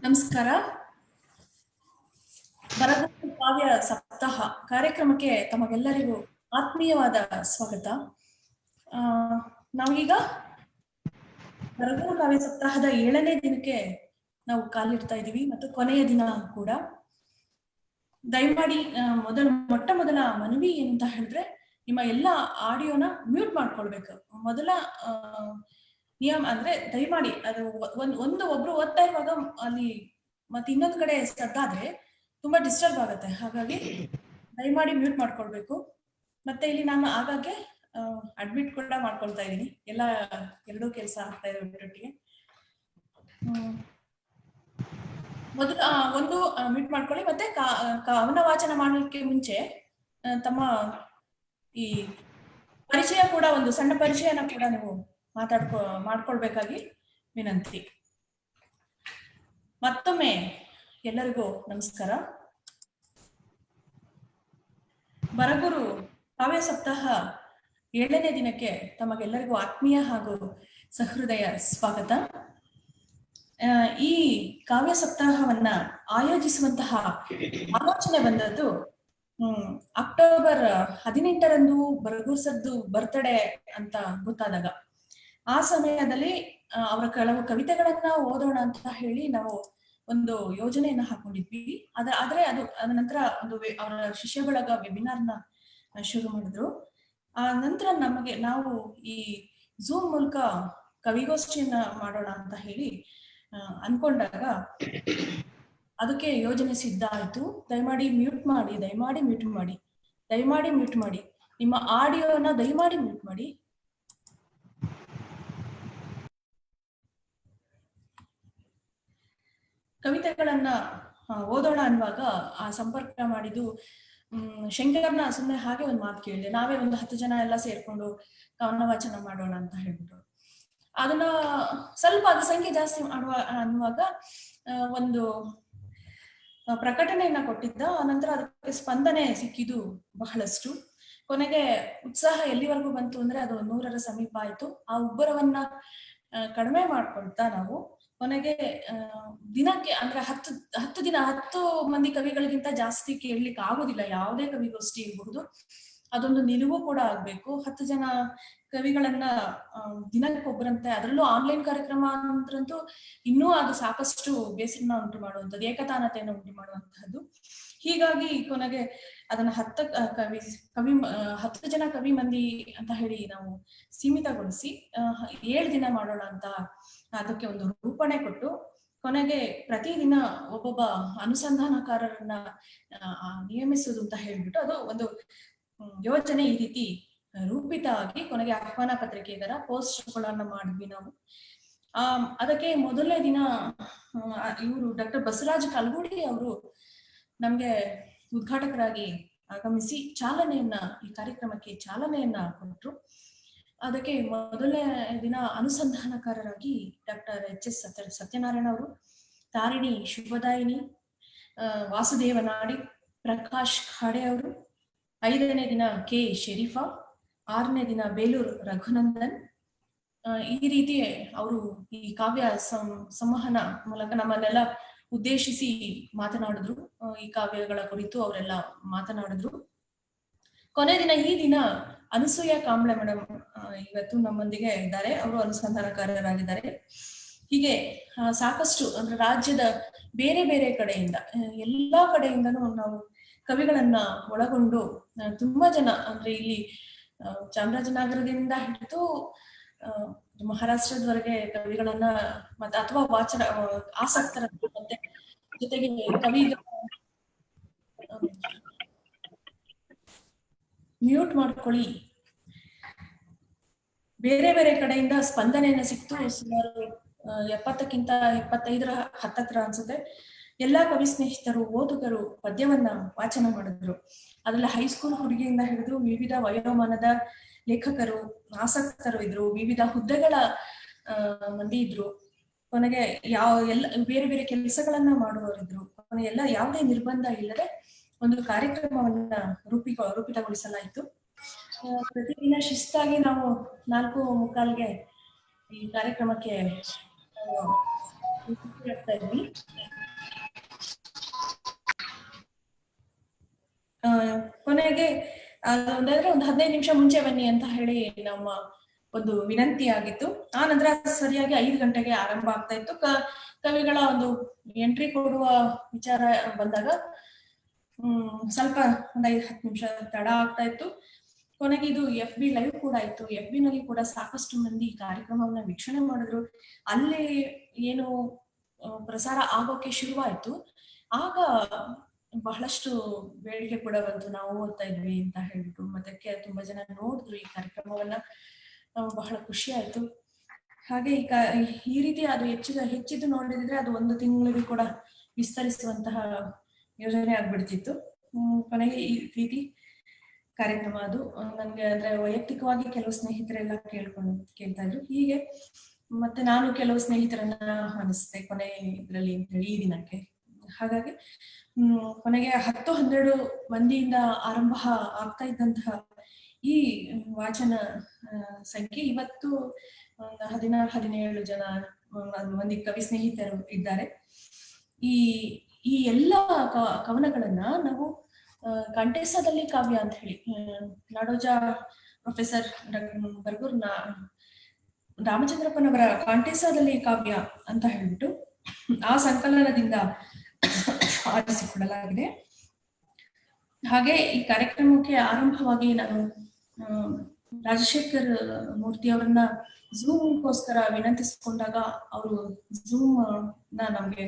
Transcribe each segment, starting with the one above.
ನಮಸ್ಕಾರ. ಬರಗೂರು ಕಾವ್ಯ ಸಪ್ತಾಹ ಕಾರ್ಯಕ್ರಮಕ್ಕೆ ತಮಗೆಲ್ಲರಿಗೂ ಆತ್ಮೀಯವಾದ ಸ್ವಾಗತ. ನಾವೀಗ ಬರಗೂರು ಕಾವ್ಯ ಸಪ್ತಾಹದ 7ನೇ ದಿನಕ್ಕೆ ನಾವು ಕಾಲಿಡ್ತಾ ಇದ್ದೀವಿ ಮತ್ತು ಕೊನೆಯ ದಿನ ಕೂಡ. ದಯಮಾಡಿ ಮೊಟ್ಟ ಮೊದಲ ಮನವಿ ಏನಂತ ಹೇಳಿದ್ರೆ, ನಿಮ್ಮ ಎಲ್ಲ ಆಡಿಯೋನ ಮ್ಯೂಟ್ ಮಾಡ್ಕೊಳ್ಬೇಕು. ಮೊದಲ ನಿಯಮ ಅಂದ್ರೆ ದಯಮಾಡಿ ಅದು ಒಬ್ರು ಓದ್ತಾ ಇರುವಾಗ ಅಲ್ಲಿ ಮತ್ತೆ ಇನ್ನೊಂದು ಕಡೆ ಸದ್ದಾದ್ರೆ ತುಂಬಾ ಡಿಸ್ಟರ್ಬ್ ಆಗುತ್ತೆ. ಹಾಗಾಗಿ ದಯಮಾಡಿ ಮ್ಯೂಟ್ ಮಾಡ್ಕೊಳ್ಬೇಕು. ಮತ್ತೆ ಇಲ್ಲಿ ನಾನು ಆಗಾಗ್ಗೆ ಅಡ್ಮಿಟ್ ಕೂಡ ಮಾಡ್ಕೊಳ್ತಾ ಇದ್ದೀನಿ. ಎರಡೂ ಕೆಲಸ ಆಗ್ತಾ ಇದೆ ಒಟ್ಟೊಟ್ಟಿಗೆ. ಮೊದಲು ಒಂದು ಮ್ಯೂಟ್ ಮಾಡ್ಕೊಳ್ಳಿ. ಮತ್ತೆ ಕವನ ವಾಚನ ಮಾಡಲಿಕ್ಕೆ ಮುಂಚೆ ತಮ್ಮ ಈ ಪರಿಚಯ ಕೂಡ, ಒಂದು ಸಣ್ಣ ಪರಿಚಯನ ಕೂಡ ನೀವು ಮಾಡ್ಕೊಳ್ಬೇಕಾಗಿ ವಿನಂತಿ. ಮತ್ತೊಮ್ಮೆ ಎಲ್ಲರಿಗೂ ನಮಸ್ಕಾರ. ಬರಗೂರು ಕಾವ್ಯ ಸಪ್ತಾಹ 7ನೇ ದಿನಕ್ಕೆ ತಮಗೆಲ್ಲರಿಗೂ ಆತ್ಮೀಯ ಹಾಗೂ ಸಹೃದಯ ಸ್ವಾಗತ. ಈ ಕಾವ್ಯ ಸಪ್ತಾಹವನ್ನ ಆಯೋಜಿಸುವಂತಹ ಆಲೋಚನೆ ಬಂದದ್ದು ಅಕ್ಟೋಬರ್ 18ರಂದು ಬರಗೂರು ಸರ್ದು ಬರ್ತ್ಡೇ ಅಂತ ಗೊತ್ತಾದಾಗ, ಆ ಸಮಯದಲ್ಲಿ ಅವರ ಕೆಲವು ಕವಿತೆಗಳನ್ನ ಓದೋಣ ಅಂತ ಹೇಳಿ ನಾವು ಒಂದು ಯೋಜನೆಯನ್ನ ಹಾಕೊಂಡಿದ್ವಿ. ಆದ್ರೆ ಅದ ನಂತರ ಅವರ ಶಿಷ್ಯ ಬಳಗ ವೆಬಿನಾರ್ನ ಶುರು ಮಾಡಿದ್ರು. ಆ ನಂತರ ನಾವು ಈ ಝೂಮ್ ಮೂಲಕ ಕವಿಗೋಷ್ಠಿಯನ್ನ ಮಾಡೋಣ ಅಂತ ಹೇಳಿ ಅನ್ಕೊಂಡಾಗ ಅದಕ್ಕೆ ಯೋಜನೆ ಸಿದ್ಧ ಆಯ್ತು. ದಯಮಾಡಿ ಮ್ಯೂಟ್ ಮಾಡಿ. ನಿಮ್ಮ ಆಡಿಯೋನ ದಯಮಾಡಿ ಮ್ಯೂಟ್ ಮಾಡಿ. ಕವಿತೆಗಳನ್ನ ಓದೋಣ ಅನ್ನುವಾಗ ಆ ಸಂಪರ್ಕ ಮಾಡಿದ್ದು ಶಂಕರ್ನ ಸುಮ್ಮನೆ ಹಾಗೆ ಒಂದು ಮಾತು ಕೇಳಿದೆ. ನಾವೇ ಒಂದು 10 ಜನ ಎಲ್ಲ ಸೇರ್ಕೊಂಡು ಕವನ ವಾಚನ ಮಾಡೋಣ ಅಂತ ಹೇಳ್ಬಿಟ್ಟು ಅದನ್ನ ಸ್ವಲ್ಪ ಅದು ಸಂಖ್ಯೆ ಜಾಸ್ತಿ ಮಾಡುವ ಅನ್ನುವಾಗ ಒಂದು ಪ್ರಕಟಣೆಯನ್ನ ಕೊಟ್ಟಿದ್ದ. ಆನಂತರ ಅದಕ್ಕೆ ಸ್ಪಂದನೆ ಸಿಕ್ಕಿದ್ದು ಬಹಳಷ್ಟು. ಕೊನೆಗೆ ಉತ್ಸಾಹ ಎಲ್ಲಿವರೆಗೂ ಬಂತು ಅಂದ್ರೆ ಅದು 100ರ ಸಮೀಪ ಆಯ್ತು. ಆ ಉಬ್ಬರವನ್ನ ಕಡಿಮೆ ಮಾಡ್ಕೊಳ್ತಾ ನಾವು ಕೊನೆಗೆ ದಿನಕ್ಕೆ ಅಂದ್ರೆ 10 ಮಂದಿ ಕವಿಗಳಿಗಿಂತ ಜಾಸ್ತಿ ಕೇಳಲಿಕ್ಕೆ ಆಗೋದಿಲ್ಲ. ಯಾವುದೇ ಕವಿಗೋಷ್ಠಿ ಇರಬಹುದು, ಅದೊಂದು ನಿಲುವು ಕೂಡ ಆಗ್ಬೇಕು. 10 ಜನ ಕವಿಗಳನ್ನ ದಿನಕ್ಕೊಬ್ಬರಂತೆ, ಅದರಲ್ಲೂ ಆನ್ಲೈನ್ ಕಾರ್ಯಕ್ರಮ ಅಂತಂತೂ ಇನ್ನೂ ಅದು ಸಾಕಷ್ಟು ಬೇಸರನ ಉಂಟು ಮಾಡುವಂಥದ್ದು, ಏಕತಾನತೆಯನ್ನು ಉಂಟು ಮಾಡುವಂತಹದ್ದು. ಹೀಗಾಗಿ ಕೊನೆಗೆ ಅದನ್ನ 10 ಜನ ಕವಿ ಮಂದಿ ಅಂತ ಹೇಳಿ ನಾವು ಸೀಮಿತಗೊಳಿಸಿ 7 ದಿನ ಮಾಡೋಣ ಅಂತ ಅದಕ್ಕೆ ಒಂದು ರೂಪಣೆ ಕೊಟ್ಟು, ಕೊನೆಗೆ ಪ್ರತಿದಿನ ಒಬ್ಬೊಬ್ಬ ಅನುಸಂಧಾನಕಾರರನ್ನ ನಿಯಮಿಸುವುದು ಅಂತ ಹೇಳ್ಬಿಟ್ಟು ಅದು ಒಂದು ಯೋಜನೆ ಈ ರೀತಿ ರೂಪಿತ ಆಗಿ ಕೊನೆಗೆ ಆಹ್ವಾನ ಪತ್ರಿಕೆಗಳ ಪೋಸ್ಟ್ಗಳನ್ನ ಮಾಡಿದ್ವಿ ನಾವು. ಅದಕ್ಕೆ ಮೊದಲನೇ ದಿನ ಇವರು ಡಾಕ್ಟರ್ ಬಸವರಾಜ್ ಕಲ್ಗುಡಿ ಅವರು ನಮ್ಗೆ ಉದ್ಘಾಟಕರಾಗಿ ಆಗಮಿಸಿ ಈ ಕಾರ್ಯಕ್ರಮಕ್ಕೆ ಚಾಲನೆಯನ್ನ ಕೊಟ್ಟರು. ಅದಕ್ಕೆ ಮೊದಲನೇ ದಿನ ಅನುಸಂಧಾನಕಾರರಾಗಿ ಡಾಕ್ಟರ್ HS ಸತ್ಯನಾರಾಯಣ ಅವರು, ತಾರಿಣಿ ಶುಭದಾಯಿನಿ, ವಾಸುದೇವನಾಡಿ, ಪ್ರಕಾಶ್ ಖಾಡೆ ಅವರು. 5ನೇ ದಿನ K ಶರೀಫಾ, 6ನೇ ದಿನ ಬೇಲೂರು ರಘುನಂದನ್. ಈ ರೀತಿ ಅವರು ಈ ಕಾವ್ಯ ಸಂವಹನ ಮೂಲಕ ನಮ್ಮನ್ನೆಲ್ಲ ಉದ್ದೇಶಿಸಿ ಮಾತನಾಡಿದ್ರು. ಈ ಕಾವ್ಯಗಳ ಕುರಿತು ಅವರೆಲ್ಲ ಮಾತನಾಡಿದ್ರು. ಕೊನೆ ದಿನ ಈ ದಿನ ಅನಸೂಯ ಕಾಂಬ್ಳೆ ಮೇಡಮ್ ಇವತ್ತು ನಮ್ಮೊಂದಿಗೆ ಇದ್ದಾರೆ. ಅವರು ಅನುಸಂಧಾನಕಾರರಾಗಿದ್ದಾರೆ. ಹೀಗೆ ಸಾಕಷ್ಟು ಅಂದ್ರೆ ರಾಜ್ಯದ ಬೇರೆ ಬೇರೆ ಕಡೆಯಿಂದ, ಎಲ್ಲಾ ಕಡೆಯಿಂದನೂ ನಾವು ಕವಿಗಳನ್ನ ಒಳಗೊಂಡು ತುಂಬಾ ಜನ, ಅಂದ್ರೆ ಇಲ್ಲಿ ಚಾಮರಾಜನಗರದಿಂದ ಹಿಡಿದು ಮಹಾರಾಷ್ಟ್ರದವರೆಗೆ ಕವಿಗಳನ್ನ ಮತ್ತೆ ಅಥವಾ ವಾಚನ ಆಸಕ್ತರ ಮತ್ತೆ ಜೊತೆಗೆ ಕವಿಗಳ ಮ್ಯೂಟ್ ಮಾಡ್ಕೊಳ್ಳಿ. ಬೇರೆ ಬೇರೆ ಕಡೆಯಿಂದ ಸ್ಪಂದನೆಯನ್ನ ಸಿಕ್ತು. ಸುಮಾರು 70ಕ್ಕಿಂತ 75ರ ಹತ್ತತ್ರ ಅನ್ಸುತ್ತೆ. ಎಲ್ಲಾ ಕವಿ ಸ್ನೇಹಿತರು, ಓದುಗರು ಪದ್ಯವನ್ನ ವಾಚನ ಮಾಡಿದ್ರು. ಅದ್ರಲ್ಲಿ ಹೈಸ್ಕೂಲ್ ಹುಡುಗಿಯಿಂದ ಹಿಡಿದು ವಿವಿಧ ವಯೋಮಾನದ ಲೇಖಕರು, ಆಸಕ್ತರು ಇದ್ರು, ವಿವಿಧ ಹುದ್ದೆಗಳ ಮಂದಿ ಇದ್ರು. ಕೊನೆಗೆ ಎಲ್ಲ ಬೇರೆ ಬೇರೆ ಕೆಲಸಗಳನ್ನ ಮಾಡುವವರಿದ್ರು. ಕೊನೆ ಎಲ್ಲ ಯಾವುದೇ ನಿರ್ಬಂಧ ಇಲ್ಲದೆ ಒಂದು ಕಾರ್ಯಕ್ರಮವನ್ನ ರೂಪಿತಗೊಳಿಸಲಾಯಿತು. ಪ್ರತಿದಿನ ಶಿಸ್ತಾಗಿ ನಾವು 4:45ಗೆ ಈ ಕಾರ್ಯಕ್ರಮಕ್ಕೆ ಆಗ್ತಾ ಇದ್ವಿ. ಕೊನೆಗೆ ಅಂದ್ರೆ ಒಂದು 15 ನಿಮಿಷ ಮುಂಚೆ ಬನ್ನಿ ಅಂತ ಹೇಳಿ ನಮ್ಮ ಒಂದು ವಿನಂತಿ ಆಗಿತ್ತು. ಆ ನಂತರ ಸರಿಯಾಗಿ 5 ಗಂಟೆಗೆ ಆರಂಭ ಆಗ್ತಾ ಇತ್ತು. ಕವಿಗಳ ಒಂದು ಎಂಟ್ರಿ ಕೊಡುವ ವಿಚಾರ ಬಂದಾಗ ಸ್ವಲ್ಪ ಒಂದ್ 5-10 ನಿಮಿಷ ತಡ ಆಗ್ತಾ ಇತ್ತು. ಕೊನೆಗೆ ಇದು FB ಲೈವ್ ಕೂಡ ಇತ್ತು. FB ನಲ್ಲಿ ಕೂಡ ಸಾಕಷ್ಟು ಮಂದಿ ಕಾರ್ಯಕ್ರಮವನ್ನ ವೀಕ್ಷಣೆ ಮಾಡಿದ್ರು. ಅಲ್ಲಿ ಏನು ಪ್ರಸಾರ ಆಗೋಕೆ ಶುರುವಾಯ್ತು. ಆಗ ಬಹಳಷ್ಟು ಬೇಡಿಕೆ ಕೂಡ ಬಂತು, ನಾವು ಓದ್ತಾ ಇದ್ವಿ ಅಂತ ಹೇಳ್ಬಿಟ್ಟು. ಮತ್ತೆ ತುಂಬಾ ಜನ ನೋಡಿದ್ರು ಈ ಕಾರ್ಯಕ್ರಮವನ್ನ. ಬಹಳ ಖುಷಿ ಆಯ್ತು. ಹಾಗೆ ಈ ರೀತಿ ಅದು ಹೆಚ್ಚಿದ್ದು ನೋಡಿದ್ರೆ ಅದು 1 ತಿಂಗಳಿಗೆ ಕೂಡ ವಿಸ್ತರಿಸುವಂತಹ ಯೋಜನೆ ಆಗ್ಬಿಡ್ತಿತ್ತು. ಕೊನೆಗೆ ಈ ರೀತಿ ಕಾರ್ಯಕ್ರಮ ಅದು ನನ್ಗೆ ಅಂದ್ರೆ ವೈಯಕ್ತಿಕವಾಗಿ ಕೆಲವು ಸ್ನೇಹಿತರೆಲ್ಲ ಕೇಳ್ತಾ ಇದ್ರು. ಹೀಗೆ ಮತ್ತೆ ನಾನು ಕೆಲವು ಸ್ನೇಹಿತರನ್ನ ಅನಿಸ್ತೆ ಕೊನೆ ಇದ್ರಲ್ಲಿ ಅಂತ ಹೇಳಿ ಈ ದಿನಕ್ಕೆ. ಹಾಗಾಗಿ ಕೊನೆಗೆ 10-12 ಮಂದಿಯಿಂದ ಆರಂಭ ಆಗ್ತಾ ಇದ್ದಂತಹ ಈ ವಾಚನ ಸಂಖ್ಯೆ ಇವತ್ತು 16-17 ಜನ ಮಂದಿ ಕವಿ ಸ್ನೇಹಿತರು ಇದ್ದಾರೆ. ಈ ಎಲ್ಲ ಕವನಗಳನ್ನ ನಾವು ಕಂಠೇಸದಲ್ಲಿ ಕಾವ್ಯ ಅಂತ ಹೇಳಿ ನಾಡೋಜ ಪ್ರೊಫೆಸರ್ ಬರ್ಗೂರ್ ರಾಮಚಂದ್ರಪ್ಪನವರ ಕಾಂಟೇಸದಲ್ಲಿ ಕಾವ್ಯ ಅಂತ ಹೇಳ್ಬಿಟ್ಟು ಆ ಸಂಕಲನದಿಂದ ಆರಿಸಿಕೊಳ್ಳಲಾಗಿದೆ. ಹಾಗೆ ಈ ಕಾರ್ಯಕ್ರಮಕ್ಕೆ ಆರಂಭವಾಗಿ ನಾನು ರಾಜಶೇಖರ್ ಮೂರ್ತಿ ಅವರನ್ನ ಝೂಮ್ಗೋಸ್ಕರ ವಿನಂತಿಸಿಕೊಂಡಾಗ ಅವರು ಝೂಮ್ ನಮ್ಗೆ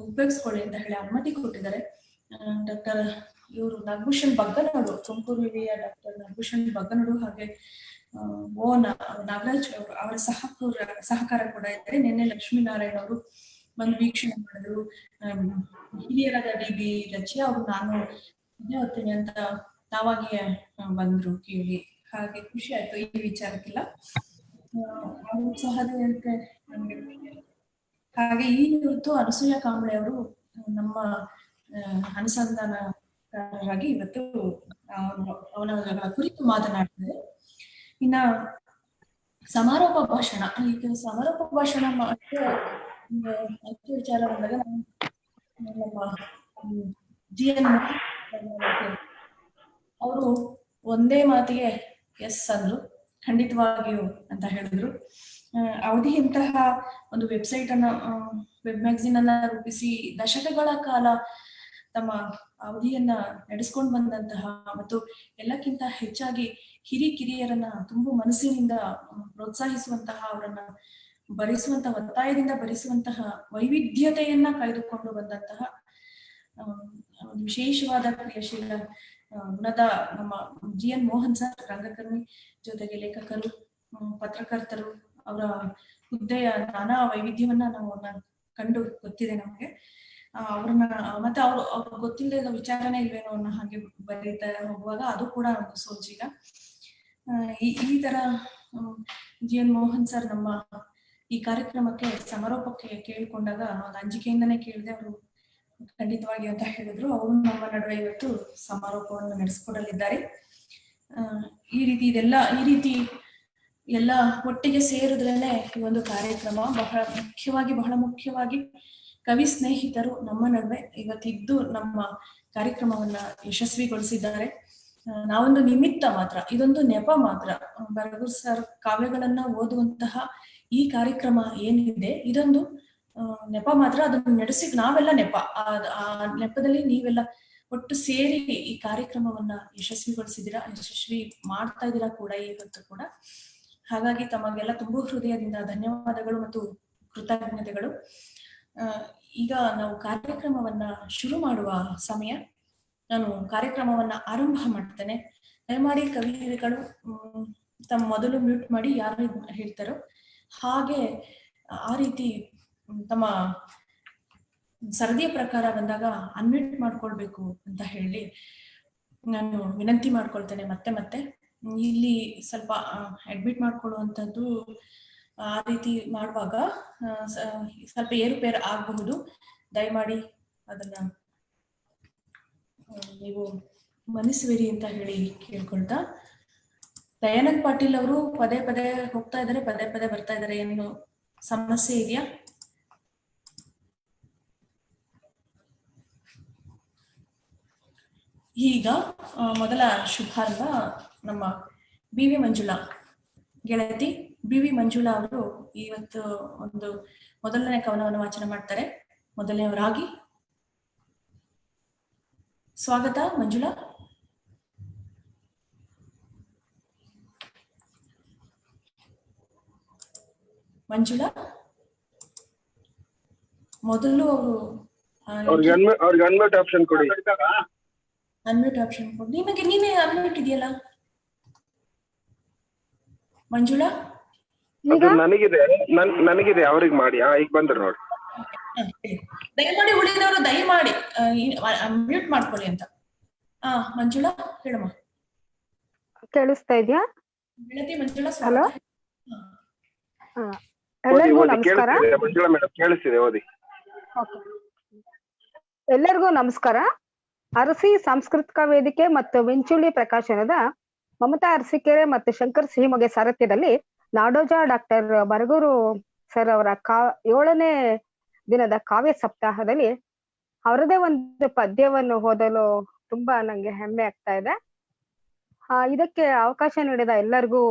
ಉಪಯೋಗಿಸ್ಕೊಳ್ಳಿ ಅಂತ ಹೇಳಿ ಅನುಮತಿ ಕೊಟ್ಟಿದ್ದಾರೆ. ಡಾಕ್ಟರ್ ಇವರು ನಾಗಭೂಷಣ್ ಬಗ್ಗನಡು, ತುಮಕೂರು ವಿವಿಯ ಡಾಕ್ಟರ್ ನಾಗಭೂಷಣ್ ಬಗ್ಗನಡು ಹಾಗೆ ನಾಗರಾಜ್ ಅವರ ಸಹಕಾರ ಕೂಡ ಇದ್ದಾರೆ. ನಿನ್ನೆ ಲಕ್ಷ್ಮೀನಾರಾಯಣ ಅವರು ಬಂದು ವೀಕ್ಷಣೆ ಮಾಡಿದ್ರು. ಹಿರಿಯರಾದ DB ರಚಿಯಾ ಅವರು ನಾನು ಇದೇ ಹೋಗ್ತೀನಿ ಅಂತ ತಾವಾಗಿಯೇ ಬಂದ್ರು ಕೇಳಿ. ಹಾಗೆ ಖುಷಿ ಆಯ್ತು ಈ ವಿಚಾರಕ್ಕೆಲ್ಲ. ಉತ್ಸಾಹದಂತೆ ನಮ್ಗೆ. ಹಾಗೆ ಈ ಹೊತ್ತು ಅನಸೂಯ ಕಾಂಬ್ಳೆ ಅವರು ನಮ್ಮ ಅನುಸಂಧಾನಕಾರರಾಗಿ ಇವತ್ತು ಅವನ ಕುರಿತು ಮಾತನಾಡ್ತಾರೆ. ಇನ್ನ ಸಮಾರೋಪ ಭಾಷಣ, ಈಗ ಸಮಾರೋಪ ಭಾಷಣ ಮುಖ್ಯ ವಿಚಾರ ಬಂದಾಗ ನಮ್ಮ GN ಅವರು ಒಂದೇ ಮಾತಿಗೆ ಎಸ್ ಅಂದ್ರು, ಖಂಡಿತವಾಗಿಯೂ ಅಂತ ಹೇಳಿದ್ರು. ಅವಧಿ ಇಂತಹ ಒಂದು ವೆಬ್ಸೈಟ್ ಅನ್ನ ವೆಬ್ ಮ್ಯಾಗಝಿನ್ ಅನ್ನ ರೂಪಿಸಿ ದಶಕಗಳ ಕಾಲ ತಮ್ಮ ಅವಧಿಯನ್ನ ನಡೆಸ್ಕೊಂಡು ಬಂದಂತಹ ಮತ್ತು ಎಲ್ಲಕ್ಕಿಂತ ಹೆಚ್ಚಾಗಿ ಕಿರಿಯರನ್ನ ತುಂಬು ಮನಸ್ಸಿನಿಂದ ಪ್ರೋತ್ಸಾಹಿಸುವಂತಹ, ಅವರನ್ನ ಒತ್ತಾಯದಿಂದ ಭರಿಸುವಂತಹ ವೈವಿಧ್ಯತೆಯನ್ನ ಕಾಯ್ದುಕೊಂಡು ಬಂದಂತಹ ಒಂದು ವಿಶೇಷವಾದ ಕ್ರಿಯಾಶೀಲ ಗುಣದ ನಮ್ಮ GN ಮೋಹನ್ ಸರ್, ರಂಗಕರ್ಮಿ, ಜೊತೆಗೆ ಲೇಖಕರು, ಪತ್ರಕರ್ತರು. ಅವರ ಹುದ್ದೆಯ ನಾನಾ ವೈವಿಧ್ಯವನ್ನ ನಾವು ಕಂಡು ಗೊತ್ತಿದೆ ನಮ್ಗೆ. ಅವ್ರನ್ನ ಮತ್ತೆ ಅವ್ರು ಗೊತ್ತಿಲ್ಲದ ವಿಚಾರನೇ ಇಲ್ವೇನೋ ಅನ್ನೋ ಹಾಗೆ ಬರೀತಾ ಹೋಗುವಾಗ ಅದು ಕೂಡ ಒಂದು ಸೋಜಿಗ. ಈ ತರ GN ಮೋಹನ್ ಸರ್ ನಮ್ಮ ಈ ಕಾರ್ಯಕ್ರಮಕ್ಕೆ ಸಮಾರೋಪಕ್ಕೆ ಕೇಳಿಕೊಂಡಾಗ ಒಂದು ಅಂಜಿಕೆಯಿಂದನೇ ಕೇಳಿದೆ. ಅವರು ಖಂಡಿತವಾಗಿ ಅಂತ ಹೇಳಿದ್ರು. ಅವರು ನಮ್ಮ ನಡುವೆ ಇವತ್ತು ಸಮಾರೋಪವನ್ನು ನಡೆಸಿಕೊಡಲಿದ್ದಾರೆ. ಈ ರೀತಿ ಎಲ್ಲ ಒಟ್ಟಿಗೆ ಸೇರಿದ್ರೇನೆ ಈ ಒಂದು ಕಾರ್ಯಕ್ರಮ ಬಹಳ ಮುಖ್ಯವಾಗಿ ಕವಿ ಸ್ನೇಹಿತರು ನಮ್ಮ ನಡುವೆ ಇವತ್ತಿದ್ದು ನಮ್ಮ ಕಾರ್ಯಕ್ರಮವನ್ನ ಯಶಸ್ವಿಗೊಳಿಸಿದ್ದಾರೆ. ನಾವೊಂದು ನಿಮಿತ್ತ ಮಾತ್ರ, ಇದೊಂದು ನೆಪ ಮಾತ್ರ. ಬರ್ಗೂರ್ ಸರ್ ಕಾವ್ಯಗಳನ್ನ ಓದುವಂತಹ ಈ ಕಾರ್ಯಕ್ರಮ ಏನಿದೆ ಇದೊಂದು ನೆಪ ಮಾತ್ರ. ಅದನ್ನು ನಡೆಸಿ ನಾವೆಲ್ಲ ನೆಪ, ಆ ನೆಪದಲ್ಲಿ ನೀವೆಲ್ಲ ಒಟ್ಟು ಸೇರಿ ಈ ಕಾರ್ಯಕ್ರಮವನ್ನ ಯಶಸ್ವಿಗೊಳಿಸಿದ್ದೀರಾ, ಯಶಸ್ವಿ ಮಾಡ್ತಾ ಇದ್ದೀರಾ ಕೂಡ ಇವತ್ತು ಕೂಡ. ಹಾಗಾಗಿ ತಮಗೆಲ್ಲ ತುಂಬು ಹೃದಯದಿಂದ ಧನ್ಯವಾದಗಳು ಮತ್ತು ಕೃತಜ್ಞತೆಗಳು. ಈಗ ನಾವು ಕಾರ್ಯಕ್ರಮವನ್ನ ಶುರು ಮಾಡುವ ಸಮಯ. ನಾನು ಕಾರ್ಯಕ್ರಮವನ್ನ ಆರಂಭ ಮಾಡ್ತೇನೆ. ದಯಮಾಡಿ ಕವಿಗಳು ತಮ್ಮ ಮೊದಲು ಮ್ಯೂಟ್ ಮಾಡಿ ಯಾರು ಹೇಳ್ತಾರೋ ಹಾಗೆ ಆ ರೀತಿ ತಮ್ಮ ಸರದಿಯ ಪ್ರಕಾರ ಬಂದಾಗ ಅನ್ಮ್ಯೂಟ್ ಮಾಡ್ಕೊಳ್ಬೇಕು ಅಂತ ಹೇಳಿ ನಾನು ವಿನಂತಿ ಮಾಡ್ಕೊಳ್ತೇನೆ. ಮತ್ತೆ ಇಲ್ಲಿ ಸ್ವಲ್ಪ ಅಡ್ಮಿಟ್ ಮಾಡ್ಕೊಳ್ಳುವಂಥದ್ದು ಆ ರೀತಿ ಮಾಡುವಾಗ ಸ್ವಲ್ಪ ಏರುಪೇರು ಆಗಬಹುದು. ದಯಮಾಡಿ ಅದನ್ನ ನೀವು ಮನಸ್ಸುವಿರಿ ಅಂತ ಹೇಳಿ ಕೇಳ್ಕೊಳ್ತಾ, ದಯಾನಂದ್ ಪಾಟೀಲ್ ಅವರು ಪದೇ ಹೋಗ್ತಾ ಇದ್ದಾರೆ, ಪದೇ ಬರ್ತಾ ಇದ್ದಾರೆ. ಏನು ಸಮಸ್ಯೆ ಇದೆಯಾ? ಈಗ ಮೊದಲ ಶುಭಾರಂಭ ನಮ್ಮ ಬಿ.ವಿ. ಮಂಜುಳಾ ಗೆಳತಿ ಬಿ.ವಿ. ಮಂಜುಳಾ ಅವರು ಇವತ್ತು ಒಂದು ಮೊದಲನೇ ಕವನವನ್ನು ವಾಚನ ಮಾಡ್ತಾರೆ. ಮೊದಲನೆಯವರಾಗಿ ಸ್ವಾಗತ ಮಂಜುಳಾ. ಮಂಜುಳಾ ಮೊದಲು ಅವ್ರಿಗೆ ಅನ್ಮ್ಯೂಟ್ ಆಪ್ಷನ್ ಕೊಡಿ. ಅನ್ಮ್ಯೂಟ್ ಆಪ್ಷನ್ ಕೊಡಿ. ನೀನೇ ಅನ್ಮ್ಯೂಟ್ ಇದೆಯಲ್ಲ ಮಂಜುಳಾ? ನನಗಿದೆ ಅವ್ರಿಗೆ ಮಾಡಿ. ಈಗ ಬಂದ್ರು ನೋಡಿ. ದಯಮಾಡಿ ಉಳಿದವರು ದಯಮಾಡಿ ಮ್ಯೂಟ್ ಮಾಡ್ಕೊಳ್ಳಿ ಅಂತ. ಮಂಜುಳಾ ಹೇಳಮ್ಮ. ಕೇಳಿಸ್ತಾ ಇದೆಯಾ? ಗೆಳತಿ ಮಂಜುಳಾ ಹಲೋ. ಎಲ್ಲರಿಗೂ ನಮಸ್ಕಾರ. ಮಂಜುಳಾ ಮೇಡಮ್ ಕೇಳಿಸ್ತಿದೆ, ಓದಿ. ಎಲ್ಲರಿಗೂ ನಮಸ್ಕಾರ. ಅರಸಿ ಸಾಂಸ್ಕೃತಿಕ ವೇದಿಕೆ ಮತ್ತು ಮಿಂಚುಳಿ ಪ್ರಕಾಶನದ ಮಮತಾ ಅರಸೀಕೆರೆ ಮತ್ತು ಶಂಕರ್ ಸಿಹಿಮೊಗೆ ಸಾರಥ್ಯದಲ್ಲಿ ನಾಡೋಜ ಡಾಕ್ಟರ್ ಬರಗೂರು ಸರ್ ಅವರ 7ನೇ ದಿನದ ಕಾವ್ಯ ಸಪ್ತಾಹದಲ್ಲಿ ಅವರದೇ ಒಂದು ಪದ್ಯವನ್ನು ಓದಲು ತುಂಬಾ ನಂಗೆ ಹೆಮ್ಮೆ ಆಗ್ತಾ ಇದೆ. ಇದಕ್ಕೆ ಅವಕಾಶ ನೀಡಿದ ಎಲ್ಲರಿಗೂ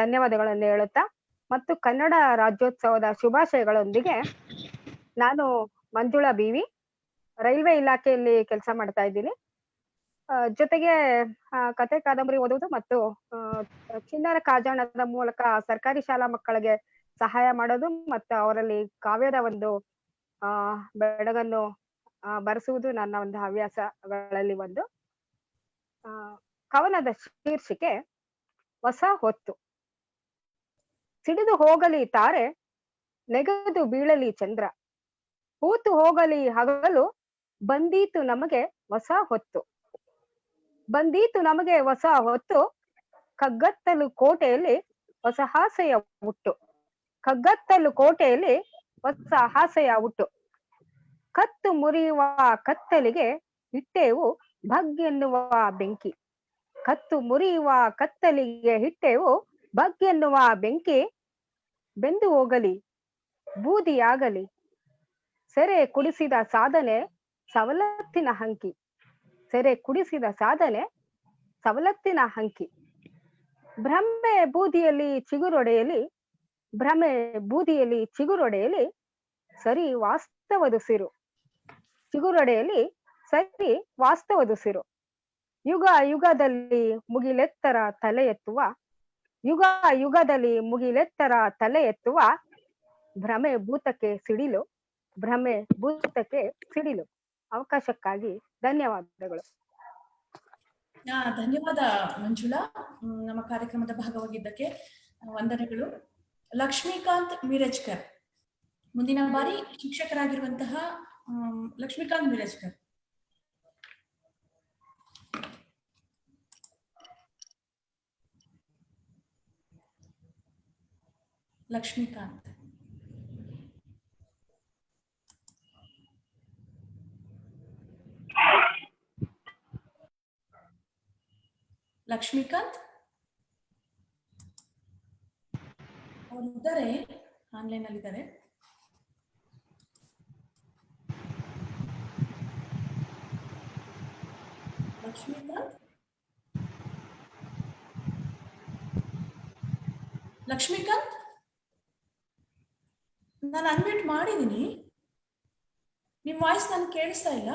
ಧನ್ಯವಾದಗಳನ್ನು ಹೇಳುತ್ತಾ ಮತ್ತು ಕನ್ನಡ ರಾಜ್ಯೋತ್ಸವದ ಶುಭಾಶಯಗಳೊಂದಿಗೆ, ನಾನು ಮಂಜುಳಾ ಬಿ.ವಿ. ರೈಲ್ವೆ ಇಲಾಖೆಯಲ್ಲಿ ಕೆಲಸ ಮಾಡ್ತಾ ಇದ್ದೀನಿ. ಜೊತೆಗೆ ಕತೆ ಕಾದಂಬರಿ ಓದುವುದು ಮತ್ತು ಚಿಣ್ಣರ ಕಾಜಾಣದ ಮೂಲಕ ಸರ್ಕಾರಿ ಶಾಲಾ ಮಕ್ಕಳಿಗೆ ಸಹಾಯ ಮಾಡೋದು ಮತ್ತು ಅವರಲ್ಲಿ ಕಾವ್ಯದ ಒಂದು ಬೆಳಗನ್ನು ಬರೆಸುವುದು ನನ್ನ ಒಂದು ಹವ್ಯಾಸಗಳಲ್ಲಿ ಒಂದು. ಕವನದ ಶೀರ್ಷಿಕೆ ಹೊಸ ಹೊತ್ತು. ಸಿಡಿದು ಹೋಗಲಿ ತಾರೆ, ನೆಗೆದು ಬೀಳಲಿ ಚಂದ್ರ, ಹೂತು ಹೋಗಲಿ ಹಗಲು, ಬಂದೀತು ನಮಗೆ ಹೊಸ ಹೊತ್ತು. ಬಂದೀತು ನಮಗೆ ಹೊಸ ಹೊತ್ತು, ಕಗ್ಗತ್ತಲು ಕೋಟೆಯಲ್ಲಿ ಹೊಸ ಆಸೆಯ ಹುಟ್ಟು. ಕಗ್ಗತ್ತಲು ಕೋಟೆಯಲ್ಲಿ ಹೊಸ ಆಸೆಯ ಹುಟ್ಟು. ಕತ್ತು ಮುರಿಯುವ ಕತ್ತಲಿಗೆ ಇಟ್ಟೆವು ಭಗ್ಗೆನ್ನುವ ಬೆಂಕಿ. ಕತ್ತು ಮುರಿಯುವ ಕತ್ತಲಿಗೆ ಇಟ್ಟೆವು ಭಗ್ಗೆನ್ನುವ ಬೆಂಕಿ. ಬೆಂದು ಹೋಗಲಿ ಬೂದಿಯಾಗಲಿ, ಸೆರೆ ಕುಡಿಸಿದ ಸಾಧನೆ ಸವಲತ್ತಿನ ಹಂಕಿ. ಸೆರೆ ಕುಡಿಸಿದ ಸಾಧನೆ ಸವಲತ್ತಿನ ಹಂಕಿ. ಭ್ರಮೆ ಬೂದಿಯಲ್ಲಿ ಚಿಗುರೊಡೆಯಲಿ, ಭ್ರಮೆ ಬೂದಿಯಲ್ಲಿ ಚಿಗುರೊಡೆಯಲಿ, ಸರಿ ವಾಸ್ತವದುಸಿರು. ಚಿಗುರೊಡೆಯಲಿ ಸರಿ ವಾಸ್ತವದುಸಿರು. ಯುಗ ಯುಗದಲ್ಲಿ ಮುಗಿಲೆತ್ತರ ತಲೆ ಎತ್ತುವ, ಯುಗ ಯುಗದಲ್ಲಿ ಮುಗಿಲೆತ್ತರ ತಲೆ ಎತ್ತುವ, ಭ್ರಮೆ ಭೂತಕ್ಕೆ ಸಿಡಿಲು, ಭ್ರಮೆ ಭೂತಕ್ಕೆ ಸಿಡಿಲು. ಅವಕಾಶಕ್ಕಾಗಿ ಧನ್ಯವಾದಗಳು. ಧನ್ಯವಾದ ಮಂಜುಳಾ. ನಮ್ಮ ಕಾರ್ಯಕ್ರಮದ ಭಾಗವಾಗಿದ್ದಕ್ಕೆ ವಂದನೆಗಳು. ಲಕ್ಷ್ಮೀಕಾಂತ್ ಮಿರಜ್ಕರ್, ಮುಂದಿನ ಬಾರಿ ಶಿಕ್ಷಕರಾಗಿರುವಂತಹ ಲಕ್ಷ್ಮೀಕಾಂತ್ ಮಿರಜ್ಕರ್. ಲಕ್ಷ್ಮೀಕಾಂತ್. ಲಕ್ಷ್ಮೀಕಾಂತ್ ಅವರಿದ್ದಾರೆ, ಆನ್ಲೈನ್ ಅಲ್ಲಿ ಇದ್ದಾರೆ. ಲಕ್ಷ್ಮೀಕಾಂತ್, ಲಕ್ಷ್ಮೀಕಾಂತ್ ನಾನು ಅನ್ಮ್ಯೂಟ್ ಮಾಡಿದ್ದೀನಿ, ನಿಮ್ ವಾಯ್ಸ್ ನನ್ಗೆ ಕೇಳಿಸ್ತಾ ಇಲ್ಲ.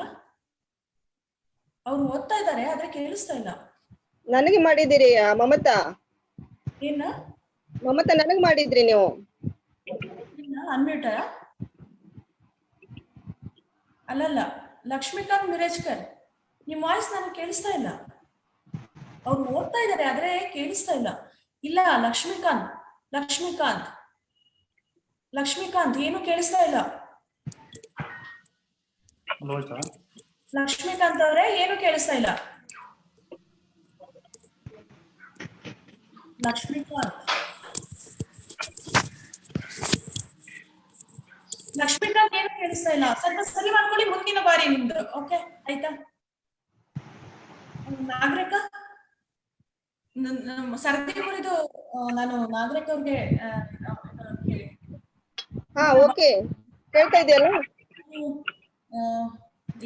ಅವ್ರು ಓದ್ತಾ ಇದ್ದಾರೆ ಆದ್ರೆ ಕೇಳಿಸ್ತಾ ಇಲ್ಲ. ನನಗೆ ಮಾಡಿದಿರಿ ಮಮತಾ? ಏನ ಮಮತಾ ನನಗ್ ಮಾಡಿದ್ರಿ ನೀವು? ಅನ್ಮ್ಯೂಟ ಅಲ್ಲಲ್ಲ, ಲಕ್ಷ್ಮೀಕಾಂತ್ ಮಿರಜ್ಕರ್ ನಿಮ್ ವಾಯ್ಸ್ ನನಗೆ ಕೇಳಿಸ್ತಾ ಇಲ್ಲ. ಅವ್ರು ಓದ್ತಾ ಇದ್ದಾರೆ ಆದ್ರೆ ಕೇಳಿಸ್ತಾ ಇಲ್ಲ. ಇಲ್ಲ ಲಕ್ಷ್ಮೀಕಾಂತ್, ಲಕ್ಷ್ಮೀಕಾಂತ್, ಲಕ್ಷ್ಮೀಕಾಂತ್ ಏನು ಕೇಳಿಸ್ತಾ ಇಲ್ಲ. ಲಕ್ಷ್ಮೀಕಾಂತ್ ಅವ್ರೆ ಏನು ಕೇಳಿಸ್ತಾ ಇಲ್ಲ. ಲಕ್ಷ್ಮೀಕಾಂತ್, ಲಕ್ಷ್ಮೀಕಾಂತ್ ಏನು ಕೇಳಿಸ್ತಾ ಇಲ್ಲ. ಸ್ವಲ್ಪ ಸರಿ ಮಾಡ್ಕೊಳ್ಳಿ ಮುಂದಿನ ಬಾರಿ ನಿಮ್ದು. ಓಕೆ ಆಯ್ತಾ? ನಾಗರಿಕ ಸರದಿ ಕುರಿತು ನಾನು ನಾಗರಿಕ ಅವ್ರಿಗೆ ಹಾ ಓಕೆ, ಕೇಳ್ತಾ ಇದೆಯಲ್ಲ? ಆ,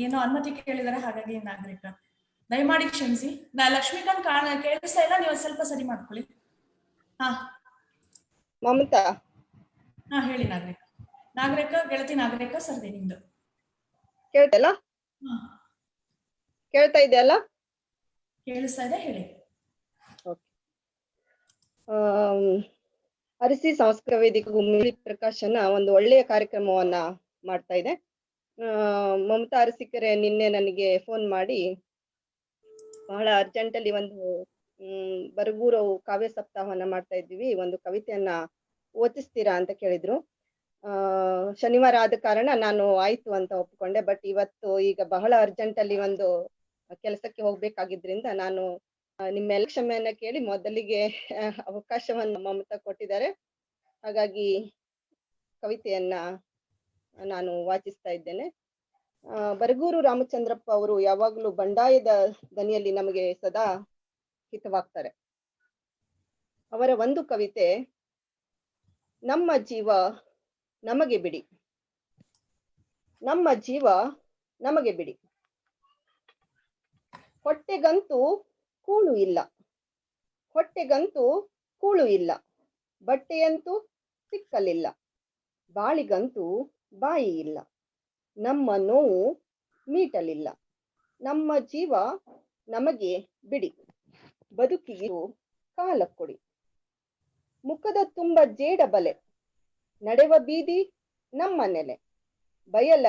ಏನೋ ಅನುಮತಿ ಕೇಳಿದಾರೆ, ಹಾಗಾಗಿ ನಾಗರಿಕ ದಯಮಾಡಿ ಕ್ಷಮಿಸಿ. ಲಕ್ಷ್ಮೀಕಾಂತ್ ಕೇಳಿಸ್ತಾ ಇಲ್ಲ, ನೀವು ಸ್ವಲ್ಪ ಸರಿ ಮಾಡ್ಕೊಳ್ಳಿ. ಹಾ ಮಮತಾ, ಹಾ ಹೇಳಿ ನಾಗರಿಕ. ಗೆಳತಿ ನಾಗರಿಕ ಸರ್ದಿ ನಿಮ್ದು. ಕೇಳ್ತಲ್ಲ? ಹಾ ಕೇಳ್ತಾ ಇದೆಯಲ್ಲ? ಕೇಳಿಸ್ತಾ ಇದೆ, ಹೇಳಿ. ಅರಸಿ ಸಾಂಸ್ಕೃತಿಕ ವೇದಿಕೆ ಗುಮ್ಮಿ ಪ್ರಕಾಶನ ಒಂದು ಒಳ್ಳೆಯ ಕಾರ್ಯಕ್ರಮವನ್ನ ಮಾಡ್ತಾ ಇದೆ. ಮಮತಾ ಅರಸೀಕೆರೆ ನಿನ್ನೆ ನನಗೆ ಫೋನ್ ಮಾಡಿ ಬಹಳ ಅರ್ಜೆಂಟ್ ಅಲ್ಲಿ ಒಂದು ಬರಗೂರು ಕಾವ್ಯ ಸಪ್ತಾಹವನ್ನ ಮಾಡ್ತಾ ಇದ್ದೀವಿ, ಒಂದು ಕವಿತೆಯನ್ನ ಓದಿಸ್ತೀರಾ ಅಂತ ಕೇಳಿದ್ರು. ಶನಿವಾರ ಆದ ಕಾರಣ ನಾನು ಆಯ್ತು ಅಂತ ಒಪ್ಕೊಂಡೆ. ಬಟ್ ಇವತ್ತು ಈಗ ಬಹಳ ಅರ್ಜೆಂಟ್ ಅಲ್ಲಿ ಒಂದು ಕೆಲಸಕ್ಕೆ ಹೋಗ್ಬೇಕಾಗಿದ್ರಿಂದ ನಾನು ನಿಮ್ಮೆಲ್ಲ ಕ್ಷಮೆಯನ್ನ ಕೇಳಿ ಮೊದಲಿಗೆ ಅವಕಾಶವನ್ನು ಮಮತಾ ಕೊಟ್ಟಿದ್ದಾರೆ. ಹಾಗಾಗಿ ಕವಿತೆಯನ್ನ ನಾನು ವಾಚಿಸ್ತಾ ಇದ್ದೇನೆ. ಬರಗೂರು ರಾಮಚಂದ್ರಪ್ಪ ಅವರು ಯಾವಾಗಲೂ ಬಂಡಾಯದ ದನಿಯಲ್ಲಿ ನಮಗೆ ಸದಾ ಹಿತವಾಗ್ತಾರೆ. ಅವರ ಒಂದು ಕವಿತೆ, ನಮ್ಮ ಜೀವ ನಮಗೆ ಬಿಡಿ, ನಮ್ಮ ಜೀವ ನಮಗೆ ಬಿಡಿ, ಹೊಟ್ಟೆಗಂತೂ ಕೂಳು ಇಲ್ಲ, ಹೊಟ್ಟೆಗಂತೂ ಕೂಳು ಇಲ್ಲ, ಬಟ್ಟೆಯಂತೂ ಸಿಕ್ಕಲಿಲ್ಲ, ಬಾಳಿಗಂತೂ ಬಾಯಿ ಇಲ್ಲ, ನಮ್ಮ ನೋವು ಮೀಟಲಿಲ್ಲ, ನಮ್ಮ ಜೀವ ನಮಗೆ ಬಿಡಿ, ಬದುಕಿಗೆ ಕಾಲ ಕೊಡಿ, ಮುಖದ ತುಂಬ ಜೇಡ ಬಲೆ, ನಡೆವ ಬೀದಿ ನಮ್ಮ ನೆಲೆ, ಬಯಲ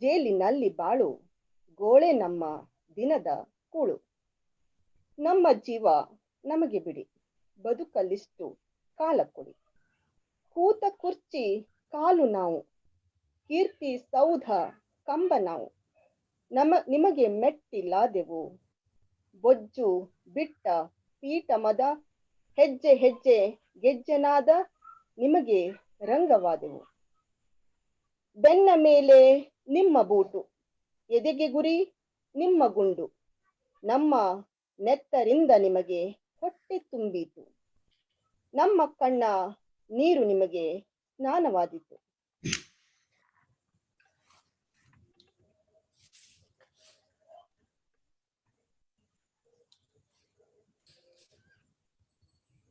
ಜೇಲಿನಲ್ಲಿ ಬಾಳು, ಗೋಳೆ ನಮ್ಮ ದಿನದ ಕೂಳು, ನಮ್ಮ ಜೀವ ನಮಗೆ ಬಿಡಿ, ಬದುಕಲಿಷ್ಟು ಕಾಲ ಕೊಡಿ, ಕೂತ ಕುರ್ಚಿ ಕಾಲು ನಾವು, ಕೀರ್ತಿ ಸೌಧ ಕಂಬ ನಾವು, ನಿಮಗೆ ಮೆಟ್ಟಿಲಾದೆವು, ಬೊಜ್ಜು ಬಿಟ್ಟ ಪೀಠ ಮದ, ಹೆಜ್ಜೆ ಹೆಜ್ಜೆ ಗೆಜ್ಜೆನಾದ, ನಿಮಗೆ ರಂಗವಾದೆವು, ಬೆನ್ನ ಮೇಲೆ ನಿಮ್ಮ ಬೂಟು, ಎದೆಗೆ ಗುರಿ ನಿಮ್ಮ ಗುಂಡು, ನಮ್ಮ ನೆತ್ತರಿಂದ ನಿಮಗೆ ಹೊಟ್ಟೆ ತುಂಬೀತು, ನಮ್ಮ ಕಣ್ಣ ನೀರು ನಿಮಗೆ ಸ್ನಾನವಾದೀತು.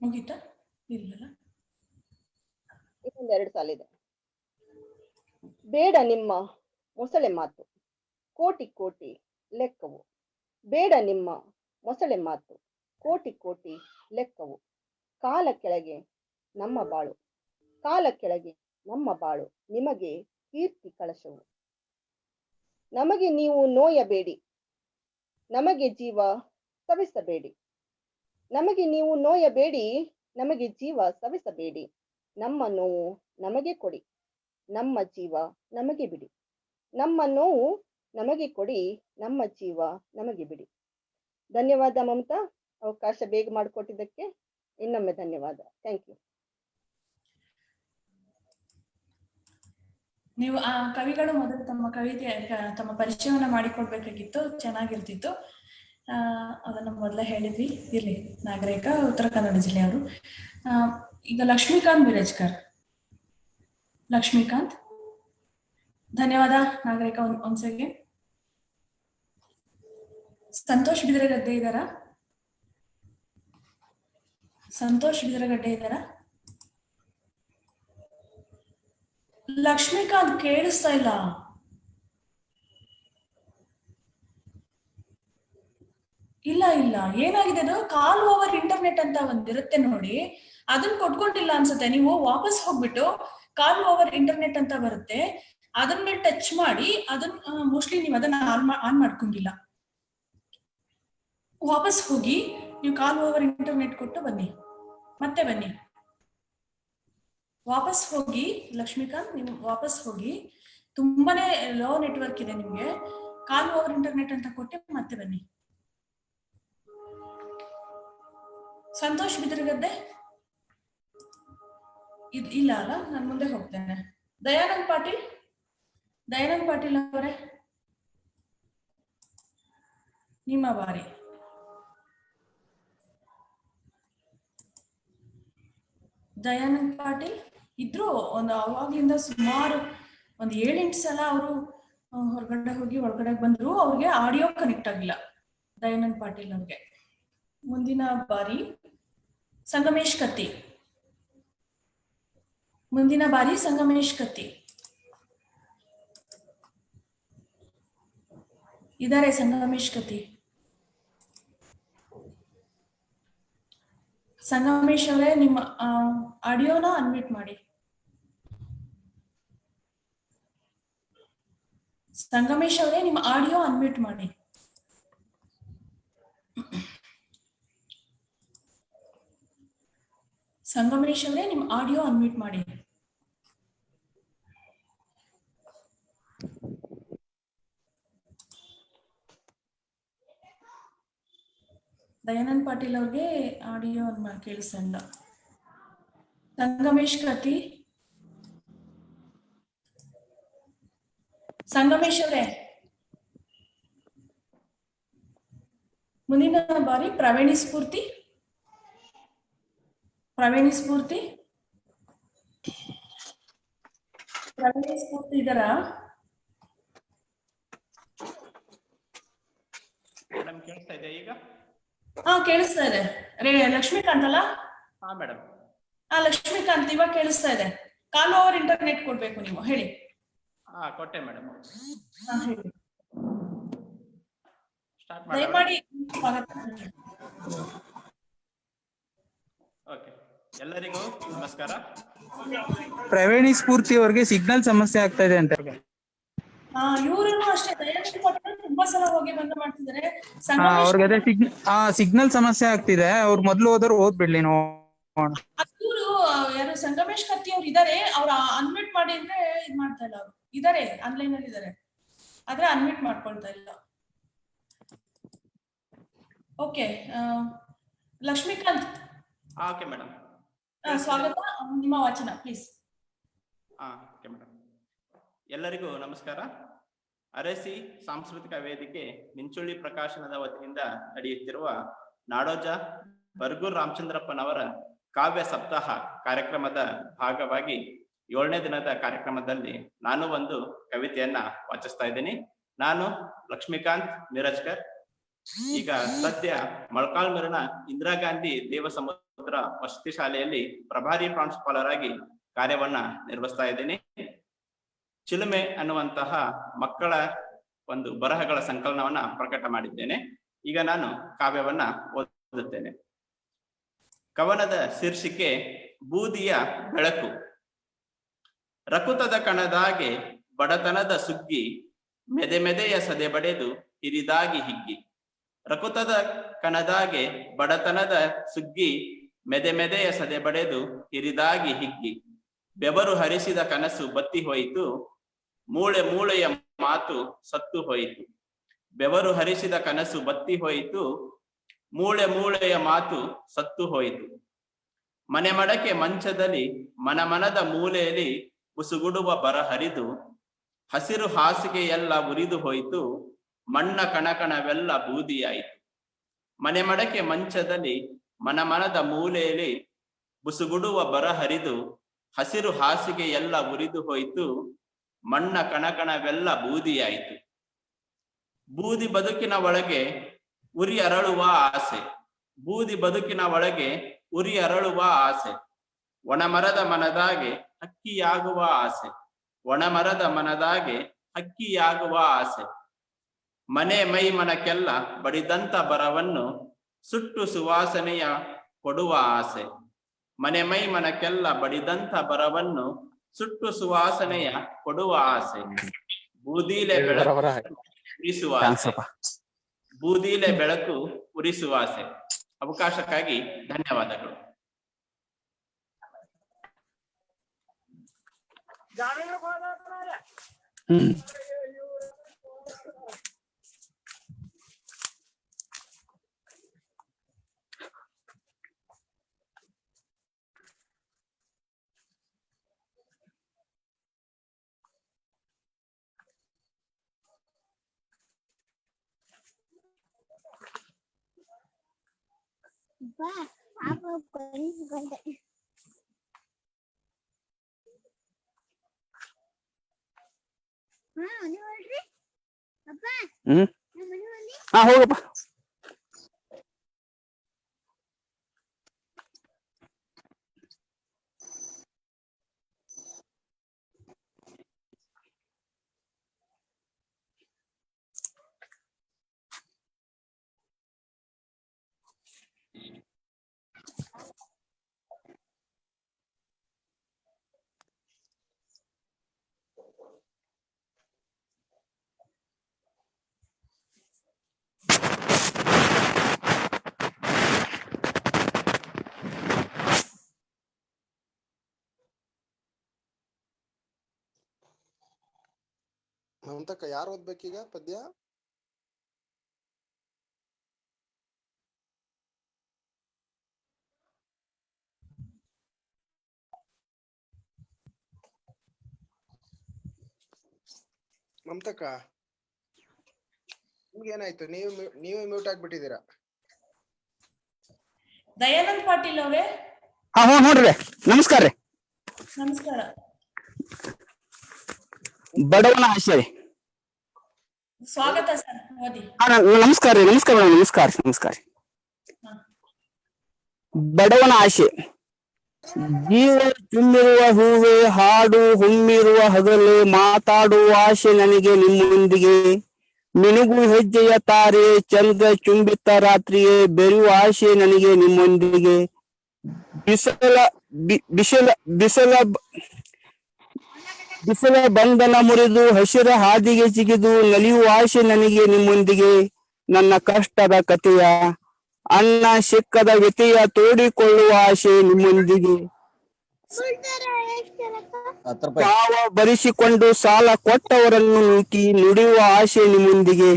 ಮುಗೀತಾ? ಇಲ್ಲಲ್ಲ, ಇನ್ನೊಂದೆರಡು ಸಾಲಿದೆ. ಬೇಡ ನಿಮ್ಮ ಮೊಸಳೆ ಮಾತು, ಕೋಟಿ ಕೋಟಿ ಲೆಕ್ಕವು, ಬೇಡ ನಿಮ್ಮ ಮೊಸಳೆ ಮಾತು, ಕೋಟಿ ಕೋಟಿ ಲೆಕ್ಕವು, ಕಾಲ ಕೆಳಗೆ ನಮ್ಮ ಬಾಳು, ಕಾಲ ಕೆಳಗೆ ನಮ್ಮ ಬಾಳು, ನಿಮಗೆ ಕೀರ್ತಿ ಕಳಶವು, ನಮಗೆ ನೀವು ನೋಯಬೇಡಿ, ನಮಗೆ ಜೀವ ಸವಿಸಬೇಡಿ, ನಮಗೆ ನೀವು ನೋಯಬೇಡಿ, ನಮಗೆ ಜೀವ ಸವಿಸಬೇಡಿ, ನಮ್ಮ ನೋವು ನಮಗೆ ಕೊಡಿ, ನಮ್ಮ ಜೀವ ನಮಗೆ ಬಿಡಿ, ನಮ್ಮ ನೋವು ನಮಗೆ ಕೊಡಿ, ನಮ್ಮ ಜೀವ ನಮಗೆ ಬಿಡಿ. ಧನ್ಯವಾದ ಮಮತಾ, ಅವಕಾಶ ಬೇಗ ಮಾಡಿಕೊಟ್ಟಿದ್ದಕ್ಕೆ ಇನ್ನೊಮ್ಮೆ ಧನ್ಯವಾದ. Thank you. ನೀವು ಆ ಕವಿಗಳು ಮೊದಲು ತಮ್ಮ ಪರಿಚಯವನ್ನ ಮಾಡಿಕೊಡ್ಬೇಕಾಗಿತ್ತು, ಚೆನ್ನಾಗಿರ್ತಿತ್ತು. ಅದನ್ನ ಮೊದಲೇ ಹೇಳಿದ್ವಿ. ಇರ್ಲಿ, ನಾಗರಿಕ ಉತ್ತರ ಕನ್ನಡ ಜಿಲ್ಲೆಯವರು. ಈಗ ಲಕ್ಷ್ಮೀಕಾಂತ್ ಬಿರಜ್ಕರ್. ಲಕ್ಷ್ಮೀಕಾಂತ್, ಧನ್ಯವಾದ ನಾಗರಿಕ. ಒಂದ್ಸಗೆ ಸಂತೋಷ್ ಬಿದರಗಡ್ಡೆ ಇದ್ದಾರಾ? ಸಂತೋಷ್ ಬಿದರಗಡ್ಡೆ ಇದ್ದಾರಾ? ಲಕ್ಷ್ಮೀಕಾಂತ್ ಕೇಳಿಸ್ತಾ ಇಲ್ಲ. ಇಲ್ಲ ಇಲ್ಲ, ಏನಾಗಿದೆ ಅದು? ಕಾಲ್ ಓವರ್ ಇಂಟರ್ನೆಟ್ ಅಂತ ಒಂದಿರುತ್ತೆ ನೋಡಿ, ಅದನ್ನ ಕೊಟ್ಕೊಂಡಿಲ್ಲ ಅನ್ಸುತ್ತೆ. ನೀವು ವಾಪಸ್ ಹೋಗ್ಬಿಟ್ಟು ಕಾಲ್ ಓವರ್ ಇಂಟರ್ನೆಟ್ ಅಂತ ಬರುತ್ತೆ, ಅದನ್ನ ಮೇಲೆ ಟಚ್ ಮಾಡಿ, ಅದನ್ನ ಮೋಸ್ಟ್ಲಿ ನೀವು ಅದನ್ನ ಆನ್ ಮಾಡ್ಕೊಂಡಿಲ್ಲ. ವಾಪಸ್ ಹೋಗಿ ನೀವು ಕಾಲ್ ಓವರ್ ಇಂಟರ್ನೆಟ್ ಕೊಟ್ಟು ಬನ್ನಿ, ಮತ್ತೆ ಬನ್ನಿ. ವಾಪಸ್ ಹೋಗಿ ಲಕ್ಷ್ಮೀಕಾಂತ್, ನೀವು ವಾಪಸ್ ಹೋಗಿ. ತುಂಬಾನೇ ಲೋ ನೆಟ್ವರ್ಕ್ ಇದೆ ನಿಮ್ಗೆ. ಕಾಲ್ ಓವರ್ ಇಂಟರ್ನೆಟ್ ಅಂತ ಕೊಟ್ಟು ಮತ್ತೆ ಬನ್ನಿ. ಸಂತೋಷ್ ಬಿದರಗದ್ದೆ ಇಲ್ಲ ಅಲ್ಲ, ನಾನು ಮುಂದೆ ಹೋಗ್ತೇನೆ. ದಯಾನಂದ್ ಪಾಟೀಲ್, ದಯಾನಂದ್ ಪಾಟೀಲ್ ಅವರೇ, ನಿಮ್ಮ ಬಾರಿ. ದಯಾನಂದ್ ಪಾಟೀಲ್ ಇದ್ರು ಒಂದು ಅವಾಗ್ಲಿಂದ ಸುಮಾರು ಒಂದು 7-8 ಸಲ ಅವರು ಹೊರಗಡೆ ಹೋಗಿ ಒಳಗಡೆ ಬಂದ್ರು. ಅವ್ರಿಗೆ ಆಡಿಯೋ ಕನೆಕ್ಟ್ ಆಗಿಲ್ಲ ದಯಾನಂದ್ ಪಾಟೀಲ್ ಅವ್ರಿಗೆ. ಮುಂದಿನ ಬಾರಿ ಸಂಗಮೇಶ್ ಕತ್ತಿ. ಇದಾರೆ ಸಂಗಮೇಶ್ ಕತ್ತಿ. ಸಂಗಮೇಶ್ ಅವರೇ, ನಿಮ್ಮ ಆಡಿಯೋನ ಅನ್ಮ್ಯೂಟ್ ಮಾಡಿ. ಸಂಗಮೇಶ್ ಅವರೇ, ನಿಮ್ಮ ಆಡಿಯೋ ಅನ್ಮ್ಯೂಟ್ ಮಾಡಿ. ಸಂಗಮೇಶ್ ಅವರೇ, ನಿಮ್ಮ ಆಡಿಯೋ ಅನ್ಮ್ಯೂಟ್ ಮಾಡಿ. ದಯಾನಂದ್ ಪಾಟೀಲ್ ಅವ್ರಿಗೆ ಆಡಿಯೋ ಕೇಳಿಸಲ್ಲ. ಸಂಗಮೇಶ್ ಕತ್ತಿ, ಸಂಗಮೇಶ್ ಅವರೇ, ಮುಂದಿನ ಬಾರಿ ಪ್ರವೇಣಿ ಸ್ಫೂರ್ತಿ ಇದ್ದಾರಾ? ಮೇಡಮ್ ಕೇಳಿಸ್ತಾ ಇದೆ ಈಗ? ಹಾ, ಕೇಳಿಸ್ತಾ ಇದೆ. ಲಕ್ಷ್ಮೀಕಾಂತ್ ಅಲ್ಲ? ಹಾ ಮೇಡಮ್. ಲಕ್ಷ್ಮೀಕಾಂತ್, ಇವಾಗ ಕೇಳಿಸ್ತಾ ಇದೆ. ಕಾಲ್ ಓವರ್ ಇಂಟರ್ನೆಟ್ ಕೊಡ್ಬೇಕು ನೀವು. ಹೇಳಿ. ಹಾ, ಕೊಟ್ಟೆ ಮೇಡಮ್. ಹೇಳಿ. ಸ್ಟಾರ್ಟ್ ದಯಮಾಡಿ ಸ್ವಾಗತ. ಓಕೆ, ಎಲ್ಲರಿಗೂ ನಮಸ್ಕಾರ. ಪ್ರವೇಣಿ ಸ್ಫೂರ್ತಿ ಅವ್ರಿಗೆ ಸಿಗ್ನಲ್ ಸಮಸ್ಯೆ ಆಗ್ತಾ ಇದೆ ಅಂತ. ಇವ್ರಿಗೂ ಅಷ್ಟೇ, ದಯಾನಂದ್ ಪಾಟೀಲ್ ತುಂಬಾ ಸಲ ಹೋಗಿ ಬಂದು ಮಾಡ್ತಿದ್ದಾರೆ. ಅವ್ರಿಗೆ ಅದೇ ಸಿಗ್ನಲ್ ಸಮಸ್ಯೆ ಆಗ್ತಿದೆ. ಅವ್ರು ಮೊದ್ಲು ಹೋದವ್ರು ಓದ್ಬಿಡ್ಲಿ ನೋಡೋಣ. ಇವರು ಯಾರು ಸಂಗಮೇಶ್ ಕತ್ತಿ ಅವ್ರು ಇದಾರೆ. ಅವ್ರ ಅನ್ಮ್ಯೂಟ್ ಮಾಡಿ ಅಂದ್ರೆ ಇದ್ ಮಾಡ್ತಾ ಇಲ್ಲ. ಅವ್ರು ಇದಾರೆ, ಆನ್ಲೈನ್ ಅಲ್ಲಿ ಇದಾರೆ, ಆದ್ರೆ ಅನ್ಮ್ಯೂಟ್ ಮಾಡ್ಕೊಳ್ತಾ ಇಲ್ಲ. ಓಕೆ, ಲಕ್ಷ್ಮೀಕಾಂತ್. ಓಕೆ ಮೇಡಮ್, ಸ್ವಾಗತ. ನಿಮ್ಮ ವಾಚನ ಪ್ಲೀಸ್. Okay madam. ಎಲ್ಲರಿಗೂ ನಮಸ್ಕಾರ. ಅರಸಿ ಸಾಂಸ್ಕೃತಿಕ ವೇದಿಕೆ ಮಿಂಚುಳ್ಳಿ ಪ್ರಕಾಶನದ ವತಿಯಿಂದ ನಡೆಯುತ್ತಿರುವ ನಾಡೋಜ ಬರಗೂರು ರಾಮಚಂದ್ರಪ್ಪನವರ ಕಾವ್ಯ ಸಪ್ತಾಹ ಕಾರ್ಯಕ್ರಮದ ಭಾಗವಾಗಿ 7ನೇ ದಿನದ ಕಾರ್ಯಕ್ರಮದಲ್ಲಿ ನಾನು ಒಂದು ಕವಿತೆಯನ್ನ ವಾಚಿಸ್ತಾ ಇದ್ದೀನಿ. ನಾನು ಲಕ್ಷ್ಮೀಕಾಂತ್ ಮಿರಜ್ಕರ್. ಈಗ ಸದ್ಯ ಮೊಳಕಾಲ್ಮೂರಿನ ಇಂದಿರಾ ಗಾಂಧಿ ದೇವಸಮುದ್ರ ವಸತಿ ಶಾಲೆಯಲ್ಲಿ ಪ್ರಭಾರಿ ಪ್ರಾಂಶುಪಾಲರಾಗಿ ಕಾರ್ಯವನ್ನ ನಿರ್ವಹಿಸ್ತಾ ಇದ್ದೀನಿ. ಚಿಲುಮೆ ಅನ್ನುವಂತಹ ಮಕ್ಕಳ ಒಂದು ಬರಹಗಳ ಸಂಕಲನವನ್ನ ಪ್ರಕಟ ಮಾಡಿದ್ದೇನೆ. ಈಗ ನಾನು ಕಾವ್ಯವನ್ನ ಓದುತ್ತೇನೆ. ಕವನದ ಶೀರ್ಷಿಕೆ ಬೂದಿಯ ಬೆಳಕು. ರಕುತದ ಕಣದಾಗೆ ಬಡತನದ ಸುಗ್ಗಿ, ಮೆದೆ ಮೆದೆಯ ಸದೆ ಬಡೆದು ಹಿರಿದಾಗಿ ಹಿಗ್ಗಿ. ರಕುತದ ಕಣದಾಗೆ ಬಡತನದ ಸುಗ್ಗಿ, ಮೆದೆ ಮೆದೆಯ ಸದೆ ಬಡೆದು ಹಿರಿದಾಗಿ ಹಿಗ್ಗಿ. ಬೆವರು ಹರಿಸಿದ ಕನಸು ಬತ್ತಿ ಹೋಯಿತು, ಮೂಳೆ ಮೂಳೆಯ ಮಾತು ಸತ್ತು ಹೋಯಿತು. ಬೆವರು ಹರಿಸಿದ ಕನಸು ಬತ್ತಿ ಹೋಯಿತು, ಮೂಳೆ ಮೂಳೆಯ ಮಾತು ಸತ್ತು ಹೋಯಿತು. ಮನೆ ಮಡಕೆ ಮಂಚದಲ್ಲಿ ಮನಮನದ ಮೂಲೆಯಲ್ಲಿ ಬುಸುಗುಡುವ ಬರ ಹರಿದು, ಹಸಿರು ಹಾಸಿಗೆಯೆಲ್ಲ ಉರಿದು ಹೋಯಿತು, ಮಣ್ಣ ಕಣಕಣವೆಲ್ಲ ಬೂದಿಯಾಯಿತು. ಮನೆ ಮಡಕೆ ಮಂಚದಲ್ಲಿ ಮನಮನದ ಮೂಲೆಯಲ್ಲಿ ಬುಸುಗುಡುವ ಬರ ಹರಿದು, ಹಸಿರು ಹಾಸಿಗೆಯೆಲ್ಲ ಉರಿದು ಹೋಯಿತು, ಮಣ್ಣ ಕಣಕಣವೆಲ್ಲ ಬೂದಿಯಾಯಿತು. ಬೂದಿ ಬದುಕಿನ ಒಳಗೆ ಉರಿ ಅರಳುವ ಆಸೆ, ಬೂದಿ ಬದುಕಿನ ಒಳಗೆ ಉರಿ ಅರಳುವ ಆಸೆ. ಒಣಮರದ ಮನದಾಗೆ ಹಕ್ಕಿಯಾಗುವ ಆಸೆ, ಒಣಮರದ ಮನದಾಗೆ ಹಕ್ಕಿಯಾಗುವ ಆಸೆ. ಮನೆ ಮೈ ಮನಕ್ಕೆಲ್ಲ ಬಡಿದಂತ ಬರವನ್ನು ಸುಟ್ಟು ಸುವಾಸನೆಯ ಕೊಡುವ ಆಸೆ. ಮನೆ ಮೈ ಮನಕ್ಕೆಲ್ಲ ಬಡಿದಂತ ಬರವನ್ನು ಸುಟ್ಟು ಸುವಾಸನೆಯ ಕೊಡುವ ಆಸೆ. ಬೂದಿಲೆ ಬೆಳಕು ಉರಿಸುವ ಆಸೆ, ಬೂದಿಲೆ ಬೆಳಕು ಉರಿಸುವ ಆಸೆ. ಅವಕಾಶಕ್ಕಾಗಿ ಧನ್ಯವಾದಗಳು. Ba, apa ಹಾ ಹೋಗಪ್ಪ. ಮಮತಕ್ಕ ಯಾರು ಓದ್ಬೇಕೀಗ ಪದ್ಯ? ಮಮತಕ್ಕ ನಿಮ್ಗೇನಾಯ್ತು? ನೀವೇ ಮ್ಯೂಟ್ ಆಗ್ಬಿಟ್ಟಿದ್ದೀರಾ. ದಯಾನಂದ್ ಪಾಟೀಲ್ ಅವರೇ, ಹಾ ಹ್ಞೂ ನೋಡ್ರಿ, ನಮಸ್ಕಾರ ರೀ. ನಮಸ್ಕಾರ. ಬಡವನ ಆಶೆ. ಸ್ವಾಗತ ಸರ್, ಓದಿ. ನಮಸ್ಕಾರ ರೀ. ನಮಸ್ಕಾರ ಮೇಡಮ್. ನಮಸ್ಕಾರ ನಮಸ್ಕಾರ. ಬಡವನ ಆಶೆ. ಜೀವ ತುಂಬಿರುವ ಹೂವೆ, ಹಾಡು ಹೊಮ್ಮಿರುವ ಹಗಲು, ಮಾತಾಡುವ ಆಶೆ ನನಗೆ ನಿಮ್ಮೊಂದಿಗೆ. ಮಿನುಗು ಹೆಜ್ಜೆಯ ತಾರೆ, ಚಂದ್ರ ಚುಂಬಿತ ರಾತ್ರಿಯೇ, ಬೆರೆಯುವ ಆಶೆ ನನಗೆ ನಿಮ್ಮೊಂದಿಗೆ. ಬಿಸಿಲ ಬಂಧನ ಮುರಿದು ಹಸಿರ ಹಾದಿಗೆ ಜಿಗಿದು ನಲಿಯುವ ಆಶೆ ನನಗೆ ನಿಮ್ಮೊಂದಿಗೆ. ನನ್ನ ಕಷ್ಟದ ಕಥೆಯ, ಅನ್ನ ಸಿಕ್ಕದ ವ್ಯತೆಯ ತೋಡಿಕೊಳ್ಳುವ ಆಶೆ ನಿಮ್ಮೊಂದಿಗೆ. ತಾವ ಬರಿಸಿಕೊಂಡು ಸಾಲ ಕೊಟ್ಟವರನ್ನು ನೂಕಿ ನುಡಿಯುವ ಆಶೆ ನಿಮ್ಮೊಂದಿಗೆ.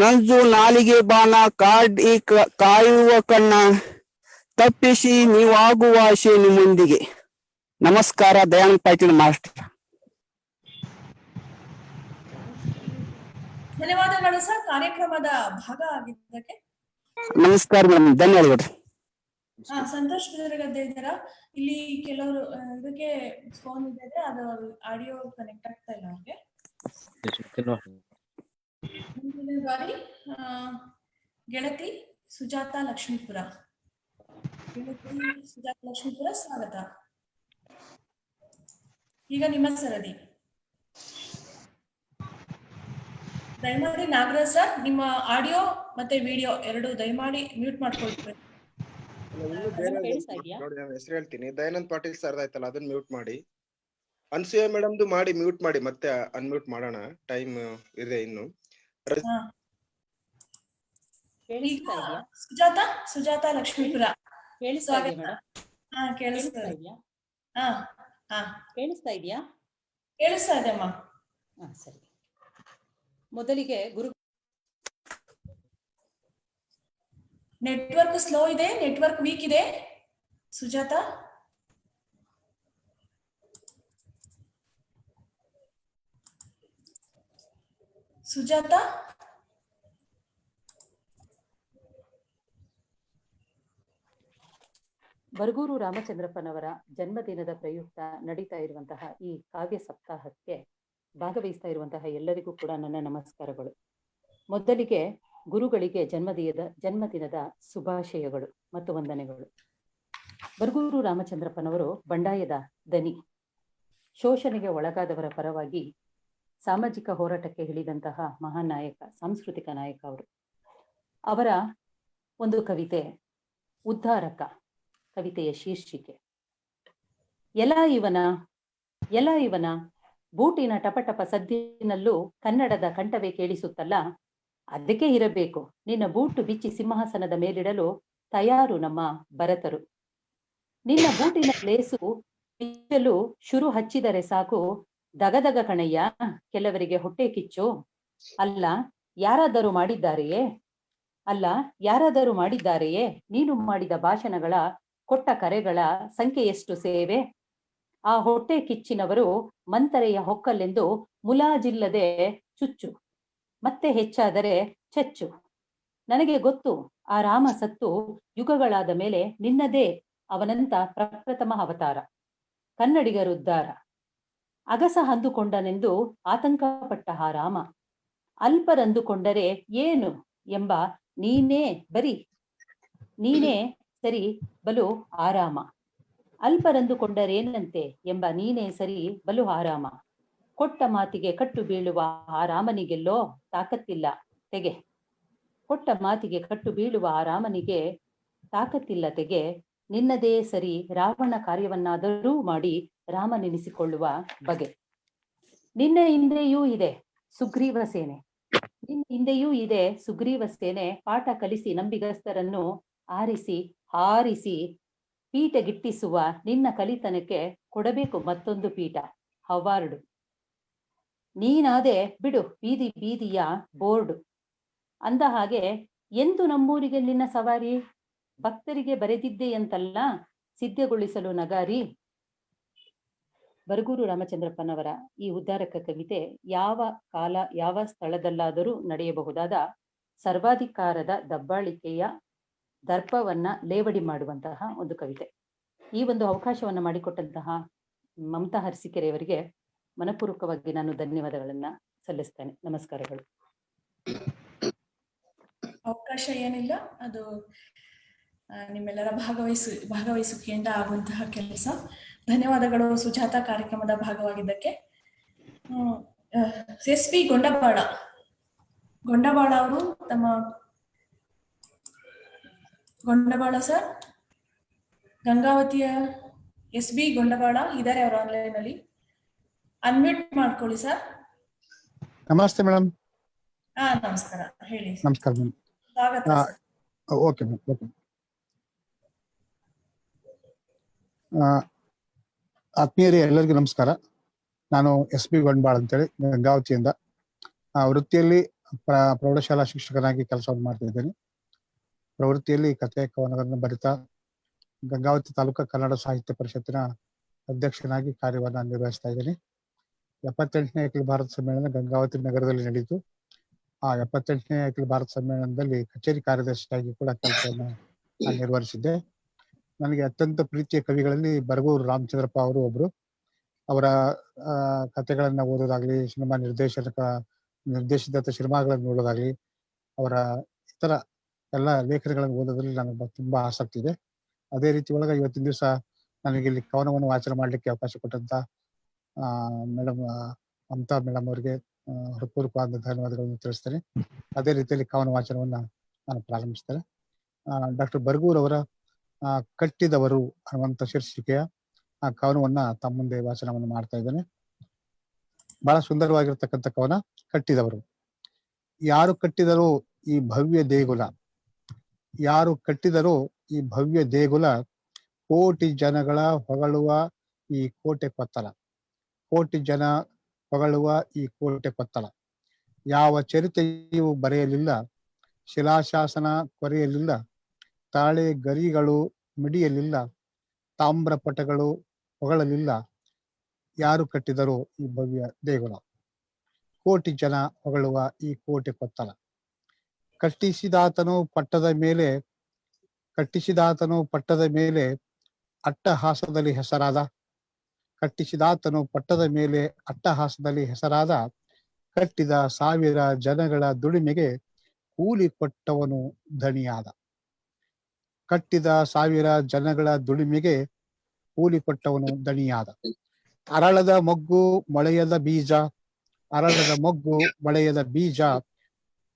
ನಂಜು ನಾಲಿಗೆ ಬಾಣ ಕಾಯುವ ಕಣ್ಣ ತಪ್ಪಿಸಿ ನೀವಾಗುವ ಆಶೆ ನಿಮ್ಮೊಂದಿಗೆ. ನಮಸ್ಕಾರ. ದಯಾನಂದ್ ಪಾಟೀಲ್ ಮಾಸ್ಟರ್. ಧನ್ಯವಾದಗಳು ಸರ್, ಕಾರ್ಯಕ್ರಮದ ಭಾಗ ಆಗಿದ್ದಕ್ಕೆ. ನಮಸ್ಕಾರ ಮೇಡಮ್, ಧನ್ಯವಾದಗಳು. ಸಂತೋಷ್ ಬಿದರಗದ್ದೆ ಇದ್ದಾರಾ? ಇಲ್ಲಿ ಕೆಲವರು ಇದಕ್ಕೆ ಫೋನ್ ಇದೆ, ಅದು ಆಡಿಯೋ ಕನೆಕ್ಟ್ ಆಗ್ತಾ ಇಲ್ಲ ಅವ್ರಿಗೆ. ಮುಂದಿನ ಬಾರಿ ಗೆಳತಿ ಸುಜಾತ ಲಕ್ಷ್ಮೀಪುರ. ಗೆಳತಿ ಸುಜಾತ ಲಕ್ಷ್ಮೀಪುರ, ಸ್ವಾಗತ. ಈಗ ನಿಮ್ಮ ಸರದಿ. ದಯಮಾಡಿ ನಾಗರಾಜ್ ಸರ್, ನಿಮ್ಮ ಆಡಿಯೋ ಮತ್ತೆ ವಿಡಿಯೋ ಎರಡು ದಯಮಾಡಿ ಮ್ಯೂಟ್ ಮಾಡ್ಕೊಳ್ಬೇಕು. ನೋಡಿ, ನಾನು ಹೆಸರು ಹೇಳ್ತೀನಿ. ದಯಾನಂದ್ ಪಾಟೀಲ್ ಸರ್ ಆಯ್ತಲ್ಲ, ಅದನ್ನ ಮ್ಯೂಟ್ ಮಾಡಿ. ಅನ್ಸೂಯ ಮೇಡಮ್ದು ಮಾಡಿ ಮ್ಯೂಟ್ ಮಾಡಿ, ಮತ್ತೆ ಅನ್ಮ್ಯೂಟ್ ಮಾಡೋಣ. ಟೈಮ್ ಇದೆ ಇನ್ನು. ಸುಜಾತ ಲಕ್ಷ್ಮೀಪುರ, ಕೇಳಿಸ್ತಾ ಇದೆಯಾ? ಕೇಳಿಸ್ತಾ ಇದೆ ಅಮ್ಮ. ಸರಿ. ಮೊದಲಿಗೆ ನೆಟ್ವರ್ಕ್ ಸ್ಲೋ ಇದೆ, ನೆಟ್ವರ್ಕ್ ವೀಕ್ ಇದೆ. ಸುಜಾತ, ಬರಗೂರು ರಾಮಚಂದ್ರಪ್ಪನವರ ಜನ್ಮದಿನದ ಪ್ರಯುಕ್ತ ನಡೀತಾ ಇರುವಂತಹ ಈ ಕಾವ್ಯ ಸಪ್ತಾಹಕ್ಕೆ ಭಾಗವಹಿಸ್ತಾ ಇರುವಂತಹ ಎಲ್ಲರಿಗೂ ಕೂಡ ನನ್ನ ನಮಸ್ಕಾರಗಳು. ಮೊದಲಿಗೆ ಗುರುಗಳಿಗೆ ಜನ್ಮದಿನದ ಶುಭಾಶಯಗಳು ಮತ್ತು ವಂದನೆಗಳು. ಬರಗೂರು ರಾಮಚಂದ್ರಪ್ಪನವರು ಬಂಡಾಯದ ದನಿ, ಶೋಷಣೆಗೆ ಒಳಗಾದವರ ಪರವಾಗಿ ಸಾಮಾಜಿಕ ಹೋರಾಟಕ್ಕೆ ಇಳಿದಂತಹ ಮಹಾನ್ ನಾಯಕ, ಸಾಂಸ್ಕೃತಿಕ ನಾಯಕ ಅವರು. ಅವರ ಒಂದು ಕವಿತೆ ಉದ್ಧಾರಕ, ಕವಿತೆಯ ಶೀರ್ಷಿಕೆ ಎಲ ಇವನ ಬೂಟಿನ ಟಪಟಪ ಸದ್ದಿನಲ್ಲೂ ಕನ್ನಡದ ಕಂಠವೇ ಕೇಳಿಸುತ್ತಲ್ಲ, ಅದಕ್ಕೆ ಇರಬೇಕು ನಿನ್ನ ಬೂಟು ಬಿಚ್ಚಿ ಸಿಂಹಾಸನದ ಮೇಲಿಡಲು ತಯಾರು ನಮ್ಮ ಭರತರು. ನಿನ್ನ ಬೂಟಿನ ಲೇಸು ಬಿಚ್ಚಲು ಶುರು ಹಚ್ಚಿದರೆ ಸಾಕು, ದಗದಗ ಕಣಯ್ಯ ಕೆಲವರಿಗೆ ಹೊಟ್ಟೆ ಕಿಚ್ಚು. ಅಲ್ಲ ಯಾರಾದರೂ ಮಾಡಿದ್ದಾರೆಯೇ ನೀನು ಮಾಡಿದ ಭಾಷಣಗಳ ಕೊಟ್ಟ ಕರೆಗಳ ಸಂಖ್ಯೆಯಷ್ಟು ಸೇವೆ? ಆ ಹೊಟ್ಟೆ ಕಿಚ್ಚಿನವರು ಮಂತರೆಯ ಹೊಕ್ಕಲೆಂದು ಮುಲಾಜಿಲ್ಲದೆ ಚುಚ್ಚು, ಮತ್ತೆ ಹೆಚ್ಚಾದರೆ ಚಚ್ಚು. ನನಗೆ ಗೊತ್ತು ಆ ರಾಮ ಸತ್ತು ಯುಗಗಳಾದ ಮೇಲೆ ನಿನ್ನದೇ ಅವನಂತ ಪ್ರಪ್ರಥಮ ಅವತಾರ. ಕನ್ನಡಿಗರುದ್ಧಾರ ಅಗಸ ಅಂದುಕೊಂಡನೆಂದು ಆತಂಕಪಟ್ಟ ಆ ರಾಮ. ಅಲ್ಪರಂದುಕೊಂಡರೆ ಏನು ಎಂಬ ನೀನೇ ಸರಿ ಬಲು ಆರಾಮ. ಅಲ್ಪರಂದುಕೊಂಡರೇನಂತೆ ಎಂಬ ನೀನೇ ಸರಿ ಬಲು ಆರಾಮ. ಕೊಟ್ಟ ಮಾತಿಗೆ ಕಟ್ಟು ಬೀಳುವ ಆ ರಾಮನಿಗೆಲ್ಲೋ ತಾಕತ್ತಿಲ್ಲ ತೆಗೆ. ಕೊಟ್ಟ ಮಾತಿಗೆ ಕಟ್ಟು ಬೀಳುವ ಆ ರಾಮನಿಗೆ ತಾಕತ್ತಿಲ್ಲ ತೆಗೆ. ನಿನ್ನದೇ ಸರಿ ರಾವಣ ಕಾರ್ಯವನ್ನಾದರೂ ಮಾಡಿ ರಾಮನೆನಿಸಿಕೊಳ್ಳುವ ಬಗೆ. ನಿನ್ನ ಹಿಂದೆಯೂ ಇದೆ ಸುಗ್ರೀವ ಸೇನೆ. ಪಾಠ ಕಲಿಸಿ ನಂಬಿಗಸ್ತರನ್ನು ಹಾರಿಸಿ ಪೀಠಗಿಟ್ಟಿಸುವ ನಿನ್ನ ಕಲಿತನಕ್ಕೆ ಕೊಡಬೇಕು ಮತ್ತೊಂದು ಪೀಠ, ಅವಾರ್ಡು. ನೀನಾದೆ ಬಿಡು ಬೀದಿ ಬೀದಿಯ ಬೋರ್ಡು. ಅಂದ ಹಾಗೆ ಎಂದು ನಮ್ಮೂರಿಗೆ ನಿನ್ನ ಸವಾರಿ, ಭಕ್ತರಿಗೆ ಬರೆದಿದ್ದೆಯಂತಲ್ಲ ಸಿದ್ಧಗೊಳಿಸಲು ನಗಾರಿ. ಬರಗೂರು ರಾಮಚಂದ್ರಪ್ಪನವರ ಈ ಉದ್ಧಾರಕ ಕವಿತೆ ಯಾವ ಕಾಲ ಯಾವ ಸ್ಥಳದಲ್ಲಾದರೂ ನಡೆಯಬಹುದಾದ ಸರ್ವಾಧಿಕಾರದ ದಬ್ಬಾಳಿಕೆಯ ದರ್ಪವನ್ನ ಲೇವಡಿ ಮಾಡುವಂತಹ ಒಂದು ಕವಿತೆ. ಈ ಒಂದು ಅವಕಾಶವನ್ನ ಮಾಡಿಕೊಟ್ಟಂತಹ ಮಮತಾ ಅರಸೀಕೆರೆಯವರಿಗೆ ಮನಪೂರ್ವಕವಾಗಿ ನಾನು ಧನ್ಯವಾದಗಳನ್ನ ಸಲ್ಲಿಸ್ತೇನೆ. ನಮಸ್ಕಾರಗಳು. ಅವಕಾಶ ಏನಿಲ್ಲ, ಅದು ನಿಮ್ಮೆಲ್ಲರ ಭಾಗವಹಿಸುವಿಕೆಯಿಂದ ಆಗುವಂತಹ ಕೆಲಸ. ಧನ್ಯವಾದಗಳು ಸುಜಾತ ಕಾರ್ಯಕ್ರಮದ ಭಾಗವಾಗಿದ್ದಕ್ಕೆ. ಎಸ್.ಪಿ. ಗೊಂಡಬಾಳ ಅವರು ಗೊಂಡಬಾಳ ಸರ್, ಗಂಗಾವತಿಯ ಎಸ್.ಬಿ. ಗೊಂಡಬಾಳ ಇದ್ದಾರೆ ಅವರು ಆನ್ಲೈನ್ ಅಲ್ಲಿ. ಅನ್ಮ್ಯೂಟ್ ಮಾಡ್ಕೊಳ್ಳಿ ಸರ್. ನಮಸ್ತೆ ಮೇಡಮ್. ನಮಸ್ಕಾರ, ಹೇಳಿ. ನಮಸ್ಕಾರ ಮೇಡಮ್. ಸ್ವಾಗತ. Okay madam. ಓಕೆ. ಆತ್ಮೀಯರೇ, ಎಲ್ಲರಿಗೂ ನಮಸ್ಕಾರ. ನಾನು ಎಸ್.ಬಿ. ಗೊಂಡಬಾಳ್ ಅಂತೇಳಿ ಗಂಗಾವತಿಯಿಂದ ವೃತ್ತಿಯಲ್ಲಿ ಪ್ರೌಢಶಾಲಾ ಶಿಕ್ಷಕನಾಗಿ ಕೆಲಸವನ್ನು ಮಾಡ್ತಾ ಇದ್ದೇನೆ. ಪ್ರವೃತ್ತಿಯಲ್ಲಿ ಕಥೆ ಕವನಗಳನ್ನು ಬರಿತಾ ಗಂಗಾವತಿ ತಾಲೂಕಾ ಕನ್ನಡ ಸಾಹಿತ್ಯ ಪರಿಷತ್ತಿನ ಅಧ್ಯಕ್ಷನಾಗಿ ಕಾರ್ಯವನ್ನು ನಿರ್ವಹಿಸ್ತಾ ಇದ್ದೇನೆ. 78ನೇ ಅಖಿಲ ಭಾರತ ಸಮ್ಮೇಳನ ಗಂಗಾವತಿ ನಗರದಲ್ಲಿ ನಡೆಯಿತು. ಆ 78ನೇ ಅಖಿಲ ಭಾರತ ಸಮ್ಮೇಳನದಲ್ಲಿ ಕಚೇರಿ ಕಾರ್ಯದರ್ಶಿಯಾಗಿ ಕೂಡ ಕೆಲಸವನ್ನು ನಿರ್ವಹಿಸಿದ್ದೆ. ನನಗೆ ಅತ್ಯಂತ ಪ್ರೀತಿಯ ಕವಿಗಳಲ್ಲಿ ಬರಗೂರು ರಾಮಚಂದ್ರಪ್ಪ ಅವರು ಒಬ್ರು. ಅವರ ಕಥೆಗಳನ್ನ ಓದೋದಾಗ್ಲಿ, ಸಿನಿಮಾ ನಿರ್ದೇಶಿತ ಸಿನಿಮಾಗಳನ್ನು ನೋಡೋದಾಗ್ಲಿ, ಅವರ ಇತರ ಎಲ್ಲ ಲೇಖನಗಳನ್ನು ಓದೋದ್ರಲ್ಲಿ ನನಗೆ ತುಂಬಾ ಆಸಕ್ತಿ ಇದೆ. ಅದೇ ರೀತಿ ಒಳಗೆ ಇವತ್ತಿನ ದಿವಸ ನನಗೆ ಇಲ್ಲಿ ಕವನವನ್ನು ವಾಚನ ಮಾಡ್ಲಿಕ್ಕೆ ಅವಕಾಶ ಕೊಟ್ಟಂತ ಮೇಡಮ್ ಮಮತಾ ಮೇಡಮ್ ಅವರಿಗೆ ಹೃತ್ಪೂರ್ವಕವಾದ ಧನ್ಯವಾದಗಳನ್ನು ತಿಳಿಸ್ತೇನೆ. ಅದೇ ರೀತಿಯಲ್ಲಿ ಕವನ ವಾಚನವನ್ನ ನಾನು ಪ್ರಾರಂಭಿಸ್ತೇನೆ. ಡಾಕ್ಟರ್ ಬರಗೂರ್ ಅವರ ಕಟ್ಟಿದವರು ಅನ್ನುವಂಥ ಶೀರ್ಷಿಕೆಯ ಆ ಕವನವನ್ನ ತಮ್ಮ ಮುಂದೆ ವಾಚನವನ್ನು ಮಾಡ್ತಾ ಇದ್ದೇನೆ. ಬಹಳ ಸುಂದರವಾಗಿರ್ತಕ್ಕಂಥ ಕವನ, ಕಟ್ಟಿದವರು. ಯಾರು ಕಟ್ಟಿದರೋ ಈ ಭವ್ಯ ದೇಗುಲ, ಯಾರು ಕಟ್ಟಿದರೋ ಈ ಭವ್ಯ ದೇಗುಲ, ಕೋಟಿ ಜನಗಳ ಹೊಗಳುವ ಈ ಕೋಟೆ ಕೊತ್ತಲ, ಕೋಟಿ ಜನ ಹೊಗಳುವ ಈ ಕೋಟೆ ಕೊತ್ತಲ. ಯಾವ ಚರಿತೆಯೂ ಬರೆಯಲಿಲ್ಲ, ಶಿಲಾಶಾಸನ ಕೊರೆಯಲಿಲ್ಲ, ತಾಳೆ ಗರಿಗಳು ಮಿಡಿಯಲಿಲ್ಲ, ತಾಮ್ರಪಟಗಳು ಹೊಗಳಲಿಲ್ಲ. ಯಾರು ಕಟ್ಟಿದರೋ ಈ ಭವ್ಯ ದೇಗುಲ, ಕೋಟಿ ಜನ ಹೊಗಳುವ ಈ ಕೋಟೆ ಕೊತ್ತಲ. ಕಟ್ಟಿಸಿದಾತನು ಪಟ್ಟದ ಮೇಲೆ ಅಟ್ಟಹಾಸದಲ್ಲಿ ಹೆಸರಾದ, ಕಟ್ಟಿಸಿದಾತನು ಪಟ್ಟದ ಮೇಲೆ ಅಟ್ಟಹಾಸದಲ್ಲಿ ಹೆಸರಾದ, ಕಟ್ಟಿದ 1000 ಜನಗಳ ದುಡಿಮೆಗೆ ಕೂಲಿ ಕೊಟ್ಟವನು ಧಣಿಯಾದ. ಕಟ್ಟಿದ 1000 ಜನಗಳ ದುಡಿಮೆಗೆ ಕೂಲಿ ಕೊಟ್ಟವನು ದಣಿಯಾದ. ಅರಳದ ಮೊಗ್ಗು ಮೊಳೆಯದ ಬೀಜ, ಅರಳದ ಮೊಗ್ಗು ಮೊಳೆಯದ ಬೀಜ,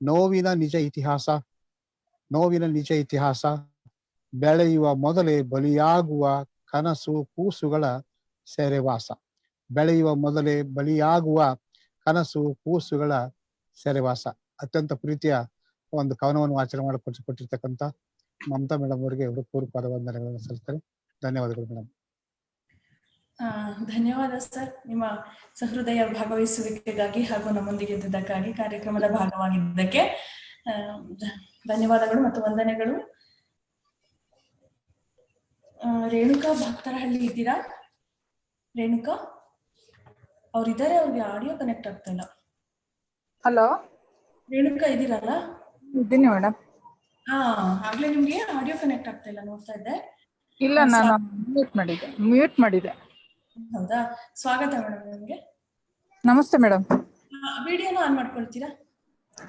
ನೋವಿನ ನಿಜ ಇತಿಹಾಸ, ಬೆಳೆಯುವ ಮೊದಲೇ ಬಲಿಯಾಗುವ ಕನಸು ಕೂಸುಗಳ ಸೆರೆವಾಸ, ಬೆಳೆಯುವ ಮೊದಲೇ ಬಲಿಯಾಗುವ ಕನಸು ಕೂಸುಗಳ ಸೆರೆವಾಸ. ಅತ್ಯಂತ ಪ್ರೀತಿಯ ಒಂದು ಕವನವನ್ನು ವಾಚನ ಮಾಡಿಕೊಟ್ಟಿರ್ತಕ್ಕಂಥ ಮಮತಾ ಮೇಡಮ್ ಅವರಿಗೆ ಹೃತ್ಪೂರ್ವಕವಾದ ವಂದನೆಗಳನ್ನು ಸಲ್ಲಿಸ್ತೇನೆ. ಧನ್ಯವಾದಗಳು ಮೇಡಮ್. ಧನ್ಯವಾದ ಸರ್, ನಿಮ್ಮ ಸಹೃದಯ ಭಾಗವಹಿಸುವಿಕೆಗಾಗಿ ಹಾಗೂ ನಮ್ಮೊಂದಿಗೆ ಇದ್ದುದಕ್ಕಾಗಿ, ಕಾರ್ಯಕ್ರಮದ ಭಾಗವಾಗಿದ್ದಕ್ಕೆ ಧನ್ಯವಾದಗಳು ಮತ್ತು ವಂದನೆಗಳು. ರೇಣುಕಾ ಭಕ್ತರಹಳ್ಳಿ ಇದ್ದೀರಾ? ರೇಣುಕಾ ಅವ್ರಿದ್ದಾರೆ, ಅವ್ರಿಗೆ ಆಡಿಯೋ ಕನೆಕ್ಟ್ ಆಗ್ತಾ ಇಲ್ಲ. ಹಲೋ, ರೇಣುಕಾ ಇದ್ದೀರಲ್ಲ? ಇದ್ದೀನಿ ಮೇಡಮ್. ಆಗ್ಲೇ ನಿಮ್ಗೆ ಆಡಿಯೋ ಕನೆಕ್ಟ್ ಆಗ್ತಾ ಇಲ್ಲ, ನೋಡ್ತಾ ಇದ್ದೆ. ಇಲ್ಲ, ನಾನು ಮ್ಯೂಟ್ ಮಾಡಿದೆ. ಹೌದಾ, ಸ್ವಾಗತ ಮೇಡಮ್ ನಿಮ್ಗೆ. ನಮಸ್ತೆ ಮೇಡಮ್. ವಿಡಿಯೋನ ಆನ್ ಮಾಡ್ಕೊಳ್ತೀರಾ?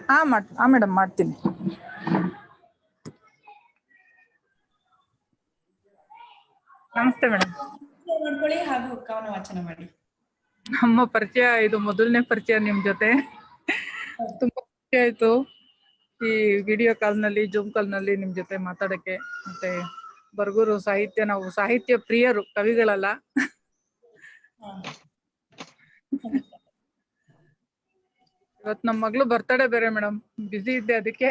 ಹಾ ಮೇಡಮ್ ಮಾಡ್ತೀನಿ. ನಮಸ್ತೆ ಮೇಡಮ್. ಮಾಡ್ಕೊಳ್ಳಿ ಹಾಗೂ ಕವನ ವಾಚನ ಮಾಡಿ. ನಮ್ಮ ಪರಿಚಯ ಇದು ಮೊದಲನೇ ಪರಿಚಯ ನಿಮ್ ಜೊತೆ. ತುಂಬಾ ಖುಷಿ ಆಯ್ತು ಈ ವಿಡಿಯೋ ಕಾಲ್ನಲ್ಲಿ, ಜೂಮ್ ಕಾಲ್ನಲ್ಲಿ ನಿಮ್ ಜೊತೆ ಮಾತಾಡಕ್ಕೆ. ಮತ್ತೆ ಬರಗೂರು ಸಾಹಿತ್ಯ, ನಾವು ಸಾಹಿತ್ಯ ಪ್ರಿಯರು, ಕವಿಗಳಲ್ಲ. ಇವತ್ತು ನಮ್ಮ ಮಗಳು ಬರ್ತಡೇ ಬೇರೆ ಮೇಡಮ್, ಬಿಸಿ ಇದ್ದೆ ಅದಕ್ಕೆ.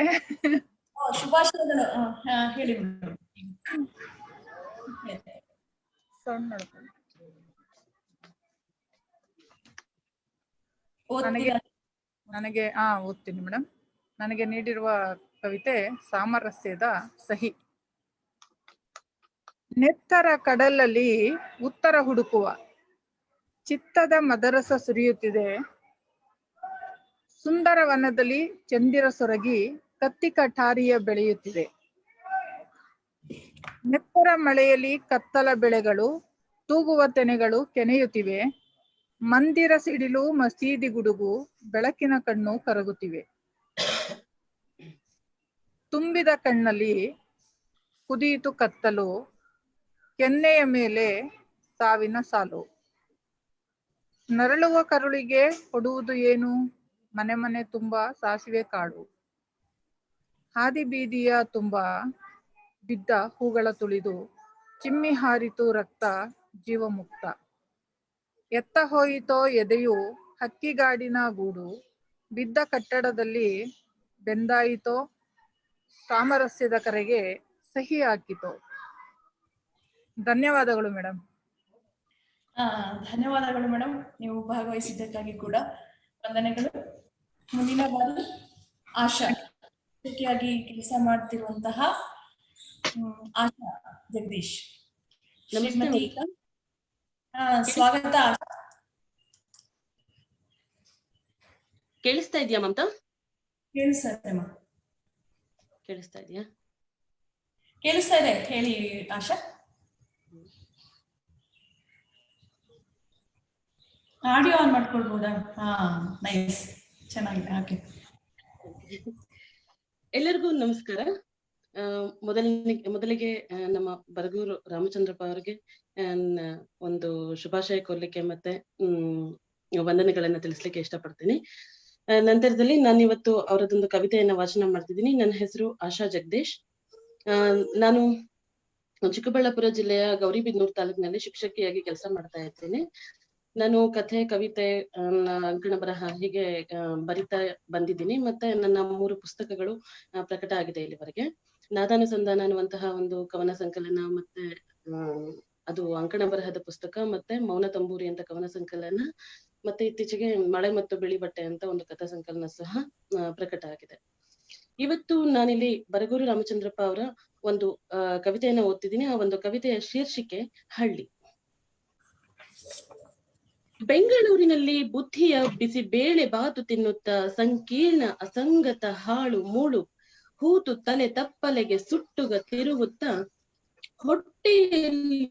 ಶುಭಾಶಯಗಳು. ಹೇಳಿ ಮೇಡಮ್. ನನಗೆ ಓದ್ತೀನಿ ಮೇಡಮ್. ನನಗೆ ನೀಡಿರುವ ಕವಿತೆ ಸಾಮರಸ್ಯದ ಸಹಿ. ನೆತ್ತರ ಕಡಲಲ್ಲಿ ಉತ್ತರ ಹುಡುಕುವ ಚಿತ್ತದ ಮದರಸ ಸುರಿಯುತ್ತಿದೆ. ಸುಂದರ ವನದಲ್ಲಿ ಚಂದಿರ ಸೊರಗಿ ಕತ್ತಿ ಕಠಾರಿಯ ಬೆಳೆಯುತ್ತಿದೆ. ನೆತ್ತರ ಮಳೆಯಲ್ಲಿ ಕತ್ತಲ ಬೆಳೆಗಳು ತೂಗುವ ತೆನೆಗಳು ಕೆನೆಯುತ್ತಿವೆ. ಮಂದಿರ ಸಿಡಿಲು ಮಸೀದಿ ಗುಡುಗು ಬೆಳಕಿನ ಕಣ್ಣು ಕರಗುತ್ತಿವೆ. ತುಂಬಿದ ಕಣ್ಣಲ್ಲಿ ಕುದಿಯಿತು ಕತ್ತಲು, ಕೆನ್ನೆಯ ಮೇಲೆ ಸಾವಿನ ಸಾಲು. ನರಳುವ ಕರುಳಿಗೆ ಕೊಡುವುದು ಏನು, ಮನೆ ಮನೆ ತುಂಬಾ ಸಾಸಿವೆ ಕಾಳು. ಹಾದಿ ಬೀದಿಯ ತುಂಬಾ ಬಿದ್ದ ಹೂಗಳ ತುಳಿದು ಚಿಮ್ಮಿ ಹಾರಿತು ರಕ್ತ ಜೀವಮುಕ್ತ. ಎತ್ತ ಹೋಯಿತೋ ಎದೆಯು ಹಕ್ಕಿಗಾಡಿನ ಗೂಡು, ಬಿದ್ದ ಕಟ್ಟಡದಲ್ಲಿ ಬೆಂದಾಯಿತೋ ಸಾಮರಸ್ಯದ ಕರೆಗೆ ಸಹಿ ಹಾಕಿತೋ. ಧನ್ಯವಾದಗಳು ಮೇಡಮ್. ಧನ್ಯವಾದಗಳು ಮೇಡಮ್, ನೀವು ಭಾಗವಹಿಸಿದ್ದಕ್ಕಾಗಿ ಕೂಡ ವಂದನೆಗಳು. ಮುಂದಿನ ಬಾರಿ ಆಶಾ ಮುಖ್ಯವಾಗಿ ಕೆಲಸ ಮಾಡ್ತಿರುವಂತಹ ಆಶಾ ಜಗದೀಶ್ ಶ್ರೀಮತಿ. ಸ್ವಾಗತ. ಕೇಳಿಸ್ತಾ ಇದೆಯಾ ಮಮತಾ? ಕೇಳಿಸ್ತಾ ಇದೆಯಾ? ಕೇಳಿಸ್ತಾ ಇದೆ, ಹೇಳಿ ಆಶಾ. ಆಡಿಯೋ ಆನ್ ಮಾಡ್ಕೊಳ್ಬೋದಾ? ನೈಸ್, ಚೆನ್ನಾಗಿದೆ. ಓಕೆ, ಎಲ್ಲರಿಗೂ ನಮಸ್ಕಾರ. ಮೊದಲಿಗೆ ನಮ್ಮ ಬರಗೂರು ರಾಮಚಂದ್ರಪ್ಪ ಅವರಿಗೆ ಒಂದು ಶುಭಾಶಯ ಕೋರ್ಲಿಕ್ಕೆ ಮತ್ತೆ ವಂದನೆಗಳನ್ನ ತಿಳಿಸ್ಲಿಕ್ಕೆ ಇಷ್ಟಪಡ್ತೀನಿ. ನಂತರದಲ್ಲಿ ನಾನು ಇವತ್ತು ಅವರದೊಂದು ಕವಿತೆಯನ್ನ ವಾಚನ ಮಾಡ್ತಿದ್ದೀನಿ. ನನ್ನ ಹೆಸರು ಆಶಾ ಜಗದೀಶ್. ನಾನು ಚಿಕ್ಕಬಳ್ಳಾಪುರ ಜಿಲ್ಲೆಯ ಗೌರಿಬಿದನೂರು ತಾಲೂಕಿನಲ್ಲಿ ಶಿಕ್ಷಕಿಯಾಗಿ ಕೆಲಸ ಮಾಡ್ತಾ ಇದ್ದೇನೆ. ನಾನು ಕಥೆ, ಕವಿತೆ, ಅಂಕಣ ಬರಹ ಹೀಗೆ ಬರಿತಾ ಬಂದಿದ್ದೀನಿ. ಮತ್ತೆ ನನ್ನ 3 ಪುಸ್ತಕಗಳು ಪ್ರಕಟ ಆಗಿದೆ ಇಲ್ಲಿವರೆಗೆ. ನಾದಾನುಸಂಧಾನ ಅನ್ನುವಂತಹ ಒಂದು ಕವನ ಸಂಕಲನ, ಮತ್ತೆ ಅದು ಅಂಕಣ ಬರಹದ ಪುಸ್ತಕ, ಮತ್ತೆ ಮೌನ ತಂಬೂರಿ ಅಂತ ಕವನ ಸಂಕಲನ, ಮತ್ತೆ ಇತ್ತೀಚೆಗೆ ಮಳೆ ಮತ್ತು ಬಿಳಿ ಬಟ್ಟೆ ಅಂತ ಒಂದು ಕಥಾ ಸಂಕಲನ ಸಹ ಪ್ರಕಟ ಆಗಿದೆ. ಇವತ್ತು ನಾನಿಲ್ಲಿ ಬರಗೂರು ರಾಮಚಂದ್ರಪ್ಪ ಅವರ ಒಂದು ಕವಿತೆಯನ್ನ ಓದ್ತಿದ್ದೀನಿ. ಆ ಒಂದು ಕವಿತೆಯ ಶೀರ್ಷಿಕೆ ಹಳ್ಳಿ. ಬೆಂಗಳೂರಿನಲ್ಲಿ ಬುದ್ಧಿಯ ಬಿಸಿ ಬೇಳೆ ಬಾತು ತಿನ್ನುತ್ತಾ ಸಂಕೀರ್ಣ ಅಸಂಗತ ಹಾಳು ಮೂಳು ಹೂತು ತಲೆ ತಪ್ಪಲೆಗೆ ಸುಟ್ಟುಗ ತಿರುವುತ್ತಾ ಹೊಟ್ಟೆಯಲ್ಲಿ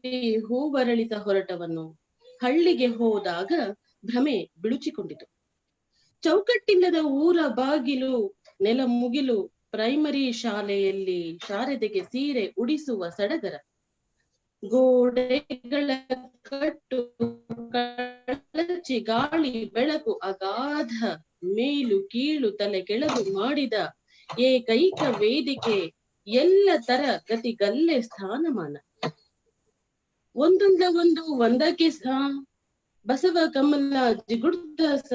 ಹೂವರಳಿತ ಹೊರಟವನ್ನು ಹಳ್ಳಿಗೆ ಹೋದಾಗ ಭ್ರಮೆ ಬಿಳುಚಿಕೊಂಡಿತು. ಚೌಕಟ್ಟಿಲ್ಲದ ಊರ ಬಾಗಿಲು, ನೆಲ ಮುಗಿಲು, ಪ್ರೈಮರಿ ಶಾಲೆಯಲ್ಲಿ ಶಾರದೆಗೆ ಸೀರೆ ಉಡಿಸುವ ಸಡಗರ, ಗೋಡೆಗಳ ಕಟ್ಟು ಕಳಚಿ ಗಾಳಿ ಬೆಳಕು ಅಗಾಧ ಮೇಲು ಕೀಳು ತಲೆ ಕೆಳಗು ಮಾಡಿದ ಏಕೈಕ ವೇದಿಕೆ, ಎಲ್ಲ ತರ ಗತಿಗಲ್ಲೆ ಸ್ಥಾನಮಾನ, ಒಂದೊಂದ ಒಂದು ಒಂದಕ್ಕೆ ಸ, ಬಸವ ಕಮಲ ಜಿಗುಡ್ದ ಸ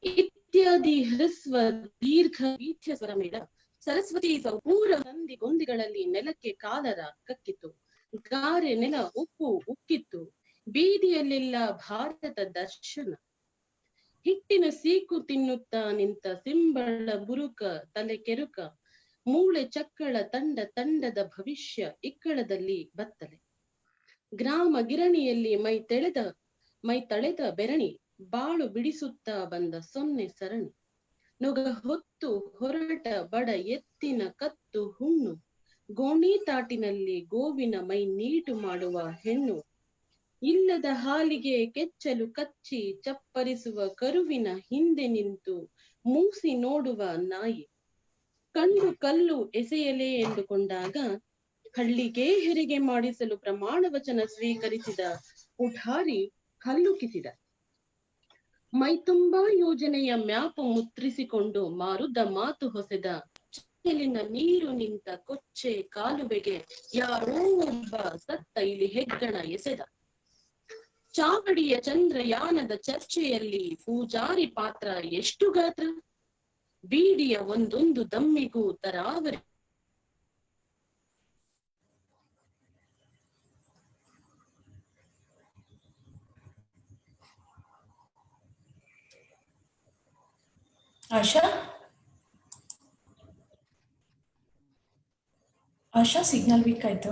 ಇತ್ಯಾದಿ ಹ್ರಸ್ವ ದೀರ್ಘ ವೀಥ್ಯ ಸ್ವರಮೇಳ ಸರಸ್ವತಿ ಪೂರ ಸಂಧಿ ಗೊಂದಿಗಳಲ್ಲಿ ನೆಲಕ್ಕೆ ಕಾಲರ ಕಕ್ಕಿತು. ಗಾರೆ ನೆಲ ಉಪ್ಪು ಉಕ್ಕಿತ್ತು. ಬೀದಿಯಲ್ಲೆಲ್ಲ ಭಾರತ ದರ್ಶನ. ಹಿಟ್ಟಿನ ಸೀಕು ತಿನ್ನುತ್ತಾ ನಿಂತ ಸಿಂಬಳ ಬುರುಕ ತಲೆ ಕೆರುಕ, ಮೂಳೆ ಚಕ್ಕಳ ತಂಡ ತಂಡದ ಭವಿಷ್ಯ ಇಕ್ಕಳದಲ್ಲಿ ಬತ್ತಲೆ. ಗ್ರಾಮ ಗಿರಣಿಯಲ್ಲಿ ಮೈ ತಳೆದ ಬೆರಣಿ, ಬಾಳು ಬಿಡಿಸುತ್ತಾ ಬಂದ ಸೊನ್ನೆ ಸರಣಿ, ನೊಗ ಹೊತ್ತು ಹೊರಟ ಬಡ ಎತ್ತಿನ ಕತ್ತು ಹುಣ್ಣು, ಗೋಣಿ ತಾಟಿನಲ್ಲಿ ಗೋವಿನ ಮೈ ನೀಟು ಮಾಡುವ ಹೆಣ್ಣು, ಇಲ್ಲದ ಹಾಲಿಗೆ ಕೆಚ್ಚಲು ಕಚ್ಚಿ ಚಪ್ಪರಿಸುವ ಕರುವಿನ ಹಿಂದೆ ನಿಂತು ಮೂಸಿ ನೋಡುವ ನಾಯಿ. ಕಂಡು ಕಲ್ಲು ಎಸೆಯಲೇ ಎಂದುಕೊಂಡಾಗ ಹಳ್ಳಿಗೆ ಹೆರಿಗೆ ಮಾಡಿಸಲು ಪ್ರಮಾಣ ವಚನ ಸ್ವೀಕರಿಸಿದ ಪುಢಾರಿ ಹಲ್ಲುಕಿಸಿದ. ಮೈತುಂಬಾ ಯೋಜನೆಯ ಮ್ಯಾಪು ಮುದ್ರಿಸಿಕೊಂಡು ಮಾರುದ್ದ ಮಾತು ಹೊಸೆದ. ಚೆಲ್ಲಿನ ನೀರು ನಿಂತ ಕೊಚ್ಚೆ ಕಾಲುವೆಗೆ ಯಾರೋ ಒಬ್ಬ ಸತ್ತ ಇಲಿ ಹೆಗ್ಗಣ ಎಸೆದ. ಚಾವಡಿಯ ಚಂದ್ರಯಾನದ ಚರ್ಚೆಯಲ್ಲಿ ಪೂಜಾರಿ ಪಾತ್ರ ಎಷ್ಟು ಗಾತ್ರ, ಬೀಡಿಯ ಒಂದೊಂದು ದಮ್ಮಿಗೂ ತರಾವರಿ. ಆಶಾ ಸಿಗ್ನಲ್ ವೀಕ್ ಆಯ್ತು.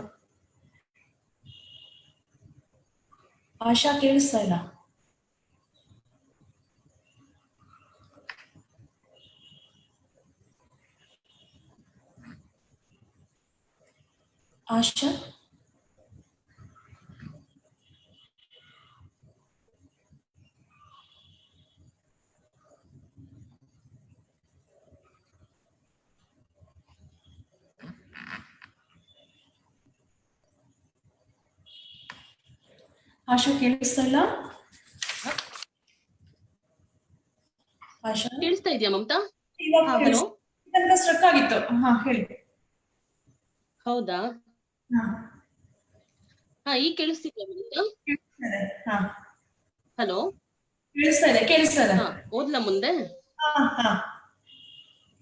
ಆಶಾ ಕೇಳಿಸ್ತಾ ಇಲ್ಲ. ಆಶಾ ಆಶಾ ಕೇಳಿಸ್ತಾ ಇಲ್ಲ. ಆಶಾ ಕೇಳಿಸ್ತಾ ಇದೆಯಾ ಮಮತಾ? ಹಲೋ, ಸ್ಟ್ರಕ್ ಆಗಿತ್ತು. ಹಾ ಹೇಳಿ. ಹೌದಾ? ಹಾ ಈಗ ಕೇಳಿಸ್ತಿದ್ಯಾ ಮಮತಾ? ಹಲೋ, ಕೇಳಿಸ್ತಾ ಇದೆ. ಹಾ ಓದ್ಲಾ ಮುಂದೆ?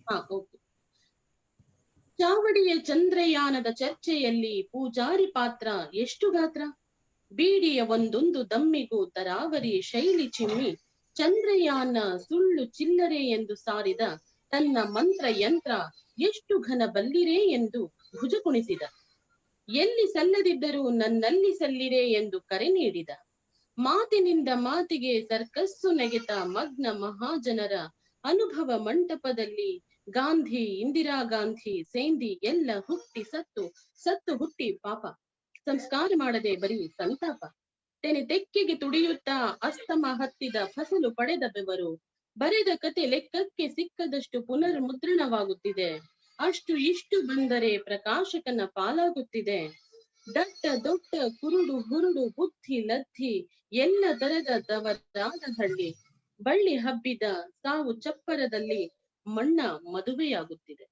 ಹಾ ಓಕೆ. ಚಾವಡಿಯ ಚಂದ್ರಯಾನದ ಚರ್ಚೆಯಲ್ಲಿ ಪೂಜಾರಿ ಪಾತ್ರ ಎಷ್ಟು ಗಾತ್ರ, ಬೀಡಿಯ ಒಂದೊಂದು ದಮ್ಮಿಗೂ ತರಾವರಿ ಶೈಲಿ ಚಿಮ್ಮಿ ಚಂದ್ರಯಾನ ಸುಳ್ಳು ಚಿಲ್ಲರೆ ಎಂದು ಸಾರಿದ. ತನ್ನ ಮಂತ್ರ ಯಂತ್ರ ಎಷ್ಟು ಘನ ಬಲ್ಲಿರೆ ಎಂದು ಭುಜ ಕುಣಿಸಿದ. ಎಲ್ಲಿ ಸಲ್ಲದಿದ್ದರೂ ನನ್ನಲ್ಲಿ ಸಲ್ಲಿರೆ ಎಂದು ಕರೆ ನೀಡಿದ. ಮಾತಿನಿಂದ ಮಾತಿಗೆ ಸರ್ಕಸ್ಸು ನೆಗೆತ ಮಗ್ನ ಮಹಾಜನರ ಅನುಭವ ಮಂಟಪದಲ್ಲಿ. ಗಾಂಧಿ, ಇಂದಿರಾ ಗಾಂಧಿ, ಸೇಂದಿ ಎಲ್ಲ ಹುಟ್ಟಿ ಸತ್ತು ಹುಟ್ಟಿ ಪಾಪ. ಸಂಸ್ಕಾರ ಮಾಡದೆ ಬರೀ ಸಂತಾಪ. ತೆನೆ ತೆಕ್ಕೆಗೆ ತುಡಿಯುತ್ತಾ ಅಸ್ತಮ ಹತ್ತಿದ ಫಸಲು ಪಡೆದ ಬೆವರು. ಬರೆದ ಕತೆ ಲೆಕ್ಕಕ್ಕೆ ಸಿಕ್ಕದಷ್ಟು ಪುನರ್ ಮುದ್ರಣವಾಗುತ್ತಿದೆ. ಅಷ್ಟು ಇಷ್ಟು ಬಂದರೆ ಪ್ರಕಾಶಕನ ಪಾಲಾಗುತ್ತಿದೆ. ದಟ್ಟ ದೊಡ್ಡ ಕುರುಡು ಹುರುಡು ಬುದ್ಧಿ ಲದ್ಧಿ ಎಲ್ಲ ತರದ ದವರಾದ ಹಳ್ಳಿ. ಬಳ್ಳಿ ಹಬ್ಬಿದ ಸಾವು ಚಪ್ಪರದಲ್ಲಿ ಮಣ್ಣ ಮದುವೆಯಾಗುತ್ತಿದೆ.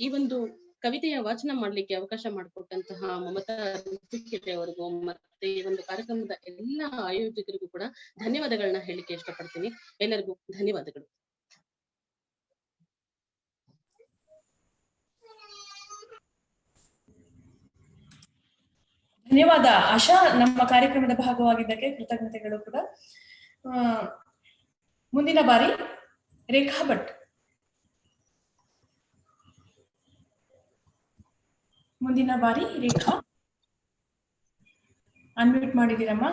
ಈ ಒಂದು ಕವಿತೆಯ ವಾಚನ ಮಾಡ್ಲಿಕ್ಕೆ ಅವಕಾಶ ಮಾಡಿಕೊಟ್ಟಂತಹ ಮಮತಾ ಅರಸೀಕೆರೆ ಅವರಿಗೂ ಮತ್ತೆ ಈ ಒಂದು ಕಾರ್ಯಕ್ರಮದ ಎಲ್ಲ ಆಯೋಜಕರಿಗೂ ಕೂಡ ಧನ್ಯವಾದಗಳನ್ನ ಹೇಳಲಿಕ್ಕೆ ಇಷ್ಟಪಡ್ತೀನಿ. ಎಲ್ಲರಿಗೂ ಧನ್ಯವಾದಗಳು. ಧನ್ಯವಾದ ಆಶಾ, ನಮ್ಮ ಕಾರ್ಯಕ್ರಮದ ಭಾಗವಾಗಿದ್ದಕ್ಕೆ ಕೃತಜ್ಞತೆಗಳು ಕೂಡ. ಮುಂದಿನ ಬಾರಿ ರೇಖಾ ಭಟ್. ಅನ್ಮ್ಯೂಟ್ ಮಾಡಿದ್ದೀರಮ್ಮ?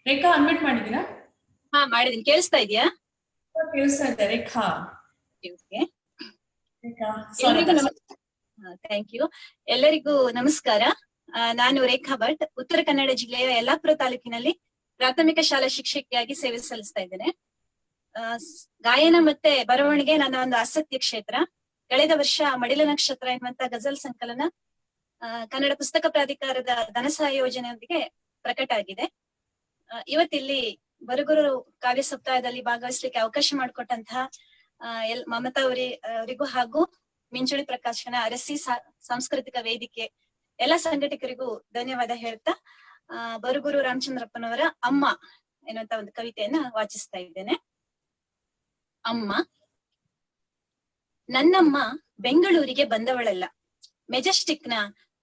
ರೇಖಾ ಅನ್ಮ್ಯೂಟ್ ಮಾಡಿದ್ದೀರಾ? ಹಾ ಮಾಡಿದೀನಿ. ಕೇಳಿಸ್ತಾ ಇದೆಯಾ? ಕೇಳಿಸ್ತಾ ಇದೆ ರೇಖಾ. Thank you. ಎಲ್ಲರಿಗೂ ನಮಸ್ಕಾರ. ನಾನು ರೇಖಾ ಭಟ್, ಉತ್ತರ ಕನ್ನಡ ಜಿಲ್ಲೆಯ ಯಲ್ಲಾಪುರ ತಾಲೂಕಿನಲ್ಲಿ ಪ್ರಾಥಮಿಕ ಶಾಲಾ ಶಿಕ್ಷಕಿಯಾಗಿ ಸೇವೆ ಸಲ್ಲಿಸ್ತಾ ಇದ್ದೇನೆ. ಗಾಯನ ಮತ್ತೆ ಬರವಣಿಗೆ ನನ್ನ ಒಂದು ಆಸಕ್ತಿಯ ಕ್ಷೇತ್ರ. ಕಳೆದ ವರ್ಷ ಮಡಿಲ ನಕ್ಷತ್ರ ಎನ್ನುವಂತ ಗಜಲ್ ಸಂಕಲನ ಕನ್ನಡ ಪುಸ್ತಕ ಪ್ರಾಧಿಕಾರದ ಧನಸಹಾಯ ಯೋಜನೆಯೊಂದಿಗೆ ಪ್ರಕಟ ಆಗಿದೆ. ಇವತ್ತಿಲ್ಲಿ ಬರಗೂರು ಕಾವ್ಯ ಸಪ್ತಾಹದಲ್ಲಿ ಭಾಗವಹಿಸ್ಲಿಕ್ಕೆ ಅವಕಾಶ ಮಾಡಿಕೊಟ್ಟಂತಹ ಮಮತಾ ಅವರಿಗೂ ಹಾಗೂ ಮಿಂಚುಳಿ ಪ್ರಕಾಶನ, ಅರಸಿ ಸಾಂಸ್ಕೃತಿಕ ವೇದಿಕೆ ಎಲ್ಲ ಸಂಘಟಕರಿಗೂ ಧನ್ಯವಾದ ಹೇಳ್ತಾ ಬರಗೂರು ರಾಮಚಂದ್ರಪ್ಪನವರ ಅಮ್ಮ ಎನ್ನುವಂತ ಒಂದು ಕವಿತೆಯನ್ನ ವಾಚಿಸ್ತಾ ಇದ್ದೇನೆ. ಅಮ್ಮ. ನನ್ನಮ್ಮ ಬೆಂಗಳೂರಿಗೆ ಬಂದವಳಲ್ಲ, ಮೆಜೆಸ್ಟಿಕ್ ನ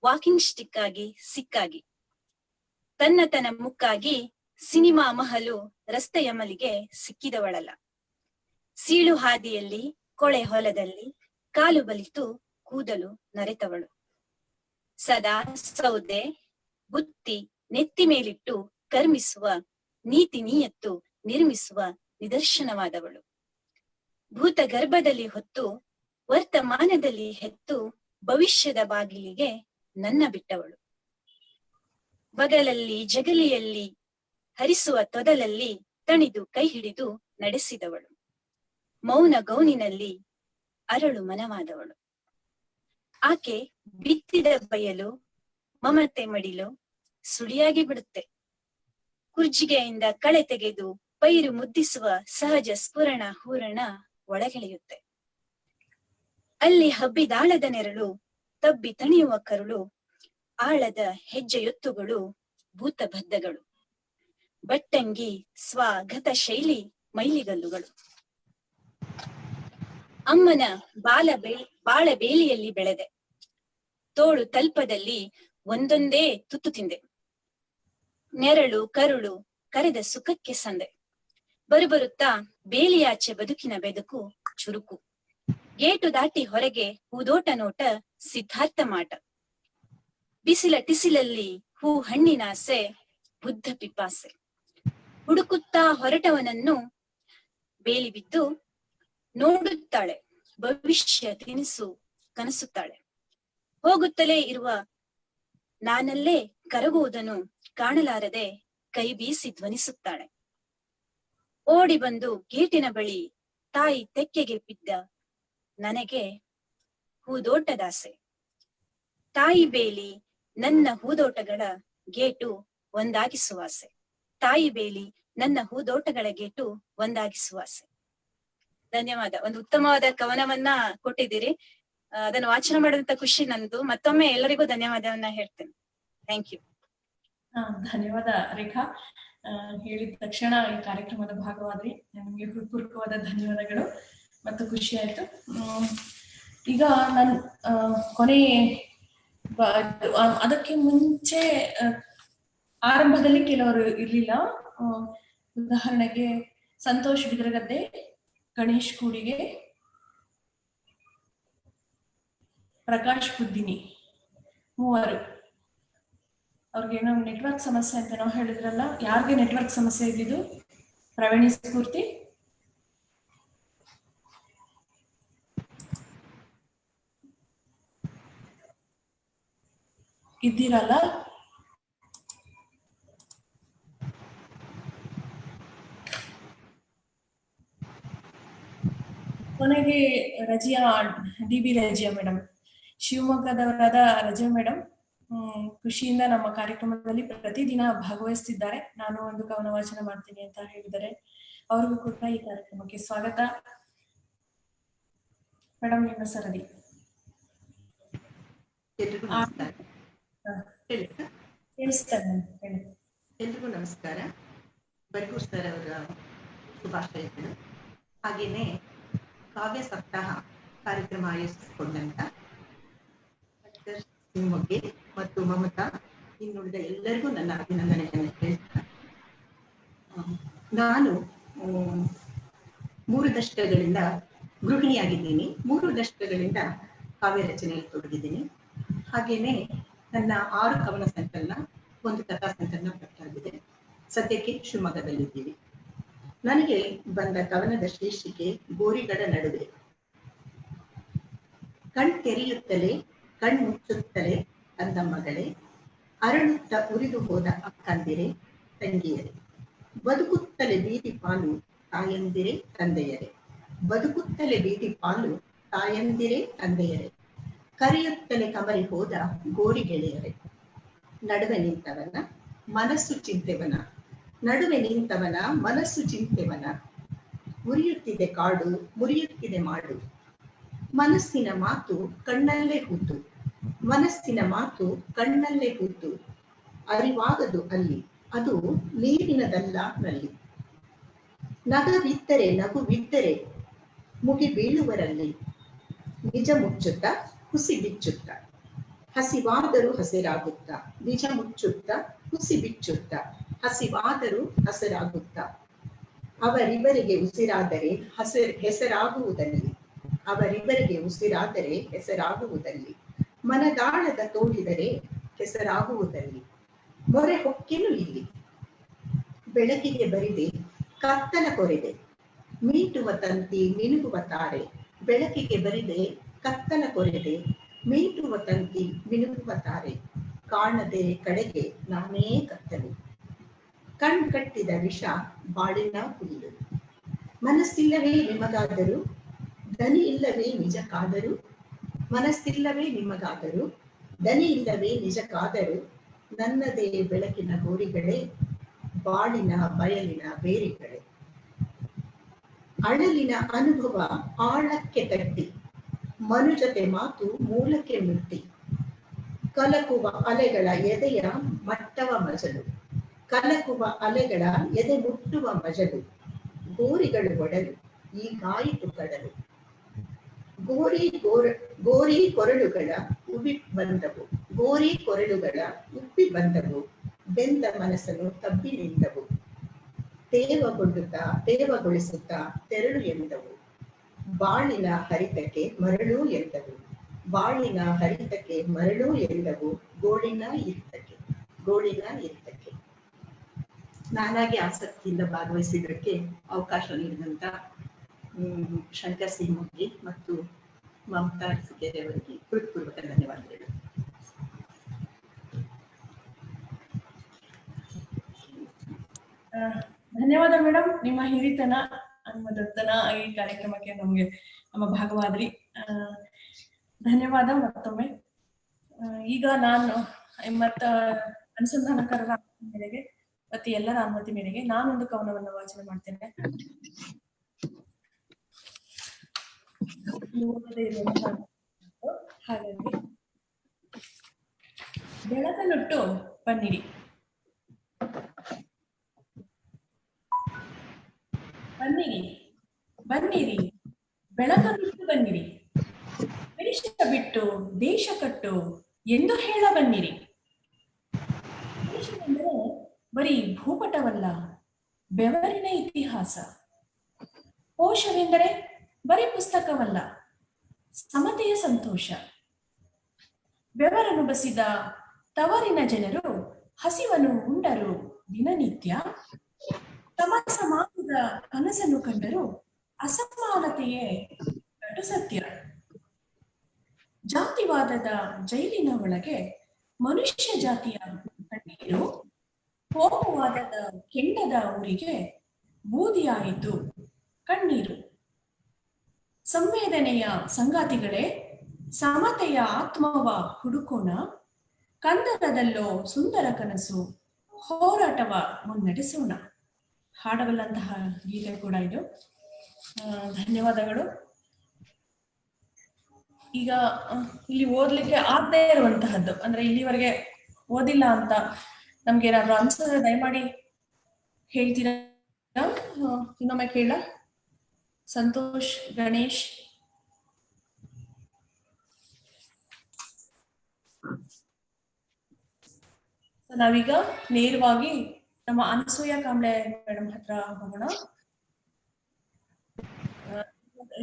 ವಾಕಿಂಗ್ ಸ್ಟಿಕ್ ಆಗಿ ಸಿಕ್ಕಾಗಿ. ತನ್ನ ಮುಕ್ಕಾಗಿ ಸಿನಿಮಾ ಮಹಲು ರಸ್ತೆಯ ಮಲಿಗೆ ಸಿಕ್ಕಿದವಳಲ್ಲ. ಸೀಳು ಹಾದಿಯಲ್ಲಿ ಕೊಳೆ ಹೊಲದಲ್ಲಿ ಕಾಲು ಬಲಿತು ಕೂದಲು ನರೆತವಳು. ಸದಾ ಸೌದೆ ಬುತ್ತಿ ನೆತ್ತಿ ಮೇಲಿಟ್ಟು ಕರ್ಮಿಸುವ ನೀತಿ ನಿಯತ್ತು ನಿರ್ಮಿಸುವ ನಿದರ್ಶನವಾದವಳು. ಭೂತ ಗರ್ಭದಲ್ಲಿ ಹೊತ್ತು ವರ್ತಮಾನದಲ್ಲಿ ಹೆತ್ತು ಭವಿಷ್ಯದ ಬಾಗಿಲಿಗೆ ನನ್ನ ಬಿಟ್ಟವಳು. ಬಗಲಲ್ಲಿ ಜಗಲಿಯಲ್ಲಿ ಹರಿಸುವ ತೊದಲಲ್ಲಿ ತಣಿದು ಕೈ ಹಿಡಿದು ನಡೆಸಿದವಳು. ಮೌನ ಗೌನಿನಲ್ಲಿ ಅರಳು ಮನವಾದವಳು. ಆಕೆ ಬಿತ್ತಿದ ಬಯಲು ಮಮತೆ ಮಡಿಲು ಸುಳಿಯಾಗಿ ಬಿಡುತ್ತೆ. ಕುರ್ಜಿಗೆಯಿಂದ ಕಳೆ ತೆಗೆದು ಪೈರು ಮುದ್ದಿಸುವ ಸಹಜ ಸ್ಫುರಣ ಹೂರಣ ಒಳಗೆಳೆಯುತ್ತೆ. ಅಲ್ಲಿ ಹಬ್ಬಿದಾಳದ ನೆರಳು ತಬ್ಬಿ ತಣಿಯುವ ಕರುಳು, ಆಳದ ಹೆಜ್ಜೆಯೊತ್ತುಗಳು ಭೂತಬದ್ಧಗಳು, ಬಟ್ಟಂಗಿ ಸ್ವಾಗತ ಶೈಲಿ ಮೈಲಿಗಲ್ಲುಗಳು. ಅಮ್ಮನ ಬಾಳ ಬೇಲಿಯಲ್ಲಿ ಬೆಳೆದೆ, ತೋಳು ತಲ್ಪದಲ್ಲಿ ಒಂದೊಂದೇ ತುತ್ತು ತಿಂದೆ. ನೆರಳು ಕರುಳು ಕರೆದ ಸುಖಕ್ಕೆ ಸಂದೆ, ಬರುಬರುತ್ತಾ ಬೇಲಿಯಾಚೆ ಬದುಕಿನ ಬೆದಕು ಚುರುಕು. ಗೇಟು ದಾಟಿ ಹೊರಗೆ ಹೂದೋಟ ನೋಟ ಸಿದ್ಧಾರ್ಥ ಮಾಟ. ಬಿಸಿಲ ಟಿಸಿಲಲ್ಲಿ ಹೂ ಹಣ್ಣಿನಾಸೆ ಬುದ್ಧ ಪಿಪಾಸೆ. ಹುಡುಕುತ್ತಾ ಹೊರಟವನನ್ನು ಬೇಲಿ ಬಿದ್ದು ನೋಡುತ್ತಾಳೆ, ಭವಿಷ್ಯ ತಿನಿಸು ಕನಸುತ್ತಾಳೆ. ಹೋಗುತ್ತಲೇ ಇರುವ ನಾನಲ್ಲೇ ಕರಗುವುದನ್ನು ಕಾಣಲಾರದೆ ಕೈ ಬೀಸಿ ಧ್ವನಿಸುತ್ತಾಳೆ. ಓಡಿ ಬಂದು ಗೇಟಿನ ಬಳಿ ತಾಯಿ ತೆಕ್ಕೆಗೆ ಬಿದ್ದ ನನಗೆ ಹೂದೋಟದಾಸೆ. ತಾಯಿ ಬೇಲಿ ನನ್ನ ಹೂದೋಟಗಳ ಗೇಟು ಒಂದಾಗಿಸುವಾಸೆ. ತಾಯಿ ಬೇಲಿ ನನ್ನ ಹೂದೋಟಗಳ ಗೇಟು ಒಂದಾಗಿಸುವಾಸೆ. ಧನ್ಯವಾದ. ಒಂದು ಉತ್ತಮವಾದ ಕವನವನ್ನ ಕೊಟ್ಟಿದ್ದೀರಿ. ಅದನ್ನು ವಾಚನ ಮಾಡಿದಂತ ಖುಷಿ ನಂದು. ಮತ್ತೊಮ್ಮೆ ಎಲ್ಲರಿಗೂ ಧನ್ಯವಾದವನ್ನ ಹೇಳ್ತೇನೆ. Thank you. ಧನ್ಯವಾದ ರೇಖಾ. ಹೇಳಿದ ತಕ್ಷಣ ಈ ಕಾರ್ಯಕ್ರಮದ ಭಾಗವಾದ್ರಿ. ನಿಮಗೆ ಹೃತ್ಪೂರ್ವಕವಾದ ಧನ್ಯವಾದಗಳು ಮತ್ತು ಖುಷಿ ಆಯ್ತು. ಈಗ ನಾನು ಕೊನೆ ಅದಕ್ಕೆ ಮುಂಚೆ ಆರಂಭದಲ್ಲಿ ಕೆಲವರು ಇರ್ಲಿಲ್ಲ. ಉದಾಹರಣೆಗೆ ಸಂತೋಷ್ ಬಿದರಗದ್ದೆ, ಗಣೇಶ್ ಕೂಡಿಗೆ, ಪ್ರಕಾಶ್ ಬುದ್ದಿನಿ, ಮೂವರು. ಅವ್ರಿಗೇನೋ ನೆಟ್ವರ್ಕ್ ಸಮಸ್ಯೆ ಅಂತ ನಾವು ಹೇಳಿದ್ರಲ್ಲ, ಯಾರಿಗೆ ನೆಟ್ವರ್ಕ್ ಸಮಸ್ಯೆ ಇದ್ದಿದ್ದು? ಪ್ರವೀಣಿ ಸ್ಫೂರ್ತಿ ಇದ್ದೀರಲ್ಲ? ಕೊನೆಗೆ ರಜಿಯಾ, DB ರಜಿಯಾ ಮೇಡಮ್, ಶಿವಮೊಗ್ಗದವರಾದ ರಜಿಯಾ ಮೇಡಮ್ ಖುಷಿಯಿಂದ ನಮ್ಮ ಕಾರ್ಯಕ್ರಮದಲ್ಲಿ ಪ್ರತಿದಿನ ಭಾಗವಹಿಸ್ತಿದ್ದಾರೆ. ನಾನು ಒಂದು ಕವನ ವಾಚನ ಮಾಡ್ತೀನಿ ಅಂತ ಹೇಳಿದ್ದಾರೆ. ಅವ್ರಿಗೂ ಕೂಡ ಈ ಕಾರ್ಯಕ್ರಮಕ್ಕೆ ಸ್ವಾಗತ. ಮೇಡಮ್, ನಿಮ್ಮ ಸರದಿ. ಎಲ್ರಿಗೂ ನಮಸ್ಕಾರ. ಬರ್ಗೂರ್ ಸರ್ ಅವರ ಶುಭಾಶಯಗಳು. ಹಾಗೇನೆ ಕಾವ್ಯ ಸಪ್ತಾಹ ಕಾರ್ಯಕ್ರಮ ಆಯೋಜಿಸಿಕೊಂಡಂತ ಡಾಕ್ಟರ್ ಶಿವಮೊಗ್ಗೆ ಮತ್ತು ಮಮತಾ, ಇನ್ನುಳಿದ ಎಲ್ಲರಿಗೂ ನನ್ನ ಅಭಿನಂದನೆಯನ್ನು ಹೇಳ್ತಾ, ನಾನು 3 ದಶಕಗಳಿಂದ ಗೃಹಿಣಿಯಾಗಿದ್ದೀನಿ. 3 ದಶಕಗಳಿಂದ ಕಾವ್ಯ ರಚನೆಯಲ್ಲಿ ತೊಡಗಿದ್ದೀನಿ. ಹಾಗೇನೆ ನನ್ನ 6 ಕವನ ಸಂಕಲನ, 1 ಕಥಾ ಸಂಕಲನ ಪ್ರಕಟವಾಗಿದೆ. ಸದ್ಯಕ್ಕೆ ಶಿವಮೊಗ್ಗದಲ್ಲಿದ್ದೀವಿ. ನನಗೆ ಬಂದ ಕವನದ ಶೀರ್ಷಿಕೆ ಗೋರಿಗಳ ನಡುವೆ. ಕಣ್ ತೆರೆಯುತ್ತಲೇ ಕಣ್ಮುಚ್ಚುತ್ತಲೇ ಅಂದ ಮಗಳೇ, ಅರಳುತ್ತ ಉರಿದು ಹೋದ ಅಕ್ಕಂದಿರೆ ತಂಗಿಯರೇ, ಬದುಕುತ್ತಲೇ ಬೀದಿ ಪಾಲು ತಾಯಂದಿರೇ ತಂದೆಯರೇ, ಬದುಕುತ್ತಲೇ ಬೀದಿ ಪಾಲು ತಾಯಂದಿರೇ ತಂದೆಯರೇ, ಕರೆಯುತ್ತಲೇ ಕಮರಿ ಹೋದ ಗೋರಿ ಗೆಳೆಯರೇ, ನಡುವೆ ನಿಂತವನ ಮನಸ್ಸು ಚಿಂತೆವನ, ನಡುವೆ ನಿಂತವನ ಮನಸ್ಸು ಚಿಂತೆವನ, ಉರಿಯುತ್ತಿದೆ ಕಾಡು ಮುರಿಯುತ್ತಿದೆ ಮಾಡು, ಮನಸ್ಸಿನ ಮಾತು ಕಣ್ಣಲ್ಲೇ ಹೂತು, ಮನಸ್ಸಿನ ಮಾತು ಕಣ್ಣಲ್ಲೇ ಹೂತು, ಅರಿವಾಗದು ಅಲ್ಲಿ ಅದು ನೀರಿನದಲ್ಲ ನಲ್ಲಿ, ನಗವಿದ್ದರೆ ನಗುವಿದ್ದರೆ ಮುಗಿ ಬೀಳುವರಲ್ಲಿ, ನಿಜ ಮುಚ್ಚುತ್ತ ಹುಸಿ ಬಿಚ್ಚುತ್ತ, ಹಸಿವಾದರೂ ಹಸಿರಾಗುತ್ತ, ನಿಜ ಮುಚ್ಚುತ್ತ ಹುಸಿ ಬಿಚ್ಚುತ್ತ, ಹಸಿವಾದರೂ ಹಸಿರಾಗುತ್ತ, ಅವರಿವರಿಗೆ ಉಸಿರಾದರೆ ಹೆಸರಾಗುವುದಲ್ಲಿ, ಅವರಿವರಿಗೆ ಉಸಿರಾದರೆ ಹೆಸರಾಗುವುದಲ್ಲಿ, ಮನದಾಳದ ತೋಡಿದರೆ ಹೆಸರಾಗುವುದಲ್ಲಿ, ಮೊರೆ ಹೊಕ್ಕೆನು ಇಲ್ಲಿ, ಬೆಳಕಿಗೆ ಬರಿದೆ ಕತ್ತಲ ಕೊರೆದೆ, ಮೀಟುವ ತಂತಿ ಮಿನುಗುವ ತಾರೆ, ಬೆಳಕಿಗೆ ಬರಿದೆ ಕತ್ತಲ ಕೊರೆದೆ ಮೀಟುವ ತಂತಿ ಮಿನುಗುವ ತಾರೆ, ಕಾಣದೆ ಕಡೆಗೆ ನಾನೇ ಕತ್ತಲು. ಕಣ್ಕಟ್ಟಿದ ವಿಷ ಬಾಳಿನ ಕುಡಿಲು. ಮನಸ್ಸಿಲ್ಲವೇ ನಿಮಗಾದರೂ, ದನಿ ಇಲ್ಲವೇ ನಿಜಕ್ಕಾದರೂ. ಮನಸ್ಸಿಲ್ಲವೇ ನಿಮಗಾದರೂ, ದನಿ ಇಲ್ಲವೇ ನಿಜಕ್ಕಾದರೂ. ನನ್ನದೇ ಬೆಳಕಿನ ಗೋರಿಗಳೇ, ಬಾಳಿನ ಬಯಲಿನ ಬೇರಿಗಳೇ. ಅಳಲಿನ ಅನುಭವ ಆಳಕ್ಕೆ ತಟ್ಟಿ, ಮನುಜತೆ ಮಾತು ಮೂಲಕ್ಕೆ ಮುಟ್ಟಿ. ಕಲಕುವ ಅಲೆಗಳ ಎದೆಯ ಮಟ್ಟವ ಮಜಲು, ಕಲಕುವ ಅಲೆಗಳ ಎದೆ ಮುಟ್ಟುವ ಮಜಲು. ಗೋರಿಗಳು ಒಡಲು ಈಗಾಯಿತು ಕಡಲು. ಗೋರಿ ಕೊರಳುಗಳ ಉಬ್ಬಿ ಬಂದವು, ಗೋರಿ ಕೊರಳುಗಳ ಉಬ್ಬಿ ಬಂದವು. ಬೆಂದ ಮನಸ್ಸನ್ನು ತಬ್ಬಿ ನಿಂದವು, ತೇವಗೊಳಿಸುತ್ತಾ ತೆರಳು ಎಂದವು. ಬಾಳಿನ ಹರಿತಕ್ಕೆ ಮರಳು ಎಂದವು, ಬಾಳಿನ ಹರಿತಕ್ಕೆ ಮರಳು ಎಂದವು. ಗೋಳಿನ ಇರ್ತಕ್ಕೆ. ನಾನಾಗಿ ಆಸಕ್ತಿಯಿಂದ ಭಾಗವಹಿಸಿದ್ದಕ್ಕೆ ಅವಕಾಶ ನೀಡಿದಂತ ಶಂಕರ್ ಸಿಹಿಮೊಗೆ ಮತ್ತು ಮಮತಾ ಅರಸಿಕೆರೆ ಅವರಿಗೆ ಹೃತ್ಪೂರ್ವಕ ಧನ್ಯವಾದಗಳು. ಧನ್ಯವಾದ ಮೇಡಮ್. ನಿಮ್ಮ ಹಿರಿತನ, ನಿಮ್ಮ ದೊಡ್ಡತನ ಈ ಕಾರ್ಯಕ್ರಮಕ್ಕೆ ನಮ್ಮ ಭಾಗವಾದ್ರಿ. ಧನ್ಯವಾದ ಮತ್ತೊಮ್ಮೆ. ಈಗ ನಾನು ಅನುಸಂಧಾನಕಾರರ ಮೇರೆಗೆ ಮತ್ತೆ ಎಲ್ಲರ ಅನುಮತಿ ಮೇರೆಗೆ ನಾನೊಂದು ಕವನವನ್ನು ವಾಚನ ಮಾಡ್ತೇನೆ. ಹಾಗಾಗಿ ಬೆಳಕನ್ನುಟ್ಟು ಬನ್ನಿರಿ, ಬನ್ನಿರಿ ಬನ್ನಿರಿ ಬೆಳಕನ್ನುಟ್ಟು ಬನ್ನಿರಿ. ದೇಶ ಬಿಟ್ಟು ದೇಶ ಕಟ್ಟು ಎಂದು ಹೇಳ ಬನ್ನಿರಿ. ದೇಶವೆಂದರೆ ಬರೀ ಭೂಪಟವಲ್ಲ, ಬೆವರಿನ ಇತಿಹಾಸ. ಕೋಶವೆಂದರೆ ಬರೀ ಪುಸ್ತಕವಲ್ಲ, ಸಮತೆಯ ಸಂತೋಷ. ಬೆವರನ್ನು ಬಸಿದ ತವರಿನ ಜನರು ಹಸಿವನ್ನು ಉಂಡರು ದಿನನಿತ್ಯ. ಸಮಾಜದ ಕನಸನ್ನು ಕಂಡರು ಅಸಮಾನತೆಯೇ ಕಟು ಸತ್ಯ. ಜಾತಿವಾದದ ಜೈಲಿನ ಒಳಗೆ ಮನುಷ್ಯ ಜಾತಿಯ ಕಣ್ಣೀರು. ಕೋಮುವಾದದ ಕೆಂಡದ ಊರಿಗೆ ಬೂದಿಯಾಯಿತು ಕಣ್ಣೀರು. ಸಂವೇದನೆಯ ಸಂಗಾತಿಗಳೇ, ಸಮತೆಯ ಆತ್ಮವ ಹುಡುಕೋಣ. ಕಂದರದಲ್ಲೋ ಸುಂದರ ಕನಸು, ಹೋರಾಟವ ಮುನ್ನಡೆಸೋಣ. ಹಾಡಬಲ್ಲಂತಹ ಗೀತೆ ಕೂಡ ಇದು. ಧನ್ಯವಾದಗಳು. ಈಗ ಇಲ್ಲಿ ಓದ್ಲಿಕ್ಕೆ ಆಗದೆ ಇರುವಂತಹದ್ದು, ಅಂದ್ರೆ ಇಲ್ಲಿವರೆಗೆ ಓದಿಲ್ಲ ಅಂತ ನಮ್ಗೆ ಏನಾದ್ರು ಅನ್ಸಿದ್ರೆ ದಯಮಾಡಿ ಹೇಳ್ತೀರಾ? ಇನ್ನೊಮ್ಮೆ ಕೇಳ. ಸಂತೋಷ್, ಗಣೇಶ್. ನಾವೀಗ ನೇರವಾಗಿ ನಮ್ಮ ಅನಸೂಯ ಕಾಂಬ್ಳೆ ಮೇಡಮ್ ಹತ್ರ ಹೋಗೋಣ.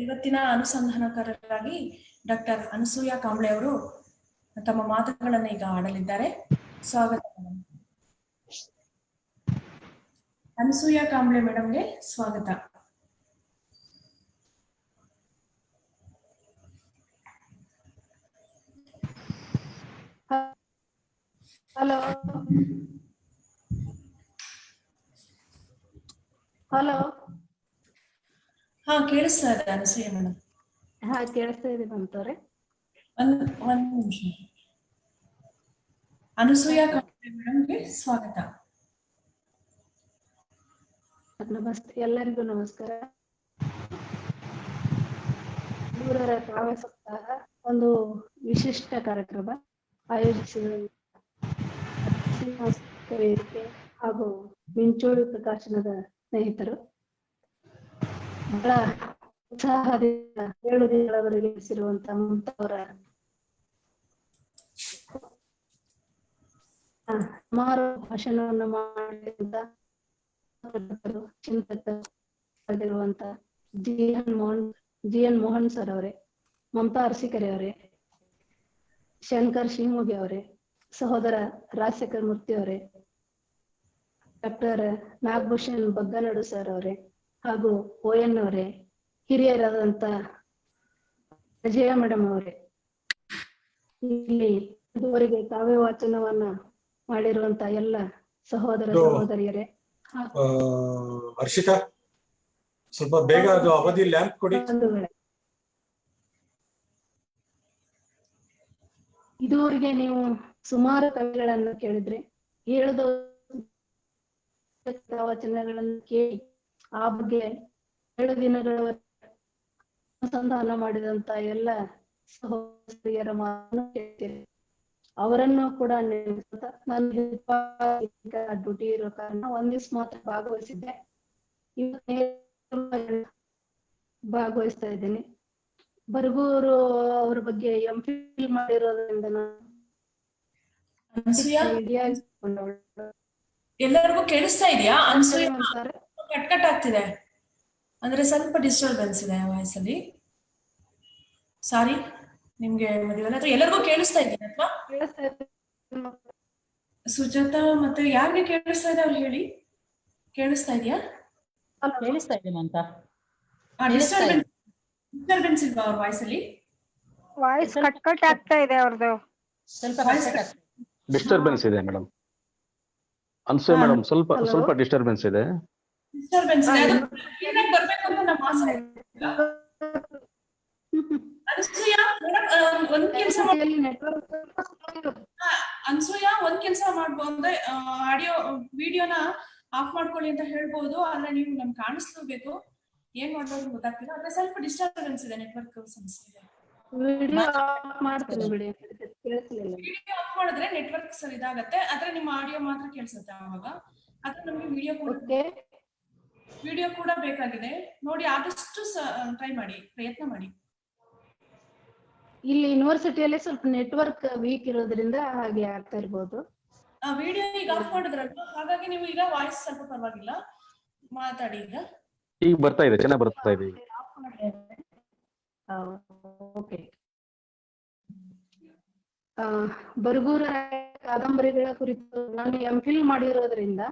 ಇವತ್ತಿನ ಅನುಸಂಧಾನಕಾರರಾಗಿ ಡಾಕ್ಟರ್ ಅನಸೂಯ ಕಾಂಬ್ಳೆ ಅವರು ತಮ್ಮ ಮಾತುಗಳನ್ನ ಈಗ ಆಡಲಿದ್ದಾರೆ. ಸ್ವಾಗತ ಮೇಡಮ್. ಅನಸೂಯ ಕಾಂಬ್ಳೆ ಮೇಡಮ್ಗೆ ಸ್ವಾಗತ. Hello hello. ಹಾ, ಕೇಳಿಸ್ತಾ ಇದೆ ಅನಸೂಯ ಮೇಡಮ್. ಹಾ, ಕೇಳಿಸ್ತಾ ಇದೆ ಮಮತವ್ರೆ. ಒಂದ್ ನಿಮಿಷ. ಅನಸೂಯ ಕಾಂಬ್ಳೆ ಮೇಡಮ್ಗೆ ಸ್ವಾಗತ. ನಮಸ್ತೆ, ಎಲ್ಲರಿಗೂ ನಮಸ್ಕಾರ. 100ರ ಕಾವ್ಯ ಸಪ್ತಾಹ ಒಂದು ವಿಶಿಷ್ಟ ಕಾರ್ಯಕ್ರಮ ಆಯೋಜಿಸಿದ ವೇದಿಕೆ ಹಾಗೂ ಮಿಂಚೋಳಿ ಪ್ರಕಾಶನದ ಸ್ನೇಹಿತರು ಬಹಳ ಉತ್ಸಾಹದಿಂದ 7 ದಿನಗಳವರೆಗೆ ನಡೆಸಿರುವಂತಹ ಮಮತಾ ಅವರ ಸುಮಾರು ಭಾಷಣವನ್ನು ಮಾಡಿರುವಂತ ಚಿಂತಕರಾಗಿರುವಂತ ಜಿ.ಎನ್. ಮೋಹನ್ ಸರ್ ಅವರೇ, ಮಮತಾ ಅರಸಿಕೆರೆ ಅವರೇ, ಶಂಕರ್ ಶಿವಮೊಗ್ಗಿ ಅವರೇ, ಸಹೋದರ ರಾಜಶೇಖರ್ ಮೂರ್ತಿ ಅವರೇ, ಡಾಕ್ಟರ್ ನಾಗಭೂಷಣ್ ಬಗ್ಗನಡು ಸರ್ ಅವರೇ ಹಾಗೂ ON ಅವರೇ, ಹಿರಿಯರಾದಂತ ಅಜಯ ಮೇಡಮ್ ಅವರೇ, ಇಲ್ಲಿ ಇದುವರೆಗೆ ಕಾವ್ಯ ವಾಚನವನ್ನ ಮಾಡಿರುವಂತ ಎಲ್ಲ ಸಹೋದರ ಸಹೋದರಿಯರೇ, ಹರ್ಷಿತಾ ಸ್ವಲ್ಪ ಬೇಗ ಅದು ಅವಧಿ ಲ್ಯಾಂಪ್ ಕೊಡಿ. ಇದುವರೆಗೆ ನೀವು ಸುಮಾರು ಕವಿಗಳನ್ನು ಕೇಳಿದ್ರೆ, 7 ವಚನಗಳನ್ನು ಕೇಳಿ ಆ ಬಗ್ಗೆ 7 ದಿನಗಳ ಅನುಸಂಧಾನ ಮಾಡಿದಂತ ಎಲ್ಲ ಸಹೋದರಿಯರ ಮಾತನ್ನು ಕೇಳ್ತೀರಿ. ಅವರನ್ನು ಕೂಡ ನಾನು ಡ್ಯೂಟಿ ಇರೋ ಕಾರಣ ಒಂದ್ ದಿವ್ಸ ಮಾತ್ರ ಭಾಗವಹಿಸಿದ್ದೆ. ಭಾಗವಹಿಸ್ತಾ ಇದ್ದೀನಿ. ಬರಗೂರು ಅವ್ರ ಬಗ್ಗೆ MPhil ಮಾಡಿರೋದ್ರಿಂದ ಎಲ್ಲರಿಗೂ ಕೇಳಿಸ್ತಾ ಇದೆಯಾ? ಅನ್ಸೂಯ ಕಟ್ ಕಟ್ ಆಗ್ತಿದೆ, ಅಂದ್ರೆ ಸ್ವಲ್ಪ ಡಿಸ್ಟರ್ಬೆನ್ಸ್ ಇದೆ ವಾಯ್ಸ್ ಅಲ್ಲಿ. ಸಾರಿ ನಿಮ್ಗೆ ಮದುವೆ ಅಥವಾ ಎಲ್ಲರಿಗೂ ಕೇಳಿಸ್ತಾ ಇದೆಯಾ ಅಥವಾ? ಸುಜಾತಾ ಮತ್ತೆ ಯಾರಿಗೆ ಕೇಳಿಸ್ತಾ ಇದೆ ಅವ್ರು ಹೇಳಿ. ಕೇಳಿಸ್ತಾ ಇದೆಯಾ? ಕೇಳಿಸ್ತಾ ಇದೆ ಅಂತ. ಡಿಸ್ಟರ್ಬೆನ್ಸ್ ಇಲ್ವಾ ಅವ್ರ ವಾಯ್ಸ್ ಅಲ್ಲಿ? ವಾಯ್ಸ್ ಕಟ್ ಕಟ್ ಆಗ್ತಾ ಇದೆ ಅವ್ರದ್ದು. ಡಿಸ್ಟರ್ಬೆನ್ಸ್ ಇದೆ ಮೇಡಮ್. ಅನ್ಸೂಯ ಮೇಡಮ್ ಸ್ವಲ್ಪ ಡಿಸ್ಟರ್ಬೆನ್ಸ್ ಇದೆ. ಡಿಸ್ಟರ್ಬೆನ್ಸ್ ಇದೆ, ಅದು ಕ್ಲೀನಾಗಿ ಬರ್ಬೇಕು ಅಂತ ನಮ್ಮ ಆಸೆ. ಅನ್ಸೂಯ ಒಂದ್ ಕೆಲಸ ಮಾಡ್ಬೋದು ಅಂದ್ರೆ ಆಡಿಯೋ ವಿಡಿಯೋನ ಆಫ್ ಮಾಡ್ಕೊಳ್ಳಿ ಅಂತ ಹೇಳ್ಬೋದು. ಆದ್ರೆ ನೀವು ನಮ್ಗೆ ಕಾಣಿಸ್ಲೇಬೇಕು, ಏನ್ ಮಾಡ್ಬೋದು ಗೊತ್ತಾಗ್ತಿಲ್ಲ. ಆದ್ರೆ ಸ್ವಲ್ಪ ಡಿಸ್ಟರ್ಬೆನ್ಸ್ ಇದೆ, ನೆಟ್ವರ್ಕ್ ಸಮಸ್ಯೆ ಇದೆ. ವಿಡಿಯೋ ಆಫ್ ಮಾಡಿದ್ರೆ ನೆಟ್ವರ್ಕ್ ಸರಿ ಇದಾಗತ್ತೆ, ಆದ್ರೆ ನಿಮ್ಮ ಆಡಿಯೋ ಮಾತ್ರ ಕೇಳಿಸುತ್ತೆ ಅವಾಗ. ಆದ್ರೆ ನಮ್ಗೆ ವಿಡಿಯೋ ಕೂಡ ಬೇಕಾಗಿದೆ ನೋಡಿ. ಆದಷ್ಟು ಟ್ರೈ ಮಾಡಿ, ಪ್ರಯತ್ನ ಮಾಡಿ. ಇಲ್ಲಿ ಯೂನಿವರ್ಸಿಟಿಯಲ್ಲಿ ಸ್ವಲ್ಪ ನೆಟ್ವರ್ಕ್ ವೀಕ್ ಇರೋದ್ರಿಂದ ಹಾಗೆ ಆಗ್ತಾ ಇರ್ಬೋದು. ವಿಡಿಯೋ ಈಗ ಆಫ್ ಮಾಡಿದ್ರಲ್ವಾ, ಹಾಗಾಗಿ ನೀವು ಈಗ ವಾಯ್ಸ್ ಸ್ವಲ್ಪ ಪರವಾಗಿಲ್ಲ ಮಾತಾಡಿ. ಈಗ ಬರ್ತಾ ಇದೆ, ಚೆನ್ನಾಗಿ ಬರ್ತಾ ಇದೆ. ಬರಗೂರ ಕಾದಂಬರಿಗಳ ಕುರಿತು ನಾನು MPhil ಮಾಡಿರೋದ್ರಿಂದ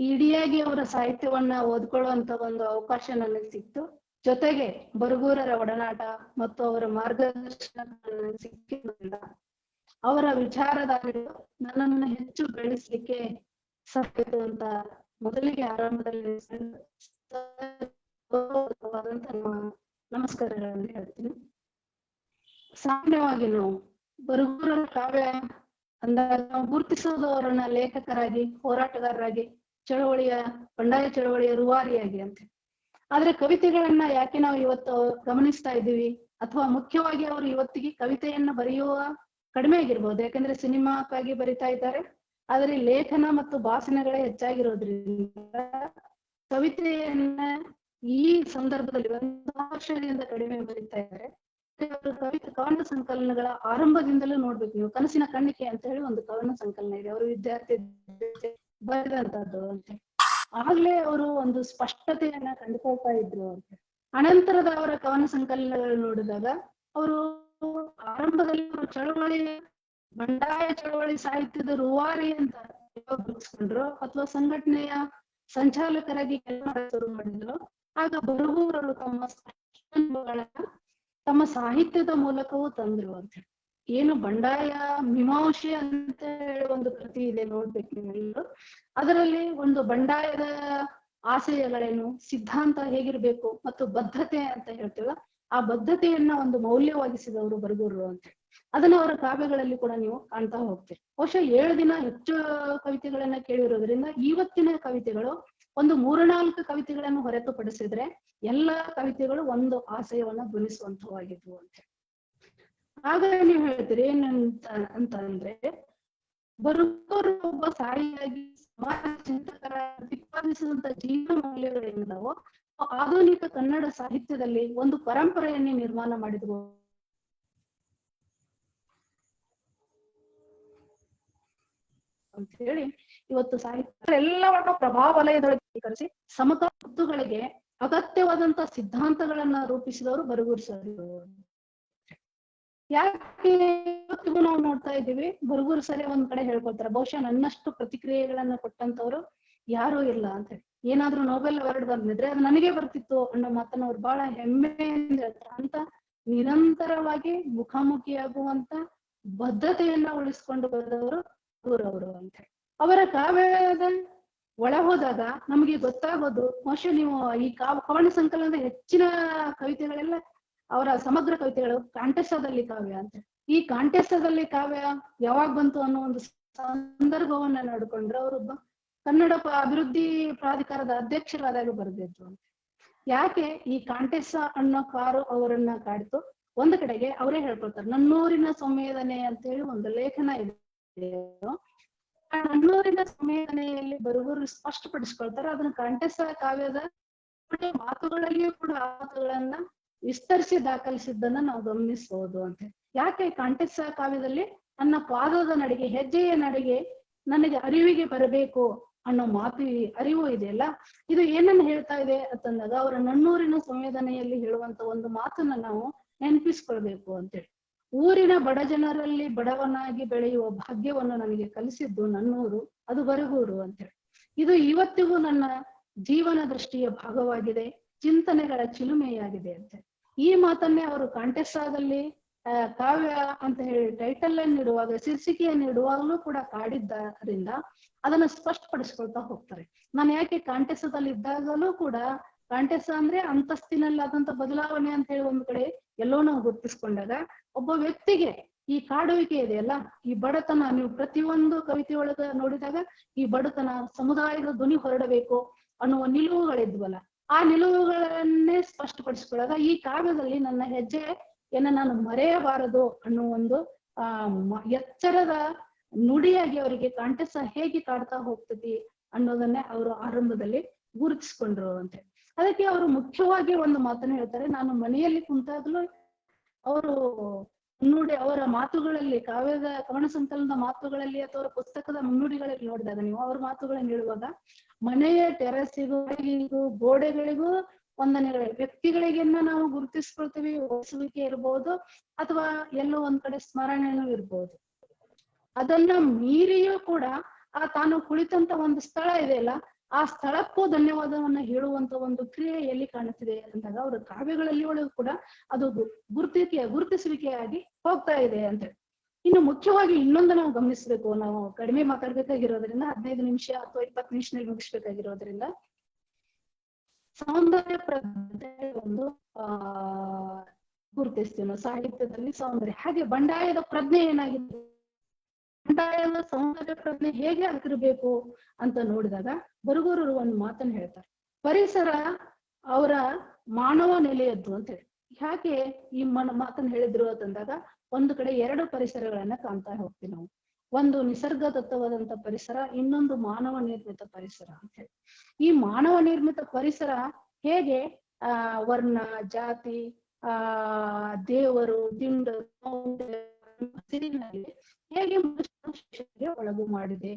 ಇಡಿಯಾಗಿ ಅವರ ಸಾಹಿತ್ಯವನ್ನ ಓದ್ಕೊಳ್ಳುವಂತ ಒಂದು ಅವಕಾಶ ನನಗೆ ಸಿಕ್ತು. ಜೊತೆಗೆ ಬರಗೂರರ ಒಡನಾಟ ಮತ್ತು ಅವರ ಮಾರ್ಗದರ್ಶನ ಸಿಕ್ಕಿದ್ರಿಂದ ಅವರ ವಿಚಾರಧಾರೆಗಳು ನನ್ನನ್ನು ಹೆಚ್ಚು ಬೆಳೆಸಲಿಕ್ಕೆ ಸಾಧ್ಯ ಅಂತ ಮೊದಲಿಗೆ ಆರಂಭದಲ್ಲಿ ನಮಸ್ಕಾರಗಳನ್ನು ಹೇಳ್ತೀನಿ. ಸಾಮಾನ್ಯವಾಗಿ ನಾವು ಬರಗೂರರ ಕಾವ್ಯ ಅಂದಾಗ ನಾವು ಗುರುತಿಸೋದು ಅವರನ್ನ ಲೇಖಕರಾಗಿ, ಹೋರಾಟಗಾರರಾಗಿ, ಬಂಡಾಯ ಚಳವಳಿಯ ರೂವಾರಿಯಾಗಿ ಅಂತ. ಆದ್ರೆ ಕವಿತೆಗಳನ್ನ ಯಾಕೆ ನಾವು ಇವತ್ತು ಗಮನಿಸ್ತಾ ಇದ್ದೀವಿ, ಅಥವಾ ಮುಖ್ಯವಾಗಿ ಅವರು ಇವತ್ತಿಗೆ ಕವಿತೆಯನ್ನ ಬರೆಯುವ ಕಡಿಮೆ ಆಗಿರ್ಬೋದು, ಯಾಕಂದ್ರೆ ಸಿನಿಮಾಕ್ಕಾಗಿ ಬರಿತಾ ಇದ್ದಾರೆ. ಆದ್ರೆ ಲೇಖನ ಮತ್ತು ಭಾಷಣಗಳೇ ಹೆಚ್ಚಾಗಿರೋದ್ರಿಂದ ಕವಿತೆಯನ್ನ ಈ ಸಂದರ್ಭದಲ್ಲಿ 1 ವರ್ಷದಿಂದ ಕಡಿಮೆ ಬರೀತಾ ಇದ್ದಾರೆ. ಕವನ ಸಂಕಲನಗಳ ಆರಂಭದಿಂದಲೂ ನೋಡ್ಬೇಕು ನೀವು. ಕನಸಿನ ಕಣ್ಣಿಕೆ ಅಂತ ಹೇಳಿ ಒಂದು ಕವನ ಸಂಕಲನ ಇದೆ, ಅವರು ವಿದ್ಯಾರ್ಥಿ ಬರೆದಂತದ್ದು ಅಂತ. ಆಗ್ಲೇ ಅವರು ಒಂದು ಸ್ಪಷ್ಟತೆಯನ್ನ ಕಂಡುಕೊಳ್ತಾ ಇದ್ರು ಅಂತ. ಅನಂತರದ ಅವರ ಕವನ ಸಂಕಲನಗಳು ನೋಡಿದಾಗ ಅವರು ಆರಂಭದಲ್ಲಿ ಚಳವಳಿ, ಬಂಡಾಯ ಚಳವಳಿ ಸಾಹಿತ್ಯದ ರೂವಾರಿ ಅಂತ ಗುರುತಿಸ್ಕೊಂಡ್ರು, ಅಥವಾ ಸಂಘಟನೆಯ ಸಂಚಾಲಕರಾಗಿ ಕೆಲಸ ಶುರು ಮಾಡಿದ್ರು. ಆಗ ಬರಗೂರರು ತಮ್ಮ ಸಾಹಿತ್ಯದ ಮೂಲಕವೂ ತಂದ್ರು ಅಂತ. ಏನು ಬಂಡಾಯ ಮೀಮಾಂಸೆ ಅಂತ ಹೇಳಿ ಒಂದು ಕೃತಿ ಇದೆ, ನೋಡ್ಬೇಕು ನೀವೆಲ್ಲರೂ. ಅದರಲ್ಲಿ ಒಂದು ಬಂಡಾಯದ ಆಶಯಗಳೇನು, ಸಿದ್ಧಾಂತ ಹೇಗಿರ್ಬೇಕು ಮತ್ತು ಬದ್ಧತೆ ಅಂತ ಹೇಳ್ತೀವ, ಆ ಬದ್ಧತೆಯನ್ನ ಒಂದು ಮೌಲ್ಯವಾಗಿಸಿದವರು ಬರಗೂರರು ಅಂತ. ಅದನ್ನ ಅವರ ಕಾವ್ಯಗಳಲ್ಲಿ ಕೂಡ ನೀವು ಕಾಣ್ತಾ ಹೋಗ್ತೀರಿ. ಬಹುಶಃ 7 ದಿನ ಹೆಚ್ಚು ಕವಿತೆಗಳನ್ನ ಕೇಳಿರೋದ್ರಿಂದ ಇವತ್ತಿನ ಕವಿತೆಗಳು ಒಂದು 3-4 ಕವಿತೆಗಳನ್ನು ಹೊರತುಪಡಿಸಿದ್ರೆ ಎಲ್ಲ ಕವಿತೆಗಳು ಒಂದು ಆಶಯವನ್ನ ಧ್ವನಿಸುವಂತವಾಗಿದ್ವು ಅಂತ. ಆಗ ನೀವು ಹೇಳ್ತೀರಿ ಏನಂತಂದ್ರೆ, ಬರಗೂರು ಒಬ್ಬ ಸಾಹಿಯಾಗಿ ಸಮಾಜ ಚಿಂತಕರ ಪ್ರತಿಪಾದಿಸಿದಂತ ಜೀವನ ಮೌಲ್ಯಗಳೇನಿದಾವೋ ಆಧುನಿಕ ಕನ್ನಡ ಸಾಹಿತ್ಯದಲ್ಲಿ ಒಂದು ಪರಂಪರೆಯನ್ನೇ ನಿರ್ಮಾಣ ಮಾಡಿದ್ವು ಅಂತ ಹೇಳಿ ಇವತ್ತು ಸಾಹಿತ್ಯ ಎಲ್ಲವನ್ನ ಪ್ರಭಾವ ವಲಯದೊಳಗೆ ಸ್ವೀಕರಿಸಿ ಸಮತೋಲನಗಳಿಗೆ ಅಗತ್ಯವಾದಂತ ಸಿದ್ಧಾಂತಗಳನ್ನ ರೂಪಿಸಿದವರು ಬರಗೂರು ಸರ್. ಯಾಕೆ ಇವತ್ತಿಗೂ ನಾವು ನೋಡ್ತಾ ಇದ್ದೀವಿ, ಬರಗೂರು ಸರಿ ಒಂದ್ ಕಡೆ ಹೇಳ್ಕೊಳ್ತಾರೆ, ಬಹುಶಃ ನನ್ನಷ್ಟು ಪ್ರತಿಕ್ರಿಯೆಗಳನ್ನ ಕೊಟ್ಟಂತವ್ರು ಯಾರೂ ಇಲ್ಲ ಅಂತ ಹೇಳಿ. ಏನಾದ್ರೂ ನೋಬೆಲ್ ಅವಾರ್ಡ್ ಬಂದಿದ್ರೆ ಅದು ನನಗೆ ಬರ್ತಿತ್ತು ಅನ್ನೋ ಮಾತನ್ನ ಅವ್ರು ಬಹಳ ಹೆಮ್ಮೆಯಿಂದ ಹೇಳ್ತಾರೆ. ಅಂತ ನಿರಂತರವಾಗಿ ಮುಖಾಮುಖಿಯಾಗುವಂತ ಬದ್ಧತೆಯನ್ನ ಉಳಿಸ್ಕೊಂಡು ಬಂದವರು ಅವರು ಅಂತ. ಅವರ ಕಾವ್ಯದ ಒಳ ಹೋದಾಗ ನಮಗೆ ಗೊತ್ತಾಗೋದು, ಬಹುಶಃ ನೀವು ಈ ಕವನ ಸಂಕಲನದ ಹೆಚ್ಚಿನ ಕವಿತೆಗಳೆಲ್ಲ ಅವರ ಸಮಗ್ರ ಕವಿತೆಗಳು ಕಾಂಟೆಸದಲ್ಲಿ ಕಾವ್ಯ ಅಂತ. ಈ ಕಾಂಟೆಸದಲ್ಲಿ ಕಾವ್ಯ ಯಾವಾಗ ಬಂತು ಅನ್ನೋ ಒಂದು ಸಂದರ್ಭವನ್ನ ನೋಡಿಕೊಂಡ್ರೆ ಅವರೊಬ್ಬ ಕನ್ನಡ ಅಭಿವೃದ್ಧಿ ಪ್ರಾಧಿಕಾರದ ಅಧ್ಯಕ್ಷರಾದಾಗ ಬರೆದಿದ್ರು ಅಂತ. ಯಾಕೆ ಈ ಕಾಂಟೆಸ ಅನ್ನೋ ಕಾರು ಅವರನ್ನ ಕಾಡ್ತು? ಒಂದು ಕಡೆಗೆ ಅವರೇ ಹೇಳ್ಕೊಳ್ತಾರೆ, ನನ್ನೂರಿನ ಸಂವೇದನೆ ಅಂತ ಹೇಳಿ ಒಂದು ಲೇಖನ ಇದೆ. ಆ ನನ್ನೂರಿನ ಸಂವೇದನೆಯಲ್ಲಿ ಬರುವರು ಸ್ಪಷ್ಟಪಡಿಸ್ಕೊಳ್ತಾರೆ. ಅದನ್ನ ಕಾಂಟೆಸ ಕಾವ್ಯದ ಮಾತುಗಳಲ್ಲಿಯೂ ಕೂಡ ಆ ಮಾತುಗಳನ್ನ ವಿಸ್ತರಿಸಿ ದಾಖಲಿಸಿದ್ದನ್ನ ನಾವು ಗಮನಿಸಬಹುದು ಅಂತ. ಯಾಕೆ ಕಾಂಟೆಸ ಕಾವ್ಯದಲ್ಲಿ ನನ್ನ ಪಾದದ ನಡಿಗೆ, ಹೆಜ್ಜೆಯ ನಡಿಗೆ ನನಗೆ ಅರಿವಿಗೆ ಬರಬೇಕು ಅನ್ನೋ ಮಾತು ಅರಿವು ಇದೆಯಲ್ಲ, ಇದು ಏನನ್ನ ಹೇಳ್ತಾ ಇದೆ ಅಂತಂದಾಗ ಅವರ ನನ್ನೂರಿನ ಸಂವೇದನೆಯಲ್ಲಿ ಹೇಳುವಂತ ಒಂದು ಮಾತನ್ನ ನಾವು ನೆನಪಿಸ್ಕೊಳ್ಬೇಕು ಅಂತೇಳಿ. ಊರಿನ ಬಡ ಜನರಲ್ಲಿ ಬಡವನಾಗಿ ಬೆಳೆಯುವ ಭಾಗ್ಯವನ್ನು ನನಗೆ ಕಲಿಸಿದ್ದು ನನ್ನೂರು, ಅದು ಬರಗೂರು ಅಂತೇಳಿ. ಇದು ಇವತ್ತಿಗೂ ನನ್ನ ಜೀವನ ದೃಷ್ಟಿಯ ಭಾಗವಾಗಿದೆ, ಚಿಂತನೆಗಳ ಚಿಲುಮೆಯಾಗಿದೆ ಅಂತ. ಈ ಮಾತನ್ನೇ ಅವರು ಕಾಂಟೆಸ್ಸಾದಲ್ಲಿ ಕಾವ್ಯ ಅಂತ ಹೇಳಿ ಟೈಟಲ್ ನೀಡುವಾಗ, ಶೀರ್ಷಿಕೆಯನ್ನು ನೀಡುವಾಗಲೂ ಕೂಡ ಕಾಡಿದ್ದರಿಂದ ಅದನ್ನ ಸ್ಪಷ್ಟಪಡಿಸ್ಕೊಳ್ತಾ ಹೋಗ್ತಾರೆ. ನಾನು ಯಾಕೆ ಕಾಂಟೆಸ್ಸದಲ್ಲಿ ಇದ್ದಾಗಲೂ ಕೂಡ ಕಾಂಟೆಸ್ಸ ಅಂದ್ರೆ ಅಂತಸ್ತಿನಲ್ಲಿ ಆದಂತ ಬದಲಾವಣೆ ಅಂತ ಹೇಳಿ ಒಂದ್ ಕಡೆ ಎಲ್ಲೋ ನಾವು ಗುರುತಿಸ್ಕೊಂಡಾಗ, ಒಬ್ಬ ವ್ಯಕ್ತಿಗೆ ಈ ಕಾಡುವಿಕೆ ಇದೆಯಲ್ಲ, ಈ ಬಡತನ, ನೀವು ಪ್ರತಿಯೊಂದು ಕವಿತೆಯೊಳಗ ನೋಡಿದಾಗ ಈ ಬಡತನ, ಸಮುದಾಯದ ಧ್ವನಿ ಹೊರಡಬೇಕು ಅನ್ನುವ ನಿಲುವುಗಳಿದ್ವಲ್ಲ, ಆ ನಿಲುವುಗಳನ್ನೇ ಸ್ಪಷ್ಟಪಡಿಸ್ಕೊಳ್ಳಾಗ ಈ ಕಾವ್ಯದಲ್ಲಿ ನನ್ನ ಹೆಜ್ಜೆಯನ್ನ ನಾನು ಮರೆಯಬಾರದು ಅನ್ನೋ ಒಂದು ಎಚ್ಚರದ ನುಡಿಯಾಗಿ ಅವರಿಗೆ ಕಾಂಟೆಸ್ಸ ಹೇಗೆ ಕಾಡ್ತಾ ಹೋಗ್ತತಿ ಅನ್ನೋದನ್ನೇ ಅವರು ಆರಂಭದಲ್ಲಿ ಗುರುತಿಸ್ಕೊಂಡ್ರು ಅಂತ. ಅದಕ್ಕೆ ಅವರು ಮುಖ್ಯವಾಗಿ ಒಂದು ಮಾತನ್ನ ಹೇಳ್ತಾರೆ. ನಾನು ಮನೆಯಲ್ಲಿ ಕುಂತಾಗ್ಲೂ ಅವರು ಮುನ್ನುಡಿ, ಅವರ ಮಾತುಗಳಲ್ಲಿ, ಕಾವ್ಯದ ಕವನ ಸಂಕಲನದ ಮಾತುಗಳಲ್ಲಿ ಅಥವಾ ಅವರ ಪುಸ್ತಕದ ಮುನ್ನುಡಿಗಳಲ್ಲಿ ನೋಡಿದಾಗ ನೀವು ಅವ್ರ ಮಾತುಗಳನ್ನ ಹೇಳುವಾಗ, ಮನೆಯ ಟೆರಸಿಗೂ ಗೋಡೆಗಳಿಗೂ ವಂದನೆಗಳು, ವ್ಯಕ್ತಿಗಳಿಗೆನ್ನ ನಾವು ಗುರುತಿಸ್ಕೊಳ್ತೀವಿ, ಓದಿಸುವಿಕೆ ಇರ್ಬೋದು ಅಥವಾ ಎಲ್ಲೋ ಒಂದ್ ಕಡೆ ಸ್ಮರಣೆನೂ ಇರ್ಬೋದು. ಅದನ್ನ ಮೀರಿಯೂ ಕೂಡ ಆ ತಾನು ಕುಳಿತಂತ ಒಂದು ಸ್ಥಳ ಇದೆಯಲ್ಲ, ಆ ಸ್ಥಳಕ್ಕೂ ಧನ್ಯವಾದವನ್ನ ಹೇಳುವಂತ ಒಂದು ಕ್ರಿಯೆ ಎಲ್ಲಿ ಕಾಣುತ್ತಿದೆ ಅಂದಾಗ ಅವರ ಕಾವ್ಯಗಳಲ್ಲಿ ಒಳಗೂ ಕೂಡ ಅದು ಗುರುತಿಸುವಿಕೆಯಾಗಿ ಹೋಗ್ತಾ ಇದೆ ಅಂತ. ಇನ್ನು ಮುಖ್ಯವಾಗಿ ಇನ್ನೊಂದು ನಾವು ಗಮನಿಸ್ಬೇಕು, ನಾವು ಕಡಿಮೆ ಮಾತಾಡ್ಬೇಕಾಗಿರೋದ್ರಿಂದ 15 ನಿಮಿಷ ಅಥವಾ 20 ನಿಮಿಷದಲ್ಲಿ ಮುಗಿಸ್ಬೇಕಾಗಿರೋದ್ರಿಂದ, ಸೌಂದರ್ಯ ಪ್ರಜ್ಞೆ ಒಂದು ಗುರುತಿಸ್ತೀವಿ ನಾವು ಸಾಹಿತ್ಯದಲ್ಲಿ ಸೌಂದರ್ಯ. ಹಾಗೆ ಬಂಡಾಯದ ಪ್ರಜ್ಞೆ ಏನಾಗಿದೆ, ಬಂಡಾಯದ ಸೌಂದರ್ಯ ಪ್ರಜ್ಞೆ ಹೇಗೆ ಆಗಿರ್ಬೇಕು ಅಂತ ನೋಡಿದಾಗ ಬರಗೂರು ಒಂದು ಮಾತನ್ನ ಹೇಳ್ತಾರೆ, ಪರಿಸರ ಅವರ ಮಾನವ ನೆಲೆಯದ್ದು ಅಂತ ಹೇಳಿ. ಯಾಕೆ ಈ ಮಾತನ್ನ ಹೇಳಿದ್ರು ಅಂತಂದಾಗ, ಒಂದು ಕಡೆ 2 ಪರಿಸರಗಳನ್ನ ಕಾಣ್ತಾ ಹೋಗ್ತೀವಿ ನಾವು. ಒಂದು ನಿಸರ್ಗದತ್ತವಾದಂತ ಪರಿಸರ, ಇನ್ನೊಂದು ಮಾನವ ನಿರ್ಮಿತ ಪರಿಸರ ಅಂತ ಹೇಳಿ. ಈ ಮಾನವ ನಿರ್ಮಿತ ಪರಿಸರ ಹೇಗೆ ವರ್ಣ, ಜಾತಿ, ದೇವರು, ದಿಂಡು, ಹಸಿರಿನಲ್ಲಿ ಹೇಗೆ ಮನುಷ್ಯನಿಗೆ ಒಳಗು ಮಾಡಿದೆ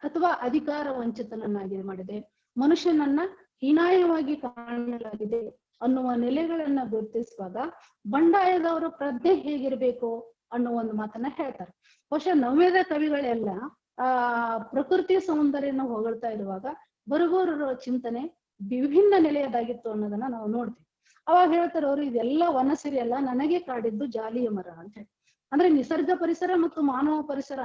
ಅಥವಾ ಅಧಿಕಾರ ವಂಚಿತನನ್ನಾಗಿ ಮಾಡಿದೆ, ಮನುಷ್ಯನನ್ನ ಹೀನಾಯವಾಗಿ ಕಾಣಲಾಗಿದೆ ಅನ್ನುವ ನೆಲೆಗಳನ್ನ ಗುರುತಿಸುವಾಗ ಬಂಡಾಯದವರ ಪ್ರಜ್ಞೆ ಹೇಗಿರ್ಬೇಕು ಅನ್ನೋ ಒಂದು ಮಾತನ್ನ ಹೇಳ್ತಾರೆ. ಬಹುಶಃ ನವ್ಯದ ಕವಿಗಳೆಲ್ಲ ಪ್ರಕೃತಿ ಸೌಂದರ್ಯನ ಹೊಗಳ್ತಾ ಇರುವಾಗ ಬರಗೂರರ ಚಿಂತನೆ ವಿಭಿನ್ನ ನೆಲೆಯದಾಗಿತ್ತು ಅನ್ನೋದನ್ನ ನಾವು ನೋಡ್ತೀವಿ. ಅವಾಗ ಹೇಳ್ತಾರೆ ಅವರು, ಇದೆಲ್ಲ ವನಸಿರಿ ಅಲ್ಲ, ನನಗೆ ಕಾಡಿದ್ದು ಜಾಲಿಯ ಮರ ಅಂತ ಹೇಳಿ. ಅಂದ್ರೆ ನಿಸರ್ಗ ಪರಿಸರ ಮತ್ತು ಮಾನವ ಪರಿಸರ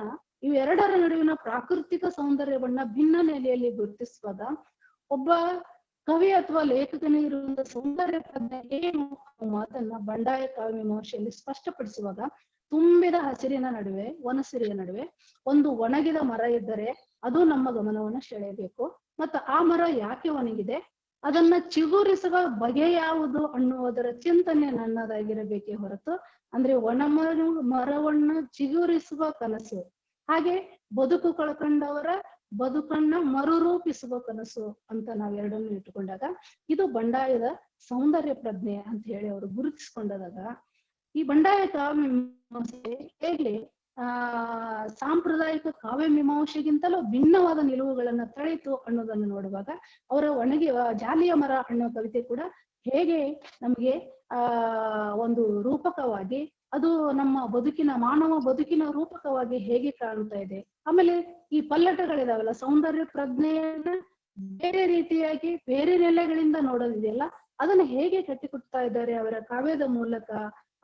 ಇವೆರಡರ ನಡುವಿನ ಪ್ರಾಕೃತಿಕ ಸೌಂದರ್ಯವನ್ನ ಭಿನ್ನ ನೆಲೆಯಲ್ಲಿ ಗುರುತಿಸುವಾಗ ಒಬ್ಬ ಕವಿ ಅಥವಾ ಲೇಖಕನೇ ಇರುವಂತ ಸೌಂದರ್ಯ ಪ್ರಜ್ಞೆ ಏನು ಮಾತನ್ನ ಬಂಡಾಯ ಕಾವ್ಯ ಮೀಮಾಂಸೆಯಲ್ಲಿ ಸ್ಪಷ್ಟಪಡಿಸುವಾಗ, ತುಂಬಿದ ಹಸಿರಿನ ನಡುವೆ, ವನಸಿರಿಯ ನಡುವೆ ಒಂದು ಒಣಗಿದ ಮರ ಇದ್ದರೆ ಅದು ನಮ್ಮ ಗಮನವನ್ನ ಸೆಳೆಯಬೇಕು. ಮತ್ತು ಆ ಮರ ಯಾಕೆ ಒಣಗಿದೆ, ಅದನ್ನ ಚಿಗುರಿಸುವ ಬಗೆ ಯಾವುದು ಅನ್ನುವುದರ ಚಿಂತನೆ ನನ್ನದಾಗಿರಬೇಕೇ ಹೊರತು, ಅಂದ್ರೆ ಮರವನ್ನ ಚಿಗುರಿಸುವ ಕನಸು, ಹಾಗೆ ಬದುಕು ಕಳ್ಕೊಂಡವರ ಬದುಕನ್ನ ಮರುರೂಪಿಸುವ ಕನಸು ಅಂತ ನಾವೆರಡನ್ನು ಇಟ್ಟುಕೊಂಡಾಗ ಇದು ಬಂಡಾಯದ ಸೌಂದರ್ಯ ಪ್ರಜ್ಞೆ ಅಂತ ಹೇಳಿ ಅವರು ಗುರುತಿಸ್ಕೊಂಡಾಗ, ಈ ಬಂಡಾಯ ಕಾವ್ಯ ಮೀಮಾಂಸೆ ಹೇಗೆ ಸಾಂಪ್ರದಾಯಿಕ ಕಾವ್ಯ ಮೀಮಾಂಸೆಗಿಂತಲೂ ಭಿನ್ನವಾದ ನಿಲುವುಗಳನ್ನ ತಳೆಯಿತು ಅನ್ನೋದನ್ನು ನೋಡುವಾಗ, ಅವರ ಒಣಗಿ ಜಾಲಿಯ ಮರ ಅನ್ನೋ ಕವಿತೆ ಕೂಡ ಹೇಗೆ ನಮಗೆ ಒಂದು ರೂಪಕವಾಗಿ, ಅದು ನಮ್ಮ ಬದುಕಿನ, ಮಾನವ ಬದುಕಿನ ರೂಪಕವಾಗಿ ಹೇಗೆ ಕಾಣ್ತಾ ಇದೆ. ಆಮೇಲೆ ಈ ಪಲ್ಲಟಗಳಿದಾವಲ್ಲ, ಸೌಂದರ್ಯ ಪ್ರಜ್ಞೆಯನ್ನ ಬೇರೆ ರೀತಿಯಾಗಿ ಬೇರೆ ನೆಲೆಗಳಿಂದ ನೋಡೋದಿದೆಯಲ್ಲ, ಅದನ್ನ ಹೇಗೆ ಕಟ್ಟಿಕೊಡ್ತಾ ಇದ್ದಾರೆ ಅವರ ಕಾವ್ಯದ ಮೂಲಕ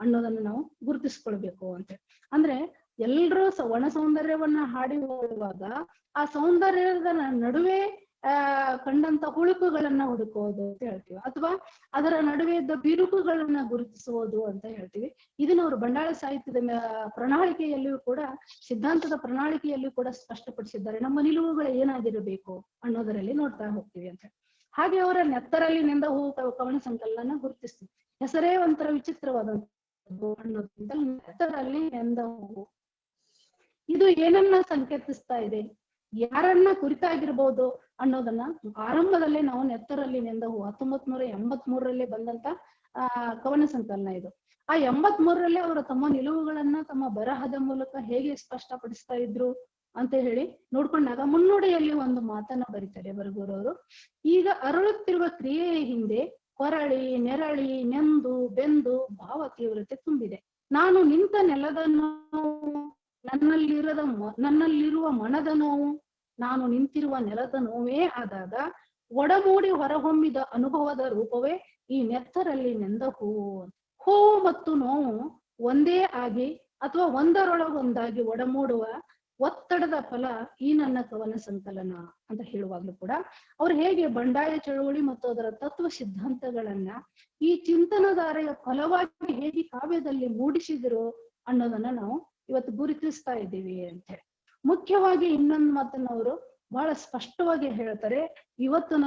ಅನ್ನೋದನ್ನ ನಾವು ಗುರುತಿಸ್ಕೊಳ್ಬೇಕು ಅಂತ. ಅಂದ್ರೆ ಎಲ್ರೂ ಒಣ ಸೌಂದರ್ಯವನ್ನ ಹಾಡಿ ಹೋಗುವಾಗ ಆ ಸೌಂದರ್ಯದ ನಡುವೆ ಕಂಡಂತ ಹುಳುಕುಗಳನ್ನ ಹುಡುಕೋದು ಅಂತ ಹೇಳ್ತೀವಿ, ಅಥವಾ ಅದರ ನಡುವೆ ಇದ್ದ ಬಿರುಕುಗಳನ್ನ ಗುರುತಿಸುವುದು ಅಂತ ಹೇಳ್ತೀವಿ. ಇದನ್ನ ಅವರು ಬಂಡಾಳ ಸಾಹಿತ್ಯದ ಪ್ರಣಾಳಿಕೆಯಲ್ಲಿಯೂ ಕೂಡ, ಸಿದ್ಧಾಂತದ ಪ್ರಣಾಳಿಕೆಯಲ್ಲಿಯೂ ಕೂಡ ಸ್ಪಷ್ಟಪಡಿಸಿದ್ದಾರೆ. ನಮ್ಮ ನಿಲುವುಗಳು ಏನಾಗಿರಬೇಕು ಅನ್ನೋದರಲ್ಲಿ ನೋಡ್ತಾ ಹೋಗ್ತೀವಿ ಅಂತ. ಹಾಗೆ ಅವರ ನೆತ್ತರಲ್ಲಿ ನೆಂದ ಹೂ ಕವನ ಸಂಕಲನ ಗುರುತಿಸ್ತೀವಿ. ಹೆಸರೇ ಒಂಥರ ವಿಚಿತ್ರವಾದಂಥದ್ದು ಅನ್ನೋದ್ರಿಂದ ನೆತ್ತರಲ್ಲಿ ನೆಂದ ಹೂವು ಇದು ಏನನ್ನ ಸಂಕೇತಿಸ್ತಾ ಇದೆ, ಯಾರನ್ನ ಕುರಿತಾಗಿರ್ಬೋದು ಅನ್ನೋದನ್ನ ಆರಂಭದಲ್ಲೇ ನಾವು ನೆತ್ತರಲ್ಲಿ ನೆಂದ ಹೂ 1983ರಲ್ಲಿ ಬಂದಂತ ಕವನ ಸಂಕಲನ ಇದು. ಆ 83ರಲ್ಲಿ ಅವರು ತಮ್ಮ ನಿಲುವುಗಳನ್ನ ತಮ್ಮ ಬರಹದ ಮೂಲಕ ಹೇಗೆ ಸ್ಪಷ್ಟಪಡಿಸ್ತಾ ಇದ್ರು ಅಂತ ಹೇಳಿ ನೋಡ್ಕೊಂಡಾಗ ಮುನ್ನುಡಿಯಲ್ಲಿ ಒಂದು ಮಾತನ್ನ ಬರೀತಾರೆ ಬರಗೂರವರು. ಈಗ ಅರಳುತ್ತಿರುವ ಕ್ರಿಯೆಯ ಹಿಂದೆ ಹೊರಳಿ ನೆರಳಿ ನೆಂದು ಬೆಂದು ಭಾವ ತೀವ್ರತೆ ತುಂಬಿದೆ. ನಾನು ನಿಂತ ನೆಲದ ನೋವು, ನನ್ನಲ್ಲಿರುವ ಮನದ ನೋವು, ನಾನು ನಿಂತಿರುವ ನೆಲದ ನೋವೇ ಆದಾಗ ಒಡಮೂಡಿ ಹೊರಹೊಮ್ಮಿದ ಅನುಭವದ ರೂಪವೇ ಈ ನೆತ್ತರಲ್ಲಿ ನೆಂದ ಹೂವು. ಹೂವು ಮತ್ತು ನೋವು ಒಂದೇ ಆಗಿ ಅಥವಾ ಒಂದರೊಳಗೊಂದಾಗಿ ಒಡಮೂಡುವ ಒತ್ತಡದ ಫಲ ಈ ನನ್ನ ಕವನ ಸಂಕಲನ ಅಂತ ಹೇಳುವಾಗ್ಲೂ ಕೂಡ ಅವ್ರು ಹೇಗೆ ಬಂಡಾಯ ಚಳುವಳಿ ಮತ್ತು ಅದರ ತತ್ವ ಸಿದ್ಧಾಂತಗಳನ್ನ ಈ ಚಿಂತನಧಾರೆಯ ಫಲವಾಗಿ ಹೇಗೆ ಕಾವ್ಯದಲ್ಲಿ ಮೂಡಿಸಿದ್ರು ಅನ್ನೋದನ್ನ ನಾವು ಇವತ್ತು ಗುರುತಿಸ್ತಾ ಇದ್ದೀವಿ ಅಂತ ಹೇಳಿ. ಮುಖ್ಯವಾಗಿ ಇನ್ನೊಂದು ಮಾತನ್ನ ಅವರು ಬಹಳ ಸ್ಪಷ್ಟವಾಗಿ ಹೇಳ್ತಾರೆ. ಇವತ್ತಿನ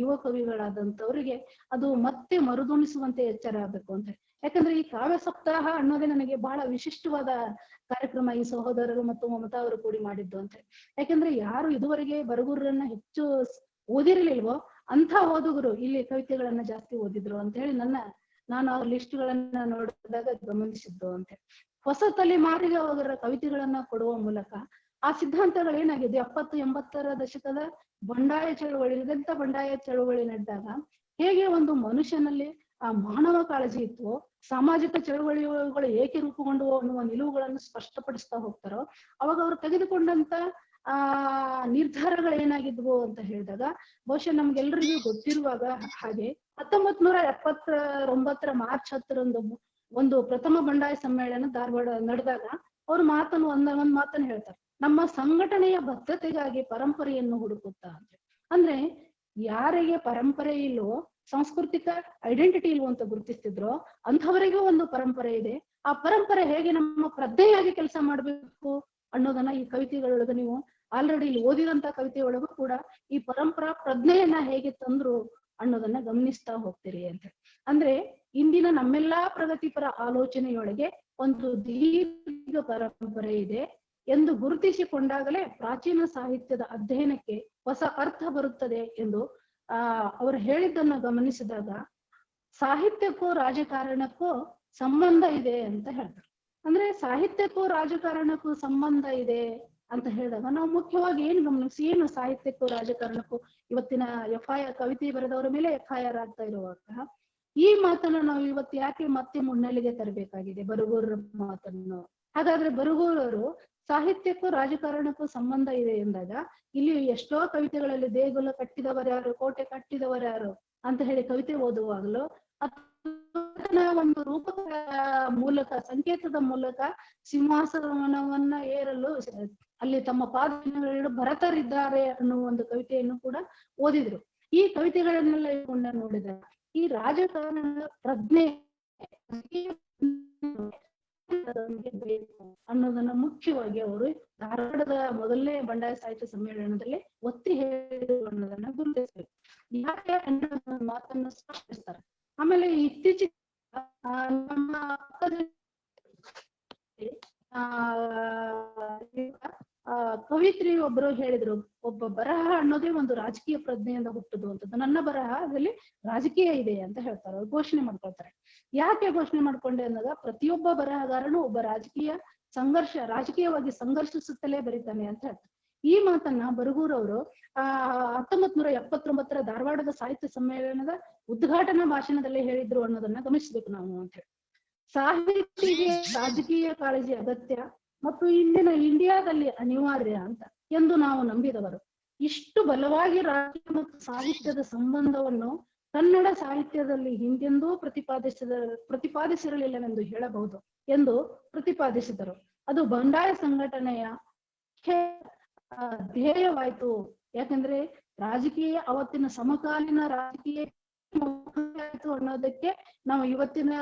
ಯುವ ಕವಿಗಳಾದಂಥವ್ರಿಗೆ ಅದು ಮತ್ತೆ ಮರುದುಣಿಸುವಂತೆ ಎಚ್ಚರ ಆಗ್ಬೇಕು ಅಂತ. ಯಾಕಂದ್ರೆ ಈ ಕಾವ್ಯ ಸಪ್ತಾಹ ಅನ್ನೋದೇ ನನಗೆ ಬಹಳ ವಿಶಿಷ್ಟವಾದ ಕಾರ್ಯಕ್ರಮ ಈ ಸಹೋದರರು ಮತ್ತು ಮಮತಾ ಅವರು ಕೂಡಿ ಮಾಡಿದ್ದು ಅಂತ. ಯಾಕಂದ್ರೆ ಯಾರು ಇದುವರೆಗೆ ಬರಗೂರನ್ನ ಹೆಚ್ಚು ಓದಿರಲಿಲ್ವೋ ಅಂಥ ಓದುಗರು ಇಲ್ಲಿ ಕವಿತೆಗಳನ್ನ ಜಾಸ್ತಿ ಓದಿದ್ರು ಅಂತ ಹೇಳಿ ನಾನು ಅವ್ರ ಲಿಸ್ಟ್ಗಳನ್ನ ನೋಡಿದಾಗ ಗಮನಿಸಿದ್ದು ಅಂತ. ಹೊಸ ತಲೆಮಾರಿಗೆ ಅವರ ಕವಿತೆಗಳನ್ನ ಕೊಡುವ ಮೂಲಕ ಆ ಸಿದ್ಧಾಂತಗಳು ಏನಾಗಿದೆ 70-80ರ ದಶಕದ ಬಂಡಾಯ ಚಳುವಳಿ, ಇದಂತ ಬಂಡಾಯ ಚಳುವಳಿ ನಡೆದಾಗ ಹೇಗೆ ಒಂದು ಮನುಷ್ಯನಲ್ಲಿ ಆ ಮಾನವ ಕಾಳಜಿ ಇತ್ತು, ಸಾಮಾಜಿಕ ಚಳುವಳಿಗಳು ಏಕೆ ರೂಪುಗೊಂಡು ಅನ್ನುವ ನಿಲುವುಗಳನ್ನು ಸ್ಪಷ್ಟಪಡಿಸ್ತಾ ಹೋಗ್ತಾರೋ ಅವಾಗ ಅವರು ತೆಗೆದುಕೊಂಡಂತ ನಿರ್ಧಾರಗಳು ಏನಾಗಿದ್ವು ಅಂತ ಹೇಳಿದಾಗ ಬಹುಶಃ ನಮ್ಗೆಲ್ರಿಗೂ ಗೊತ್ತಿರುವಾಗ ಹಾಗೆ 1979 ಮಾರ್ಚ್ 10ರಂದು ಒಂದು ಪ್ರಥಮ ಬಂಡಾಯ ಸಮ್ಮೇಳನ ಧಾರವಾಡ ನಡೆದಾಗ ಅವ್ರು ಒಂದ್ ಮಾತನ್ನ ಹೇಳ್ತಾರೆ, ನಮ್ಮ ಸಂಘಟನೆಯ ಬದ್ಧತೆಗಾಗಿ ಪರಂಪರೆಯನ್ನು ಹುಡುಕುತ್ತಾ ಅಂದ್ರೆ ಯಾರಿಗೆ ಪರಂಪರೆ ಇಲ್ವೋ, ಸಾಂಸ್ಕೃತಿಕ ಐಡೆಂಟಿಟಿ ಇಲ್ವೋ ಅಂತ ಗುರುತಿಸ್ತಿದ್ರು ಅಂಥವರಿಗೂ ಒಂದು ಪರಂಪರೆ ಇದೆ. ಆ ಪರಂಪರೆ ಹೇಗೆ ನಮ್ಮ ಪ್ರಜ್ಞೆಯಾಗಿ ಕೆಲಸ ಮಾಡ್ಬೇಕು ಅನ್ನೋದನ್ನ ಈ ಕವಿತೆಗಳೊಳಗೆ ನೀವು ಆಲ್ರೆಡಿ ಇಲ್ಲಿ ಓದಿದಂತ ಕವಿತೆಯೊಳಗೂ ಕೂಡ ಈ ಪರಂಪರಾ ಪ್ರಜ್ಞೆಯನ್ನ ಹೇಗೆ ತಂದ್ರು ಅನ್ನೋದನ್ನ ಗಮನಿಸ್ತಾ ಹೋಗ್ತೀರಿ ಅಂತ. ಅಂದ್ರೆ ಇಂದಿನ ನಮ್ಮೆಲ್ಲಾ ಪ್ರಗತಿಪರ ಆಲೋಚನೆಯೊಳಗೆ ಒಂದು ದೀರ್ಘ ಪರಂಪರೆ ಇದೆ ಎಂದು ಗುರುತಿಸಿಕೊಂಡಾಗಲೇ ಪ್ರಾಚೀನ ಸಾಹಿತ್ಯದ ಅಧ್ಯಯನಕ್ಕೆ ಹೊಸ ಅರ್ಥ ಬರುತ್ತದೆ ಎಂದು ಅವರು ಹೇಳಿದ್ದನ್ನ ಗಮನಿಸಿದಾಗ ಸಾಹಿತ್ಯಕ್ಕೂ ರಾಜಕಾರಣಕ್ಕೂ ಸಂಬಂಧ ಇದೆ ಅಂತ ಹೇಳ್ತಾರೆ. ಅಂದ್ರೆ ಸಾಹಿತ್ಯಕ್ಕೂ ರಾಜಕಾರಣಕ್ಕೂ ಸಂಬಂಧ ಇದೆ ಅಂತ ಹೇಳಿದಾಗ ನಾವು ಮುಖ್ಯವಾಗಿ ಏನು ಸಾಹಿತ್ಯಕ್ಕೂ ರಾಜಕಾರಣಕ್ಕೂ ಇವತ್ತಿನ FIR ಕವಿತೆ ಬರೆದವರ ಮೇಲೆ FIR ಆಗ್ತಾ ಇರುವಾಗ ಈ ಮಾತನ್ನು ನಾವು ಇವತ್ತು ಯಾಕೆ ಮತ್ತೆ ಮುನ್ನೆಲೆಗೆ ತರಬೇಕಾಗಿದೆ ಬರಗೂರರ ಮಾತನ್ನು. ಹಾಗಾದ್ರೆ ಬರಗೂರವರು ಸಾಹಿತ್ಯಕ್ಕೂ ರಾಜಕಾರಣಕ್ಕೂ ಸಂಬಂಧ ಇದೆ ಎಂದಾಗ ಇಲ್ಲಿ ಎಷ್ಟೋ ಕವಿತೆಗಳಲ್ಲಿ ದೇಗುಲ ಕಟ್ಟಿದವರ್ಯಾರು, ಕೋಟೆ ಕಟ್ಟಿದವರ್ಯಾರು ಅಂತ ಹೇಳಿ ಕವಿತೆ ಓದುವಾಗಲೂ ಒಂದು ರೂಪಕ ಮೂಲಕ, ಸಂಕೇತದ ಮೂಲಕ ಸಿಂಹಾಸನವನ್ನ ಏರಲು ಅಲ್ಲಿ ತಮ್ಮ ಪಾದಗಳು ಭರತರಿದ್ದಾರೆ ಅನ್ನುವ ಒಂದು ಕವಿತೆಯನ್ನು ಕೂಡ ಓದಿದ್ರು. ಈ ಕವಿತೆಗಳನ್ನೆಲ್ಲ ಇಟ್ಕೊಂಡ ನೋಡಿದಾಗ ಈ ರಾಜಕಾರಣದ ಪ್ರಜ್ಞೆ ಅನ್ನೋದನ್ನ ಮುಖ್ಯವಾಗಿ ಅವರು ಧಾರವಾಡದ ಮೊದಲನೇ ಬಂಡಾಯ ಸಾಹಿತ್ಯ ಸಮ್ಮೇಳನದಲ್ಲಿ ಒತ್ತಿ ಹೇಳಿದ್ರು ಅನ್ನೋದನ್ನ ಗುರುತಿಸ್ಬೇಕು. ಯಾಕೆ ಅನ್ನೋ ಮಾತನ್ನು ಸ್ಪಷ್ಟಿಸ್ತಾರೆ. ಆಮೇಲೆ ಇತ್ತೀಚೆಗೆ ನಮ್ಮ ಕವಿತ್ರಿ ಒಬ್ರು ಹೇಳಿದ್ರು, ಒಬ್ಬ ಬರಹ ಅನ್ನೋದೇ ಒಂದು ರಾಜಕೀಯ ಪ್ರಜ್ಞೆಯಿಂದ ಹುಟ್ಟುದು ಅಂತದ್ದು. ನನ್ನ ಬರಹ ಅದರಲ್ಲಿ ರಾಜಕೀಯ ಇದೆ ಅಂತ ಹೇಳ್ತಾರೆ, ಅವ್ರು ಘೋಷಣೆ ಮಾಡ್ಕೊಳ್ತಾರೆ. ಯಾಕೆ ಘೋಷಣೆ ಮಾಡ್ಕೊಂಡೆ ಅನ್ನೋದ ಪ್ರತಿಯೊಬ್ಬ ಬರಹಗಾರನು ಒಬ್ಬ ರಾಜಕೀಯವಾಗಿ ಸಂಘರ್ಷಿಸುತ್ತಲೇ ಬರೀತಾನೆ ಅಂತ ಹೇಳ್ತಾರೆ. ಈ ಮಾತನ್ನ ಬರಗೂರವರು 1979ರ ಧಾರವಾಡದ ಸಾಹಿತ್ಯ ಸಮ್ಮೇಳನದ ಉದ್ಘಾಟನಾ ಭಾಷಣದಲ್ಲಿ ಹೇಳಿದ್ರು ಅನ್ನೋದನ್ನ ಗಮನಿಸ್ಬೇಕು ನಾವು ಅಂತ ಹೇಳಿ. ಸಾಹಿತ್ಯಕ್ಕೆ ರಾಜಕೀಯ ಕಾಳಜಿ ಅಗತ್ಯ ಮತ್ತು ಇಂದಿನ ಇಂಡಿಯಾದಲ್ಲಿ ಅನಿವಾರ್ಯ ಅಂತ ಎಂದು ನಾವು ನಂಬಿದವರು. ಇಷ್ಟು ಬಲವಾಗಿ ರಾಜಕೀಯ ಮತ್ತು ಸಾಹಿತ್ಯದ ಸಂಬಂಧವನ್ನು ಕನ್ನಡ ಸಾಹಿತ್ಯದಲ್ಲಿ ಹಿಂದೆಂದೂ ಪ್ರತಿಪಾದಿಸಿರಲಿಲ್ಲವೆಂದು ಹೇಳಬಹುದು ಎಂದು ಪ್ರತಿಪಾದಿಸಿದರು. ಅದು ಬಂಡಾಯ ಸಂಘಟನೆಯ ಧ್ಯೇಯವಾಯ್ತು. ಯಾಕಂದ್ರೆ ರಾಜಕೀಯ ಅವತ್ತಿನ ಸಮಕಾಲೀನ ರಾಜಕೀಯ ಆಯ್ತು ಅನ್ನೋದಕ್ಕೆ ನಾವು ಇವತ್ತಿನ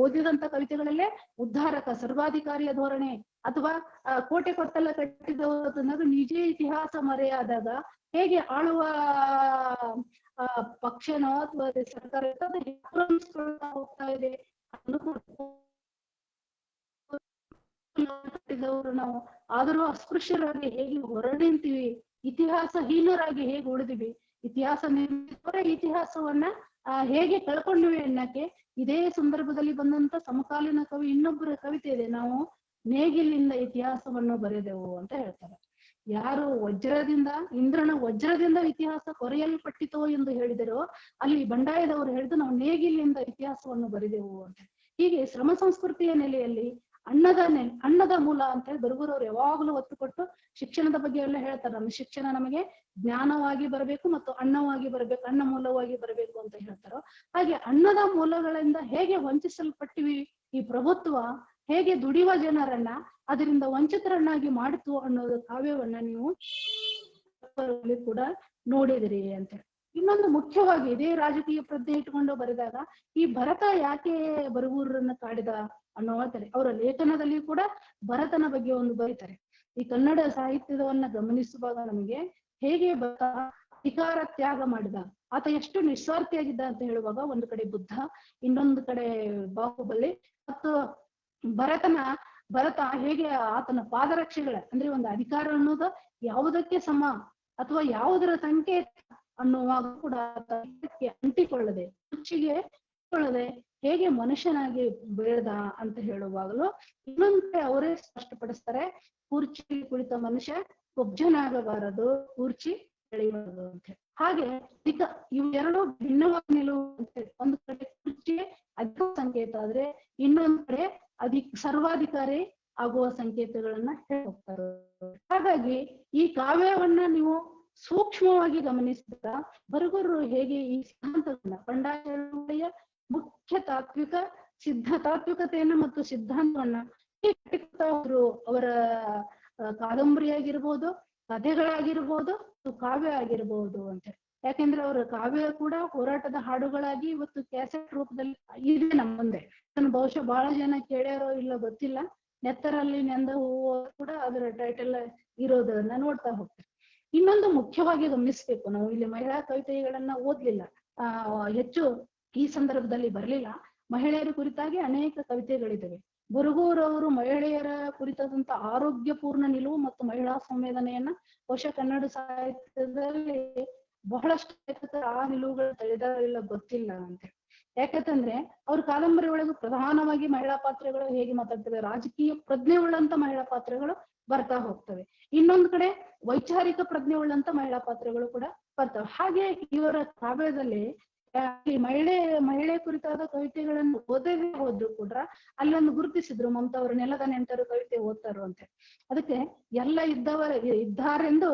ಓದಿದಂತ ಕವಿತೆಗಳಲ್ಲೇ ಉದ್ಧಾರಕ, ಸರ್ವಾಧಿಕಾರಿಯ ಧೋರಣೆ ಅಥವಾ ಕೋಟೆ ಕೊತ್ತಲ ಕಟ್ಟಿದವರು ನಿಜ ಇತಿಹಾಸ ಮರೆಯಾದಾಗ ಹೇಗೆ ಆಳುವ ಪಕ್ಷನೋ ಅಥವಾ ಸರ್ಕಾರ ಹೋಗ್ತಾ ಇದೆ ಕಟ್ಟಿದವರು ನಾವು, ಆದರೂ ಅಸ್ಪೃಶ್ಯರಾಗಿ ಹೇಗೆ ಹೊರನಿಂತೀವಿ, ಇತಿಹಾಸಹೀನರಾಗಿ ಹೇಗೆ ಉಳಿದಿವಿ, ಇತಿಹಾಸ ನಿರ್ಮಿಸಿದವರ ಇತಿಹಾಸವನ್ನ ಹೇಗೆ ಕಳ್ಕೊಂಡ್ವಿ ಅನ್ನಕ್ಕೆ ಇದೇ ಸಂದರ್ಭದಲ್ಲಿ ಬಂದಂತ ಸಮಕಾಲೀನ ಕವಿ ಇನ್ನೊಬ್ಬರ ಕವಿತೆ ಇದೆ, ನಾವು ನೇಗಿಲಿಂದ ಇತಿಹಾಸವನ್ನು ಬರೆದೆವು ಅಂತ ಹೇಳ್ತಾರೆ. ಯಾರು ವಜ್ರದಿಂದ, ಇಂದ್ರನ ವಜ್ರದಿಂದ ಇತಿಹಾಸ ಕೊರೆಯಲ್ಪಟ್ಟಿತೋ ಎಂದು ಹೇಳಿದರೋ ಅಲ್ಲಿ ಬಂಡಾಯದವರು ಹೇಳಿದ್ರು ನಾವು ನೇಗಿಲಿಂದ ಇತಿಹಾಸವನ್ನು ಬರೆದೆವು ಅಂತ. ಹೀಗೆ ಶ್ರಮ ಸಂಸ್ಕೃತಿಯ ನೆಲೆಯಲ್ಲಿ ಅನ್ನದ ಮೂಲ ಅಂತ ಹೇಳಿ ಬರಗೂರವ್ರು ಯಾವಾಗಲೂ ಒತ್ತು ಕೊಟ್ಟು ಶಿಕ್ಷಣದ ಬಗ್ಗೆ ಎಲ್ಲ ಹೇಳ್ತಾರೆ. ನಮ್ಮ ಶಿಕ್ಷಣ ನಮಗೆ ಜ್ಞಾನವಾಗಿ ಬರಬೇಕು ಮತ್ತು ಅನ್ನವಾಗಿ ಬರಬೇಕು, ಅನ್ನ ಮೂಲವಾಗಿ ಬರಬೇಕು ಅಂತ ಹೇಳ್ತಾರೋ ಹಾಗೆ ಅನ್ನದ ಮೂಲಗಳಿಂದ ಹೇಗೆ ವಂಚಿಸಲ್ಪಟ್ಟಿವಿ ಈ ಪ್ರಭುತ್ವ, ಹೇಗೆ ದುಡಿಯುವ ಜನರನ್ನ ಅದರಿಂದ ವಂಚಿತರನ್ನಾಗಿ ಮಾಡಿತು ಅನ್ನೋದು ಕಾವ್ಯವನ್ನ ನೀವು ಕೂಡ ನೋಡಿದಿರಿ ಅಂತ. ಇನ್ನೊಂದು ಮುಖ್ಯವಾಗಿ ಇದೇ ರಾಜಕೀಯ ಪ್ರಜ್ಞೆ ಇಟ್ಕೊಂಡು ಬರೆದಾಗ ಈ ಭರತ ಯಾಕೆ ಬರಗೂರನ್ನ ಕಾಡಿದ ಅನ್ನೋ ಹೇಳ್ತಾರೆ. ಅವರ ಲೇಖನದಲ್ಲಿ ಕೂಡ ಭರತನ ಬಗ್ಗೆ ಒಂದು ಬರೀತಾರೆ. ಈ ಕನ್ನಡ ಸಾಹಿತ್ಯದವನ್ನ ಗಮನಿಸುವಾಗ ನಮಗೆ ಹೇಗೆ ಭರತ ಅಧಿಕಾರ ತ್ಯಾಗ ಮಾಡಿದ, ಆತ ಎಷ್ಟು ನಿಸ್ವಾರ್ಥಿಯಾಗಿದ್ದ ಅಂತ ಹೇಳುವಾಗ ಒಂದು ಕಡೆ ಬುದ್ಧ, ಇನ್ನೊಂದು ಕಡೆ ಬಾಹುಬಲಿ, ಮತ್ತು ಭರತ ಹೇಗೆ ಆತನ ಪಾದರಕ್ಷೆಗಳ ಅಂದ್ರೆ ಒಂದು ಅಧಿಕಾರ ಅನ್ನೋದು ಯಾವುದಕ್ಕೆ ಸಮ ಅಥವಾ ಯಾವುದರ ಸಂಕೇತ ಅನ್ನುವಾಗ ಕೂಡ ಅಂಟಿಕೊಳ್ಳದೆ ಕುರ್ಚಿಗೆ ಕೊಳ್ಳದೆ ಹೇಗೆ ಮನುಷ್ಯನಾಗಿ ಬೆಳೆದ ಅಂತ ಹೇಳುವಾಗಲೂ ಇನ್ನೊಂದು ಅವರೇ ಸ್ಪಷ್ಟಪಡಿಸ್ತಾರೆ, ಕುರ್ಚಿ ಕುಳಿತ ಮನುಷ್ಯ ಕುಬ್ಜನಾಗಬಾರದು, ಕುರ್ಚಿ ಬೆಳೆಯಬಾರದು ಅಂತ. ಹಾಗೆ ಇವೆರಡು ಭಿನ್ನವಾಗಿ ನಿಲ್ಲುವಂತೆ, ಒಂದು ಕಡೆ ಕುರ್ಚಿ ಅಧಿಕ ಸಂಕೇತ ಆದ್ರೆ ಇನ್ನೊಂದು ಕಡೆ ಸರ್ವಾಧಿಕಾರಿ ಆಗುವ ಸಂಕೇತಗಳನ್ನ ಹೇಳ್ತಾರೆ. ಹಾಗಾಗಿ ಈ ಕಾವ್ಯವನ್ನ ನೀವು ಸೂಕ್ಷ್ಮವಾಗಿ ಗಮನಿಸಿದ ಬರಗೂರು ಹೇಗೆ ಈ ಸಿದ್ಧಾಂತಗಳನ್ನ ಬಂಡಾಯ ಮುಖ್ಯ ತಾತ್ವಿಕತೆಯನ್ನ ಮತ್ತು ಸಿದ್ಧಾಂತವನ್ನ ಅವರು ಅವರ ಕಾದಂಬರಿ ಆಗಿರ್ಬೋದು, ಕಥೆಗಳಾಗಿರ್ಬೋದು, ಕಾವ್ಯ ಆಗಿರ್ಬೋದು ಅಂತ. ಯಾಕೆಂದ್ರೆ ಅವರ ಕಾವ್ಯ ಕೂಡ ಹೋರಾಟದ ಹಾಡುಗಳಾಗಿ ಇವತ್ತು ಕ್ಯಾಸೆಟ್ ರೂಪದಲ್ಲಿ ಇದೆ ನಮ್ಮ ಮುಂದೆ. ಬಹುಶಃ ಬಹಳ ಜನ ಕೇಳ್ಯಾರೋ ಇಲ್ಲ ಗೊತ್ತಿಲ್ಲ. ನೆತ್ತರಲ್ಲಿ ನೆಂದ ಹೂವು ಕೂಡ ಅದರ ಟೈಟಲ್ ಇರೋದನ್ನ ನೋಡ್ತಾ ಹೋಗ್ತಾರೆ. ಇನ್ನೊಂದು ಮುಖ್ಯವಾಗಿ ಗಮನಿಸ್ಬೇಕು, ನಾವು ಇಲ್ಲಿ ಮಹಿಳಾ ಕವಿತೆಗಳನ್ನ ಓದ್ಲಿಲ್ಲ, ಹೆಚ್ಚು ಈ ಸಂದರ್ಭದಲ್ಲಿ ಬರಲಿಲ್ಲ. ಮಹಿಳೆಯರ ಕುರಿತಾಗಿ ಅನೇಕ ಕವಿತೆಗಳಿದ್ದಾವೆ. ಬರಗೂರವರು ಮಹಿಳೆಯರ ಕುರಿತಾದಂತ ಆರೋಗ್ಯಪೂರ್ಣ ನಿಲುವು ಮತ್ತು ಮಹಿಳಾ ಸಂವೇದನೆಯನ್ನ ಬಹುಶಃ ಕನ್ನಡ ಸಾಹಿತ್ಯದಲ್ಲಿ ಬಹಳಷ್ಟು ಆ ನಿಲುವುಗಳು ತಳೆದಿಲ್ಲ ಗೊತ್ತಿಲ್ಲ ಅಂತ. ಯಾಕಂತಂದ್ರೆ ಅವ್ರ ಕಾದಂಬರಿ ಒಳಗೂ ಪ್ರಧಾನವಾಗಿ ಮಹಿಳಾ ಪಾತ್ರಗಳು ಹೇಗೆ ಮಾತಾಡ್ತವೆ, ರಾಜಕೀಯ ಪ್ರಜ್ಞೆ ಉಳ್ಳಂತ ಮಹಿಳಾ ಪಾತ್ರಗಳು ಬರ್ತಾ ಹೋಗ್ತವೆ, ಇನ್ನೊಂದು ಕಡೆ ವೈಚಾರಿಕ ಪ್ರಜ್ಞೆ ಉಳ್ಳಂತ ಮಹಿಳಾ ಪಾತ್ರಗಳು ಕೂಡ ಬರ್ತವೆ. ಹಾಗೆ ಇವರ ಕಾವ್ಯದಲ್ಲಿ ಮಹಿಳೆ ಕುರಿತಾದ ಕವಿತೆಗಳನ್ನು ಓದದೇ ಹೋದ್ರು ಕೂಡ ಅಲ್ಲೊಂದು ಗುರುತಿಸಿದ್ರು, ಮಮತಾ ಅವರು ನೆಲದ ನೆಂಟರು ಕವಿತೆ ಓದ್ತಾರು ಅಂತ. ಅದಕ್ಕೆ ಎಲ್ಲ ಇದ್ದಾರೆಂದು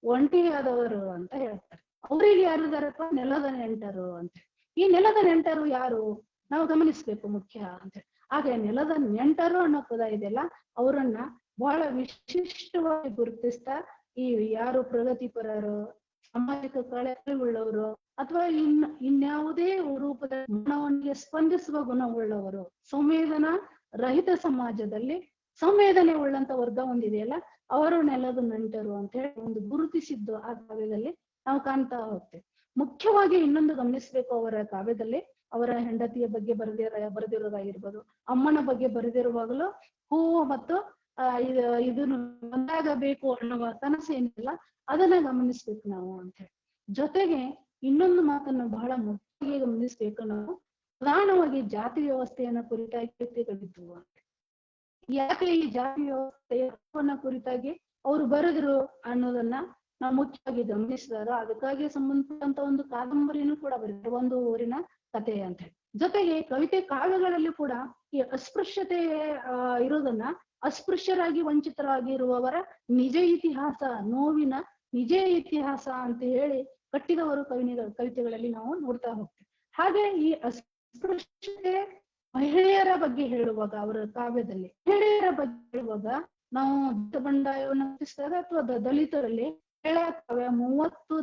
ಒಂಟಿಯಾದವರು ಅಂತ ಹೇಳ್ತಾರೆ. ಅವ್ರಿಗೆ ಯಾರಿದಾರಪ್ಪ, ನೆಲದ ನೆಂಟರು ಅಂತ. ಈ ನೆಲದ ನೆಂಟರು ಯಾರು ನಾವು ಗಮನಿಸ್ಬೇಕು ಮುಖ್ಯ ಅಂತ. ಹಾಗೆ ನೆಲದ ನೆಂಟರು ಅನ್ನೋ ಪದ ಇದೆಯಲ್ಲ, ಅವರನ್ನ ಬಹಳ ವಿಶಿಷ್ಟವಾಗಿ ಗುರುತಿಸ್ತಾ ಈ ಯಾರು ಪ್ರಗತಿಪರರು, ಸಾಮಾಜಿಕ ಕಳಕಳಿಯುಳ್ಳವರು ಅಥವಾ ಇನ್ಯಾವುದೇ ರೂಪದ ಗುಣವನ್ನಿಗೆ ಸ್ಪಂದಿಸುವ ಗುಣವುಳ್ಳವರು, ಸಂವೇದನಾ ರಹಿತ ಸಮಾಜದಲ್ಲಿ ಸಂವೇದನೆ ಉಳ್ಳಂತ ವರ್ಗ ಒಂದಿದೆಯಲ್ಲ, ಅವರು ನೆಲದ ನೆಂಟರು ಅಂತ ಹೇಳಿ ಒಂದು ಗುರುತಿಸಿದ್ದು ಆ ಕಾವ್ಯದಲ್ಲಿ ನಾವು ಕಾಣ್ತಾ ಹೋಗ್ತೇವೆ. ಮುಖ್ಯವಾಗಿ ಇನ್ನೊಂದು ಗಮನಿಸ್ಬೇಕು, ಅವರ ಕಾವ್ಯದಲ್ಲಿ ಅವರ ಹೆಂಡತಿಯ ಬಗ್ಗೆ ಬರೆದಿರೋದಾಗಿರ್ಬೋದು, ಅಮ್ಮನ ಬಗ್ಗೆ ಬರೆದಿರುವಾಗಲೂ ಹೂವು ಮತ್ತು ಇದನ್ನು ಒಂದಾಗಬೇಕು ಅನ್ನುವ ಕನಸು ಏನಿಲ್ಲ ಅದನ್ನ ಗಮನಿಸ್ಬೇಕು ನಾವು ಅಂತ ಹೇಳಿ. ಜೊತೆಗೆ ಇನ್ನೊಂದು ಮಾತನ್ನು ಬಹಳ ಮುಖ್ಯವಾಗಿ ಗಮನಿಸ್ಬೇಕು ನಾವು, ಪ್ರಧಾನವಾಗಿ ಜಾತಿ ವ್ಯವಸ್ಥೆಯನ್ನ ಕುರಿತಾಗಿ ಕೃತಿಗಳಿದ್ವು ಅಂತ. ಯಾಕೆ ಈ ಜಾತಿ ವ್ಯವಸ್ಥೆಯ ಕುರಿತಾಗಿ ಅವರು ಬರೆದ್ರು ಅನ್ನೋದನ್ನ ನಾವು ಮುಖ್ಯವಾಗಿ ಗಮನಿಸಿದಾಗ ಅದಕ್ಕಾಗಿ ಸಂಬಂಧಪಟ್ಟಂತ ಒಂದು ಕಾದಂಬರಿನೂ ಕೂಡ ಬರೀತಾರೆ, ಒಂದು ಊರಿನ ಕಥೆ ಅಂತ ಹೇಳಿ. ಜೊತೆಗೆ ಕವಿತೆ ಕಾವ್ಯಗಳಲ್ಲಿ ಕೂಡ ಈ ಅಸ್ಪೃಶ್ಯತೆ ಇರೋದನ್ನ, ಅಸ್ಪೃಶ್ಯರಾಗಿ ವಂಚಿತರಾಗಿರುವವರ ನಿಜ ಇತಿಹಾಸ, ನೋವಿನ ನಿಜ ಇತಿಹಾಸ ಅಂತ ಹೇಳಿ ಕಟ್ಟಿದವರು ಕವಿತೆಗಳಲ್ಲಿ ನಾವು ನೋಡ್ತಾ ಹೋಗ್ತೇವೆ. ಹಾಗೆ ಈ ಅಸ್ಪೃಶ್ಯತೆ ಮಹಿಳೆಯರ ಮಹಿಳೆಯರ ಬಗ್ಗೆ ಹೇಳುವಾಗ ಅವರ ಕಾವ್ಯದಲ್ಲಿ ಮಹಿಳೆಯರ ಬಗ್ಗೆ ಹೇಳುವಾಗ ನಾವು ಬಂಡಾಯವನ್ನು ರಚಿಸಿದಾಗ ಅಥವಾ ದಲಿತರಲ್ಲಿ ಮಹಿಳಾ ಕಾವ್ಯ 30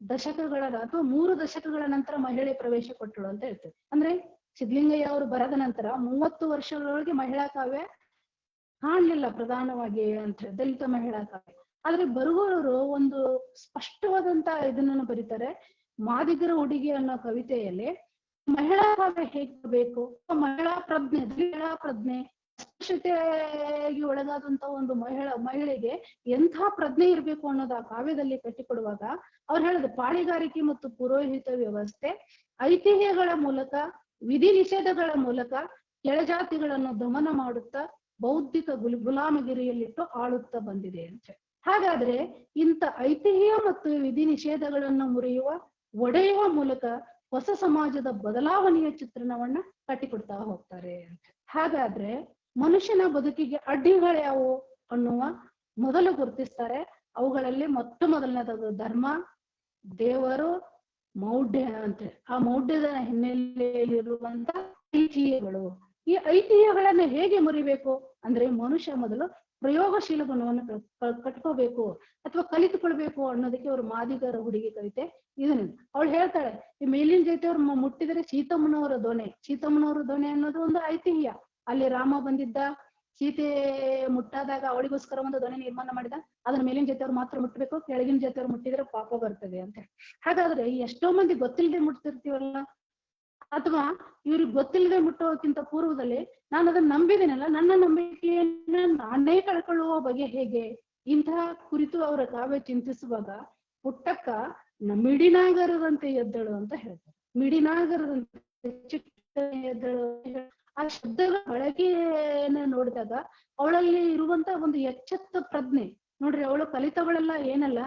ದಶಕಗಳ ಅಥವಾ 3 ದಶಕಗಳ ನಂತರ ಮಹಿಳೆ ಪ್ರವೇಶ ಕೊಟ್ಟಳು ಅಂತ ಹೇಳ್ತೇವೆ. ಅಂದ್ರೆ ಸಿದ್ಧಲಿಂಗಯ್ಯ ಅವರು ಬರದ ನಂತರ 30 ವರ್ಷಗಳೊಳಗೆ ಮಹಿಳಾ ಕಾವ್ಯ ಕಾಣ್ಲಿಲ್ಲ ಪ್ರಧಾನವಾಗಿ ಅಂತ ಹೇಳಿ, ದಲಿತ ಮಹಿಳಾ ಕಾವ್ಯ. ಆದ್ರೆ ಬರಗೂರವರು ಒಂದು ಸ್ಪಷ್ಟವಾದಂತ ಇದನ್ನ ಬರೀತಾರೆ. ಮಾದಿಗರ ಹುಡುಗಿ ಅನ್ನೋ ಕವಿತೆಯಲ್ಲಿ ಮಹಿಳಾ ಕಾವ್ಯ ಹೇಗಿರಬೇಕು, ಮಹಿಳಾ ಪ್ರಜ್ಞೆ ಅಸ್ಪೃಶ್ಯತೆಗೆ ಒಳಗಾದಂತ ಒಂದು ಮಹಿಳೆಗೆ ಎಂಥ ಪ್ರಜ್ಞೆ ಇರಬೇಕು ಅನ್ನೋದು ಆ ಕಾವ್ಯದಲ್ಲಿ ಕಟ್ಟಿಕೊಡುವಾಗ ಅವ್ರು ಹೇಳಿದ್ರು, ಪಾಳಿಗಾರಿಕೆ ಮತ್ತು ಪುರೋಹಿತ ವ್ಯವಸ್ಥೆ ಐತಿಹ್ಯಗಳ ಮೂಲಕ, ವಿಧಿ ನಿಷೇಧಗಳ ಮೂಲಕ ಕೆಳಜಾತಿಗಳನ್ನು ದಮನ ಮಾಡುತ್ತಾ ಬೌದ್ಧಿಕ ಗುಲಾಮಗಿರಿಯಲ್ಲಿಟ್ಟು ಆಳುತ್ತಾ ಬಂದಿದೆ ಅಂತ. ಹಾಗಾದ್ರೆ ಇಂಥ ಐತಿಹ್ಯ ಮತ್ತು ವಿಧಿ ನಿಷೇಧಗಳನ್ನು ಮುರಿಯುವ, ಒಡೆಯುವ ಮೂಲಕ ಹೊಸ ಸಮಾಜದ ಬದಲಾವಣೆಯ ಚಿತ್ರಣವನ್ನ ಕಟ್ಟಿಕೊಡ್ತಾ ಹೋಗ್ತಾರೆ ಅಂತ. ಹಾಗಾದ್ರೆ ಮನುಷ್ಯನ ಬದುಕಿಗೆ ಅಡ್ಡಿಗಳ್ಯಾವು ಅನ್ನುವ ಮೊದಲು ಗುರುತಿಸ್ತಾರೆ. ಅವುಗಳಲ್ಲಿ ಮೊದಲನೇದಾದ ಧರ್ಮ, ದೇವರು, ಮೌಢ್ಯ ಅಂತ. ಆ ಮೌಢ್ಯದ ಹಿನ್ನೆಲೆಯಲ್ಲಿರುವಂತ ಐತಿಹ್ಯಗಳು. ಈ ಐತಿಹ್ಯಗಳನ್ನ ಹೇಗೆ ಮುರಿಬೇಕು ಅಂದ್ರೆ ಮನುಷ್ಯ ಮೊದಲು ಪ್ರಯೋಗಶೀಲ ಗುಣವನ್ನು ಕಟ್ಕೋಬೇಕು ಅಥವಾ ಕಲಿತುಕೊಳ್ಬೇಕು ಅನ್ನೋದಕ್ಕೆ ಅವರು ಮಾದಿಗರ ಹುಡುಗಿ ಕವಿತೆ ಇದನ್ನ ಅವಳು ಹೇಳ್ತಾಳೆ. ಈ ಮೇಲಿನ ಜೊತೆಯವ್ರು ಮುಟ್ಟಿದರೆ ಸೀತಮ್ಮನವರ ದೊಣೆ ಅನ್ನೋದು ಒಂದು ಐತಿಹ್ಯ. ಅಲ್ಲಿ ರಾಮ ಬಂದಿದ್ದ, ಸೀತೆ ಮುಟ್ಟಾದಾಗ ಅವಳಿಗೋಸ್ಕರ ಒಂದು ದೊಣೆ ನಿರ್ಮಾಣ ಮಾಡಿದ, ಅದನ್ನ ಮೇಲಿನ ಜೊತೆಯವ್ರು ಮಾತ್ರ ಮುಟ್ಟಬೇಕು, ಕೆಳಗಿನ ಜೊತೆಯವ್ರು ಮುಟ್ಟಿದ್ರೆ ಪಾಪ ಬರ್ತದೆ ಅಂತ. ಹಾಗಾದ್ರೆ ಎಷ್ಟೋ ಮಂದಿ ಗೊತ್ತಿಲ್ಲದೆ ಮುಟ್ತಿರ್ತೀವಲ್ಲ, ಅಥವಾ ಇವ್ರಿಗೆ ಗೊತ್ತಿಲ್ಲದೆ ಮುಟ್ಟೋಕ್ಕಿಂತ ಪೂರ್ವದಲ್ಲಿ ನಾನು ಅದನ್ನ ನಂಬಿದ್ದೀನಲ್ಲ, ನನ್ನ ನಂಬಿಕೆಯನ್ನ ನಾನೇ ಕಳ್ಕೊಳ್ಳುವ ಬಗೆ ಹೇಗೆ, ಇಂತಹ ಕುರಿತು ಅವರ ಕಾವ್ಯ ಚಿಂತಿಸುವಾಗ ಪುಟ್ಟಕ್ಕ ಮಿಡಿನಾಗರದಂತೆ ಎದ್ದಳು ಅಂತ ಹೇಳ್ತಾರೆ. ಮಿಡಿನಾಗರದಂತೆ ಎದ್ದಳು. ಆ ಶಬ್ದಗಳ ಬಳಕೆಯನ್ನ ನೋಡಿದಾಗ ಅವಳಲ್ಲಿ ಇರುವಂತ ಒಂದು ಎಚ್ಚೆತ್ತ ಪ್ರಜ್ಞೆ ನೋಡ್ರಿ, ಅವಳು ಕಲಿತವಳೆಲ್ಲ ಏನಲ್ಲ,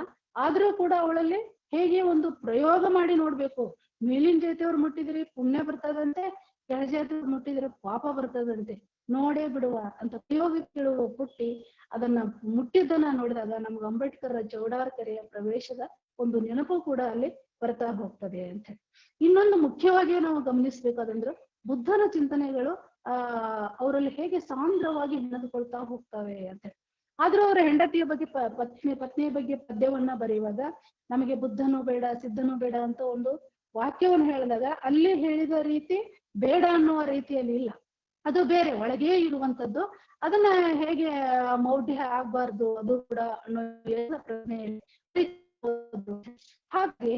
ಆದ್ರೂ ಕೂಡ ಅವಳಲ್ಲಿ ಹೇಗೆ ಒಂದು ಪ್ರಯೋಗ ಮಾಡಿ ನೋಡ್ಬೇಕು. ಮೇಲಿನ ಜಾತಿಯವ್ರು ಮುಟ್ಟಿದ್ರೆ ಪುಣ್ಯ ಬರ್ತದಂತೆ, ಕೆಳ ಜಾತಿಯವ್ರು ಮುಟ್ಟಿದ್ರೆ ಪಾಪ ಬರ್ತದಂತೆ, ನೋಡೇ ಬಿಡುವ ಅಂತ ಪ್ರಯೋಗ ಕೇಳುವ ಪುಟ್ಟಿ ಅದನ್ನ ಮುಟ್ಟಿದ್ದನ್ನ ನೋಡಿದಾಗ ನಮ್ಗೆ ಅಂಬೇಡ್ಕರ್ ಚೌಡಾರ್ಕೆರೆಯ ಪ್ರವೇಶದ ಒಂದು ನೆನಪು ಕೂಡ ಅಲ್ಲಿ ಬರ್ತಾ ಹೋಗ್ತದೆ ಅಂತ. ಇನ್ನೊಂದು ಮುಖ್ಯವಾಗಿ ನಾವು ಗಮನಿಸ್ಬೇಕಾದಂದ್ರೆ ಬುದ್ಧನ ಚಿಂತನೆಗಳು ಅವರಲ್ಲಿ ಹೇಗೆ ಸಾಂದ್ರವಾಗಿ ಹೆಣೆದುಕೊಳ್ತಾ ಹೋಗ್ತವೆ ಅಂತ. ಆದ್ರೂ ಅವರ ಹೆಂಡತಿಯ ಬಗ್ಗೆ ಪತ್ನಿಯ ಬಗ್ಗೆ ಪದ್ಯವನ್ನ ಬರೆಯುವಾಗ ನಮಗೆ ಬುದ್ಧನು ಬೇಡ ಸಿದ್ಧನು ಬೇಡ ಅಂತ ಒಂದು ವಾಕ್ಯವನ್ನು ಹೇಳಿದಾಗ ಅಲ್ಲಿ ಹೇಳಿದ ರೀತಿ ಬೇಡ ಅನ್ನುವ ರೀತಿಯಲ್ಲಿ ಇಲ್ಲ, ಅದು ಬೇರೆ ಒಳಗೇ ಇರುವಂತದ್ದು. ಅದನ್ನ ಹೇಗೆ ಮೌಢ್ಯ ಆಗ್ಬಾರ್ದು ಅದು ಕೂಡ ಅನ್ನೋ ಪ್ರಶ್ನೆ. ಹಾಗೆ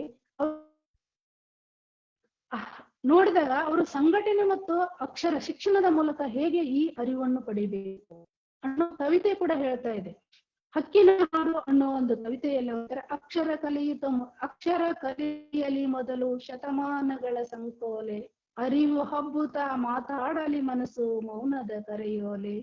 ನೋಡಿದಾಗ ಅವರು ಸಂಘಟನೆ ಮತ್ತು ಅಕ್ಷರ ಶಿಕ್ಷಣದ ಮೂಲಕ ಹೇಗೆ ಈ ಅರಿವನ್ನು ಪಡಿಬೇಕು ಅನ್ನೋ ಕವಿತೆ ಕೂಡ ಹೇಳ್ತಾ ಇದೆ. ಹಕ್ಕಿನ ಹಾಡು ಅನ್ನೋ ಒಂದು ಕವಿತೆಯಲ್ಲಿ ಅಕ್ಷರ ಕಲಿಯಲಿ ಮೊದಲು ಶತಮಾನಗಳ ಸಂಕೋಲೆ, ಅರಿವು ಹಬ್ಬುತ್ತ ಮಾತಾಡಲಿ ಮನಸ್ಸು ಮೌನದ ಕರೆಯೋಲೆ,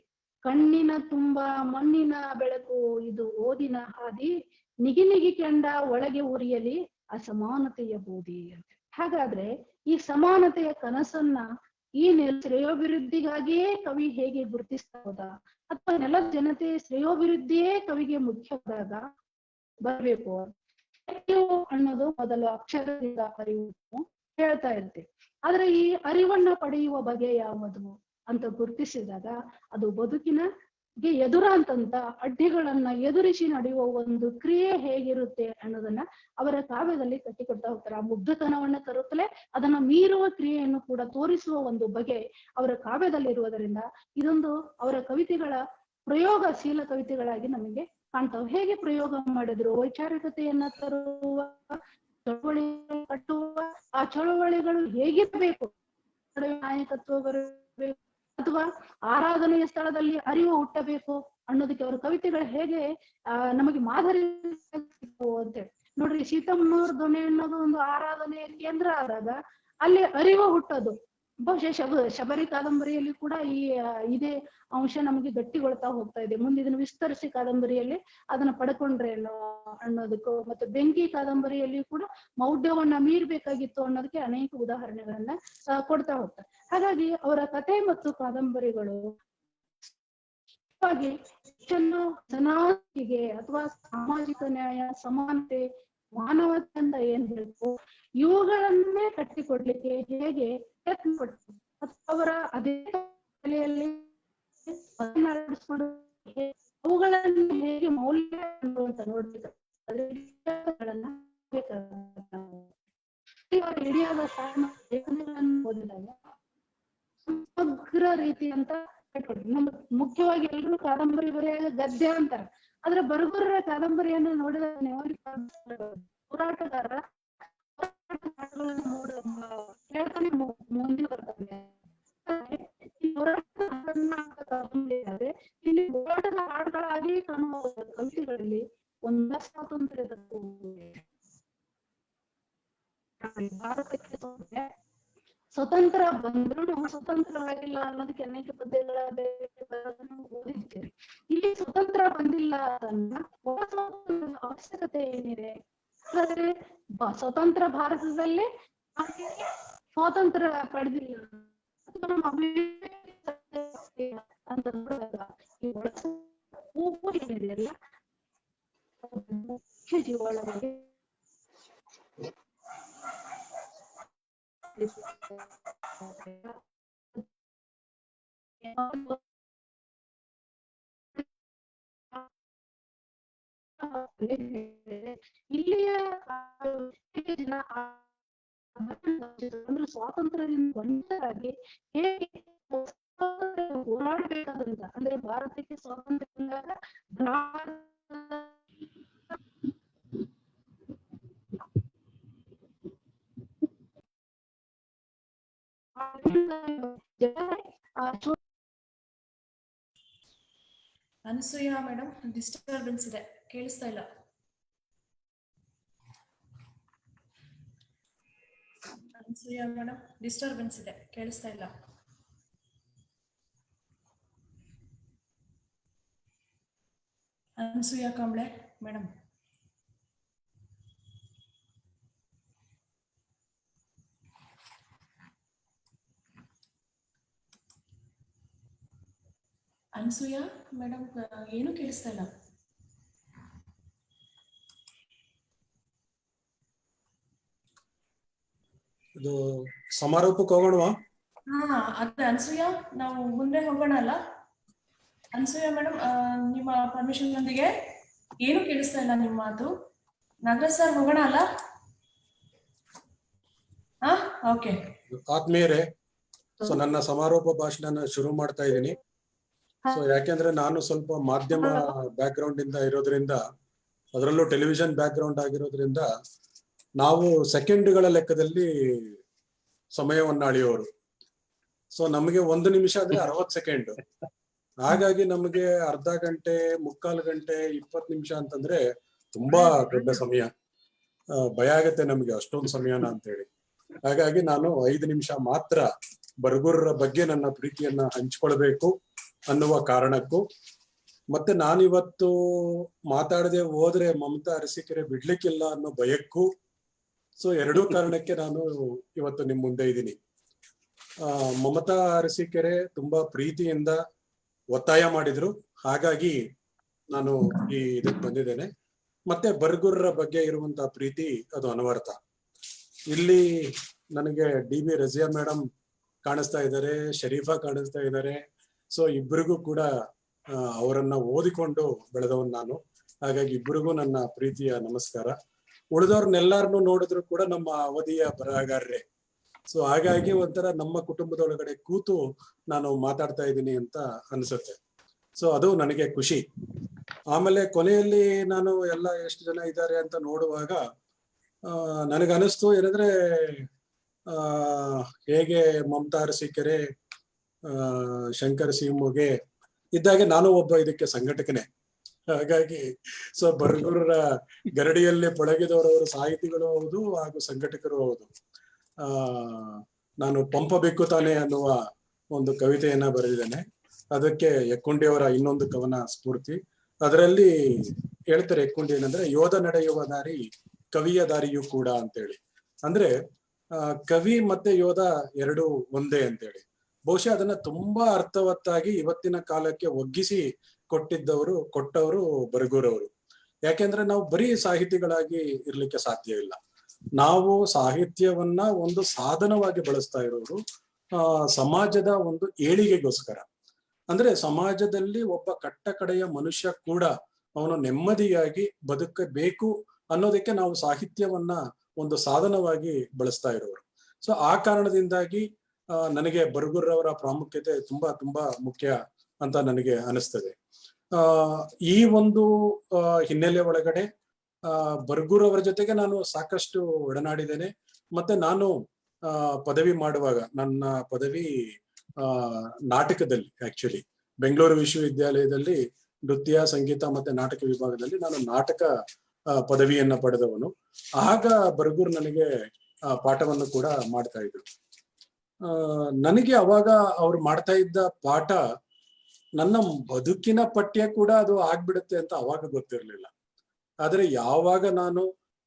ಕಣ್ಣಿನ ತುಂಬ ಮಣ್ಣಿನ ಬೆಳಕು ಇದು ಓದಿನ ಹಾದಿ, ನಿಗಿ ಕೆಂಡ ಒಳಗೆ ಉರಿಯಲಿ ಅಸಮಾನತೆಯ ಬೂದಿ ಅಂತ. ಹಾಗಾದ್ರೆ ಈ ಸಮಾನತೆಯ ಕನಸನ್ನ ಈ ಶ್ರೇಯೋಭಿವೃದ್ಧಿಗಾಗಿಯೇ ಕವಿ ಹೇಗೆ ಗುರುತಿಸ್ತಾ ಹೋದ, ಅಥವಾ ನೆಲದ ಜನತೆ ಶ್ರೇಯೋಭಿವೃದ್ಧಿಯೇ ಕವಿಗೆ ಮುಖ್ಯವಾದಾಗ ಬರಬೇಕು ಅನ್ನೋದು ಮೊದಲು ಅಕ್ಷರದಿಂದ ಅರಿವು ಹೇಳ್ತಾ ಇರ್ತೀವಿ. ಆದ್ರೆ ಈ ಅರಿವನ್ನ ಪಡೆಯುವ ಬಗೆ ಯಾವುದು ಅಂತ ಗುರುತಿಸಿದಾಗ ಅದು ಬದುಕಿನಗೆ ಎದುರಂತ ಅಡ್ಡಿಗಳನ್ನ ಎದುರಿಸಿ ನಡೆಯುವ ಒಂದು ಕ್ರಿಯೆ ಹೇಗಿರುತ್ತೆ ಅನ್ನೋದನ್ನ ಅವರ ಕಾವ್ಯದಲ್ಲಿ ಕಟ್ಟಿಕೊಡ್ತಾ ಹೋಗ್ತಾರೆ. ಆ ಮುಗ್ಧತನವನ್ನ ತರುತ್ತಲೇ ಅದನ್ನ ಮೀರುವ ಕ್ರಿಯೆಯನ್ನು ಕೂಡ ತೋರಿಸುವ ಒಂದು ಬಗೆ ಅವರ ಕಾವ್ಯದಲ್ಲಿ ಇರುವುದರಿಂದ ಇದೊಂದು ಅವರ ಕವಿತೆಗಳ ಪ್ರಯೋಗಶೀಲ ಕವಿತೆಗಳಾಗಿ ನಮಗೆ ಕಾಣ್ತಾವೆ. ಹೇಗೆ ಪ್ರಯೋಗ ಮಾಡಿದ್ರು, ವೈಚಾರಿಕತೆಯನ್ನ ತರುವ, ಚಳವಳಿ ಕಟ್ಟುವ, ಆ ಚಳವಳಿಗಳು ಹೇಗಿರಬೇಕು, ನಾಯಕತ್ವ ಬರಬೇಕು ಅಥವಾ ಆರಾಧನೆಯ ಸ್ಥಳದಲ್ಲಿ ಅರಿವು ಹುಟ್ಟಬೇಕು ಅನ್ನೋದಕ್ಕೆ ಅವರ ಕವಿತೆಗಳು ಹೇಗೆ ನಮಗೆ ಮಾದರಿ ಅಂತೇಳಿ ನೋಡ್ರಿ. ಸೀತಮ್ಮನವ್ರ ದೊಣೆ ಅನ್ನೋದು ಒಂದು ಆರಾಧನೆಯ ಕೇಂದ್ರ ಆದಾಗ ಅಲ್ಲಿ ಅರಿವು ಹುಟ್ಟೋದು. ಬಹುಶಃ ಶಬರಿ ಕಾದಂಬರಿಯಲ್ಲಿ ಕೂಡ ಇದೇ ಅಂಶ ನಮಗೆ ಗಟ್ಟಿಗೊಳ್ತಾ ಹೋಗ್ತಾ ಇದೆ. ಮುಂದೆ ಇದನ್ನು ವಿಸ್ತರಿಸಿ ಕಾದಂಬರಿಯಲ್ಲಿ ಅದನ್ನ ಪಡ್ಕೊಂಡ್ರೆ ಅನ್ನೋದಕ್ಕೂ, ಮತ್ತೆ ಬೆಂಕಿ ಕಾದಂಬರಿಯಲ್ಲಿ ಕೂಡ ಮೌಢ್ಯವನ್ನ ಮೀರ್ಬೇಕಾಗಿತ್ತು ಅನ್ನೋದಕ್ಕೆ ಅನೇಕ ಉದಾಹರಣೆಗಳನ್ನ ಕೊಡ್ತಾ ಹೋಗ್ತಾರೆ. ಹಾಗಾಗಿ ಅವರ ಕಥೆ ಮತ್ತು ಕಾದಂಬರಿಗಳು ಜನಾಂಗಕ್ಕೆ ಅಥವಾ ಸಾಮಾಜಿಕ ನ್ಯಾಯ, ಸಮಾನತೆ, ಮಾನವತೆ ಅಂತ ಏನ್ ಹೇಳ್ತು ಇವುಗಳನ್ನೇ ಕಟ್ಟಿಕೊಡ್ಲಿಕ್ಕೆ ಹೇಗೆ ಪ್ರಯತ್ನ ಪಡ್ತು. ಅವರ ಅದೇ ನೆಲೆಯಲ್ಲಿ ಮಾತನಾಡಿಸ್ಕೊಂಡು ಅವುಗಳನ್ನು ಹೇಗೆ ಮೌಲ್ಯ ಅಂತ ನೋಡ್ಬೇಕು. ಇಂಡಿಯಾದ ಲೇಖನಗಳನ್ನು ಓದಿದಾಗ ಸಮಗ್ರ ರೀತಿ ಅಂತ ನಮ್ಗೆ ಮುಖ್ಯವಾಗಿ ಎಲ್ಲರೂ ಕಾದಂಬರಿ ಬರೆಯುವಾಗ ಗದ್ಯ ಅಂತಾರೆ. ಆದ್ರೆ ಬರಗೂರರ ಕಾದಂಬರಿಯನ್ನು ನೋಡಿದ ಹೋರಾಟಗಾರ ಹೇಳ್ತಾನೆ ಮುಂದೆ ಬರ್ತಾನೆ. ಇಲ್ಲಿ ಹೋರಾಟದ ಹಾಡುಗಳಾಗಿ ಕಾಣುವ ಕವಿತೆಗಳಲ್ಲಿ ಒಂದ ಸ್ವಾತಂತ್ರ್ಯದ ಭಾರತಕ್ಕೆ ಸ್ವತಂತ್ರ ಬಂದ್ರು ಸ್ವತಂತ್ರವಾಗಿಲ್ಲ ಅನ್ನೋದಕ್ಕೆ ಅನೇಕ ಪದ್ಯಗಳ ಓದಿರ್ತೀರಿ. ಇಲ್ಲಿ ಸ್ವತಂತ್ರ ಬಂದಿಲ್ಲ ಅದನ್ನ ಅವಶ್ಯಕತೆ ಏನಿದೆ? ಹಾಗಾದ್ರೆ ಸ್ವತಂತ್ರ ಭಾರತದಲ್ಲಿ ಸ್ವಾತಂತ್ರ್ಯ ಪಡೆದಿಲ್ಲ ನಮ್ಮ ಅಂತ ನೋಡುವಾಗ ಏನಿದೆಯಲ್ಲ ಮುಖ್ಯ ಜೀವಳ ಬಗ್ಗೆ ಇಲ್ಲಿಯ ಜನ ಅಂದ್ರೆ ಸ್ವಾತಂತ್ರ್ಯದಿಂದ ವಂಚಿತರಾಗಿ ಹೇಗೆ ಹೋರಾಡಬೇಕಾದಂತ, ಅಂದ್ರೆ ಭಾರತಕ್ಕೆ ಸ್ವಾತಂತ್ರ್ಯ ಬಂದಾಗ ಅನಸೂಯ ಮೇಡಮ್, ಡಿಸ್ಟರ್ಬೆನ್ಸ್ ಇದೆ, ಕೇಳಿಸ್ತಾ ಇಲ್ಲ. ಅನಸೂಯ ಮೇಡಮ್, ಡಿಸ್ಟರ್ಬೆನ್ಸ್ ಇದೆ, ಕೇಳಿಸ್ತಾ ಇಲ್ಲ. ಅನಸೂಯ ಕಾಂಬ್ಳೆ ಮೇಡಮ್. ಅನಸೂಯ ಮೇಡಮ್, ಏನು ಕೇಳಿಸ್ತಾ ಇಲ್ಲ. ಇದು ಸಮಾರೋಪಕ್ಕೆ ಹೋಗೋಣವಾ? ಅದೇ ಅನಸೂಯ, ನಾವು ಮುಂದೆ ಹೋಗೋಣ ಅಲ್ಲ? ಅನಸೂಯ ಮೇಡಮ್, ನಿಮ್ಮ ಪರ್ಮಿಷನ್ ನೊಂದಿಗೆ ಏನು ಕೇಳಿಸ್ತಾ ಇಲ್ಲ ನಿಮ್ಮ ಮಾತು. ನಾಗರಾಜ್ ಸರ್, ಹೋಗೋಣ ಅಲ್ಲ? ಓಕೆ. ಆತ್ಮೀಯರೇ, ಸೊ ನನ್ನ ಸಮಾರೋಪ ಭಾಷಣ ಶುರು ಮಾಡ್ತಾ ಇದ್ದೀನಿ. ಸೊ ಯಾಕೆಂದ್ರೆ ನಾನು ಸ್ವಲ್ಪ ಮಾಧ್ಯಮ ಬ್ಯಾಕ್ ಗ್ರೌಂಡ್ ಇಂದ ಇರೋದ್ರಿಂದ, ಅದರಲ್ಲೂ ಟೆಲಿವಿಷನ್ ಬ್ಯಾಕ್ ಗ್ರೌಂಡ್ ಆಗಿರೋದ್ರಿಂದ ನಾವು ಸೆಕೆಂಡ್ಗಳ ಲೆಕ್ಕದಲ್ಲಿ ಸಮಯವನ್ನ ಅಳೆಯೋರು. ಸೊ ನಮಗೆ 1 ನಿಮಿಷ ಅಂದ್ರೆ 60 ಸೆಕೆಂಡ್. ಹಾಗಾಗಿ ನಮಗೆ ಅರ್ಧ ಗಂಟೆ, 3/4 ಗಂಟೆ, 20 ನಿಮಿಷ ಅಂತಂದ್ರೆ ತುಂಬಾ ದೊಡ್ಡ ಸಮಯ. ಭಯ ಆಗತ್ತೆ ನಮ್ಗೆ ಅಷ್ಟೊಂದು ಸಮಯನ ಅಂತೇಳಿ. ಹಾಗಾಗಿ ನಾನು 5 ನಿಮಿಷ ಮಾತ್ರ ಬರಗೂರರ ಬಗ್ಗೆ ನನ್ನ ಪ್ರೀತಿಯನ್ನ ಹಂಚ್ಕೊಳ್ಬೇಕು ಅನ್ನುವ ಕಾರಣಕ್ಕೂ, ಮತ್ತೆ ನಾನಿವತ್ತು ಮಾತಾಡದೆ ಹೋದ್ರೆ ಮಮತಾ ಅರಸೀಕೆರೆ ಬಿಡ್ಲಿಕ್ಕಿಲ್ಲ ಅನ್ನೋ ಭಯಕ್ಕೂ, ಸೊ 2 ಕಾರಣಕ್ಕೆ ನಾನು ಇವತ್ತು ನಿಮ್ ಮುಂದೆ ಇದ್ದೀನಿ. ಮಮತಾ ಅರಸೀಕೆರೆ ತುಂಬಾ ಪ್ರೀತಿಯಿಂದ ಒತ್ತಾಯ ಮಾಡಿದ್ರು, ಹಾಗಾಗಿ ನಾನು ಈ ಇದಕ್ಕೆ ಬಂದಿದ್ದೇನೆ. ಮತ್ತೆ ಬರಗೂರರ ಬಗ್ಗೆ ಇರುವಂತಹ ಪ್ರೀತಿ ಅದು ಅನವರ್ಥ. ಇಲ್ಲಿ ನನಗೆ DB ರಜಿಯಾ ಮೇಡಮ್ ಕಾಣಿಸ್ತಾ ಇದ್ದಾರೆ, ಶರೀಫಾ ಕಾಣಿಸ್ತಾ ಇದ್ದಾರೆ. ಸೊ ಇಬ್ಬರಿಗೂ ಕೂಡ ಅವರನ್ನ ಓದಿಕೊಂಡು ಬೆಳೆದವನ್ ನಾನು. ಹಾಗಾಗಿ ಇಬ್ಬರಿಗೂ ನನ್ನ ಪ್ರೀತಿಯ ನಮಸ್ಕಾರ. ಉಳಿದವ್ರನ್ನೆಲ್ಲಾರನ್ನು ನೋಡಿದ್ರು ಕೂಡ ನಮ್ಮ ಅವಧಿಯ ಬರಹಗಾರರೇ. ಸೊ ಹಾಗಾಗಿ ಒಂಥರ ನಮ್ಮ ಕುಟುಂಬದೊಳಗಡೆ ಕೂತು ನಾನು ಮಾತಾಡ್ತಾ ಇದ್ದೀನಿ ಅಂತ ಅನ್ಸುತ್ತೆ. ಸೊ ಅದು ನನಗೆ ಖುಷಿ. ಆಮೇಲೆ ಕೊನೆಯಲ್ಲಿ ನಾನು ಎಲ್ಲ ಎಷ್ಟು ಜನ ಇದ್ದಾರೆ ಅಂತ ನೋಡುವಾಗ ನನಗನಿಸ್ತು ಏನಂದ್ರೆ, ಹೇಗೆ ಮಮತಾ ಅರಸೀಕೆರೆ ಶಂಕರ್ ಸಿಂಹಗೆ ಇದ್ದಾಗೆ ನಾನು ಒಬ್ಬ ಇದಕ್ಕೆ ಸಂಘಟಕನೇ. ಹಾಗಾಗಿ ಸೊ ಬರಗೂರರ ಗರಡಿಯಲ್ಲಿ ಪಳಗಿದವರವರು ಸಾಹಿತಿಗಳು ಹೌದು ಹಾಗೂ ಸಂಘಟಕರು ಹೌದು. ನಾನು ಪಂಪಬೇಕು ತಾನೆ ಅನ್ನುವ ಒಂದು ಕವಿತೆಯನ್ನ ಬರೆದಿದ್ದೇನೆ. ಅದಕ್ಕೆ ಯಕ್ಕುಂಡಿಯವರ ಇನ್ನೊಂದು ಕವನ ಸ್ಫೂರ್ತಿ. ಅದರಲ್ಲಿ ಹೇಳ್ತಾರೆ ಯಕ್ಕುಂಡಿ ಏನಂದ್ರೆ, ಯೋಧ ನಡೆಯುವ ದಾರಿ ಕವಿಯ ದಾರಿಯೂ ಕೂಡ ಅಂತೇಳಿ. ಅಂದ್ರೆ ಕವಿ ಮತ್ತೆ ಯೋಧ ಎರಡು ಒಂದೇ ಅಂತೇಳಿ. ಬಹುಶಃ ಅದನ್ನ ತುಂಬಾ ಅರ್ಥವತ್ತಾಗಿ ಇವತ್ತಿನ ಕಾಲಕ್ಕೆ ಒಗ್ಗಿಸಿ ಕೊಟ್ಟವರು ಬರಗೂರವರು. ಯಾಕೆಂದ್ರೆ ನಾವು ಬರೀ ಸಾಹಿತಿಗಳಾಗಿ ಇರ್ಲಿಕ್ಕೆ ಸಾಧ್ಯ ಇಲ್ಲ. ನಾವು ಸಾಹಿತ್ಯವನ್ನ ಒಂದು ಸಾಧನವಾಗಿ ಬಳಸ್ತಾ ಇರೋರು. ಸಮಾಜದ ಒಂದು ಏಳಿಗೆಗೋಸ್ಕರ, ಅಂದ್ರೆ ಸಮಾಜದಲ್ಲಿ ಒಬ್ಬ ಕಟ್ಟ ಕಡೆಯ ಮನುಷ್ಯ ಕೂಡ ಅವನು ನೆಮ್ಮದಿಯಾಗಿ ಬದುಕಬೇಕು ಅನ್ನೋದಕ್ಕೆ ನಾವು ಸಾಹಿತ್ಯವನ್ನ ಒಂದು ಸಾಧನವಾಗಿ ಬಳಸ್ತಾ ಇರೋರು. ಸೊ ಆ ಕಾರಣದಿಂದಾಗಿ ನನಗೆ ಬರಗೂರವರ ಪ್ರಾಮುಖ್ಯತೆ ತುಂಬಾ ತುಂಬಾ ಮುಖ್ಯ ಅಂತ ನನಗೆ ಅನಿಸ್ತದೆ. ಈ ಒಂದು ಹಿನ್ನೆಲೆ ಒಳಗಡೆ ಬರಗೂರವರ ಜೊತೆಗೆ ನಾನು ಸಾಕಷ್ಟು ಒಡನಾಡಿದ್ದೇನೆ. ಮತ್ತೆ ನಾನು ಪದವಿ ಮಾಡುವಾಗ ನನ್ನ ಪದವಿ ನಾಟಕದಲ್ಲಿ, ಆಕ್ಚುಲಿ ಬೆಂಗಳೂರು ವಿಶ್ವವಿದ್ಯಾಲಯದಲ್ಲಿ ನೃತ್ಯ, ಸಂಗೀತ ಮತ್ತೆ ನಾಟಕ ವಿಭಾಗದಲ್ಲಿ ನಾನು ನಾಟಕ ಪದವಿಯನ್ನ ಪಡೆದವನು. ಆಗ ಬರಗೂರು ನನಗೆ ಪಾಠವನ್ನು ಕೂಡ ಮಾಡ್ತಾ ಇದ್ರು. ನನಗೆ ಅವಾಗ ಅವ್ರು ಮಾಡ್ತಾ ಇದ್ದ ಪಾಠ ನನ್ನ ಬದುಕಿನ ಪಠ್ಯ ಕೂಡ ಅದು ಆಗ್ಬಿಡುತ್ತೆ ಅಂತ ಅವಾಗ ಗೊತ್ತಿರ್ಲಿಲ್ಲ. ಆದ್ರೆ ಯಾವಾಗ ನಾನು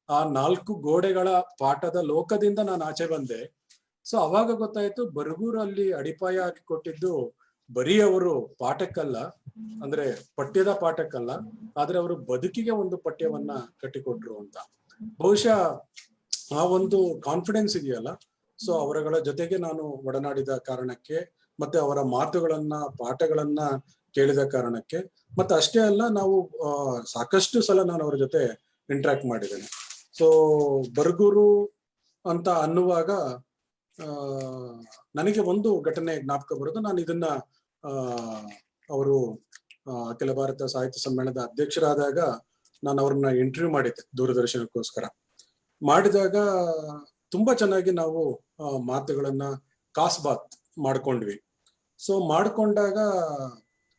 ಆ 4 ಗೋಡೆಗಳ ಪಾಠದ ಲೋಕದಿಂದ ನಾನು ಆಚೆ ಬಂದೆ, ಸೊ ಅವಾಗ ಗೊತ್ತಾಯ್ತು ಬರಗೂರು ಅಲ್ಲಿ ಅಡಿಪಾಯ ಹಾಕಿ ಕೊಟ್ಟಿದ್ದು ಬರೀ ಅವರು ಪಾಠಕ್ಕಲ್ಲ, ಅಂದ್ರೆ ಪಠ್ಯದ ಪಾಠಕ್ಕಲ್ಲ, ಆದ್ರೆ ಅವರು ಬದುಕಿಗೆ ಒಂದು ಪಠ್ಯವನ್ನ ಕಟ್ಟಿಕೊಟ್ರು ಅಂತ. ಬಹುಶಃ ಆ ಒಂದು ಕಾನ್ಫಿಡೆನ್ಸ್ ಇದೆಯಲ್ಲ, ಸೊ ಅವರಗಳ ಜೊತೆಗೆ ನಾನು ಒಡನಾಡಿದ ಕಾರಣಕ್ಕೆ, ಮತ್ತೆ ಅವರ ಮಾತುಗಳನ್ನ, ಪಾಠಗಳನ್ನ ಕೇಳಿದ ಕಾರಣಕ್ಕೆ, ಮತ್ತೆ ಅಷ್ಟೇ ಅಲ್ಲ, ನಾವು ಸಾಕಷ್ಟು ಸಲ ನಾನು ಅವರ ಜೊತೆ ಇಂಟ್ರಾಕ್ಟ್ ಮಾಡಿದ್ದೇನೆ. ಸೊ ಬರಗೂರು ಅಂತ ಅನ್ನುವಾಗ ನನಗೆ ಒಂದು ಘಟನೆ ಜ್ಞಾಪಕ ಬರೋದು. ನಾನು ಇದನ್ನ ಅವರು ಅಖಿಲ ಭಾರತ ಸಾಹಿತ್ಯ ಸಮ್ಮೇಳನದ ಅಧ್ಯಕ್ಷರಾದಾಗ ನಾನು ಅವ್ರನ್ನ ಇಂಟರ್ವ್ಯೂ ಮಾಡಿದ್ದೆ ದೂರದರ್ಶನಕ್ಕೋಸ್ಕರ. ಮಾಡಿದಾಗ ತುಂಬಾ ಚೆನ್ನಾಗಿ ನಾವು ಮಾತುಗಳನ್ನ ಕಾಸ್ಬಾತ್ ಮಾಡ್ಕೊಂಡ್ವಿ. ಸೊ ಮಾಡ್ಕೊಂಡಾಗ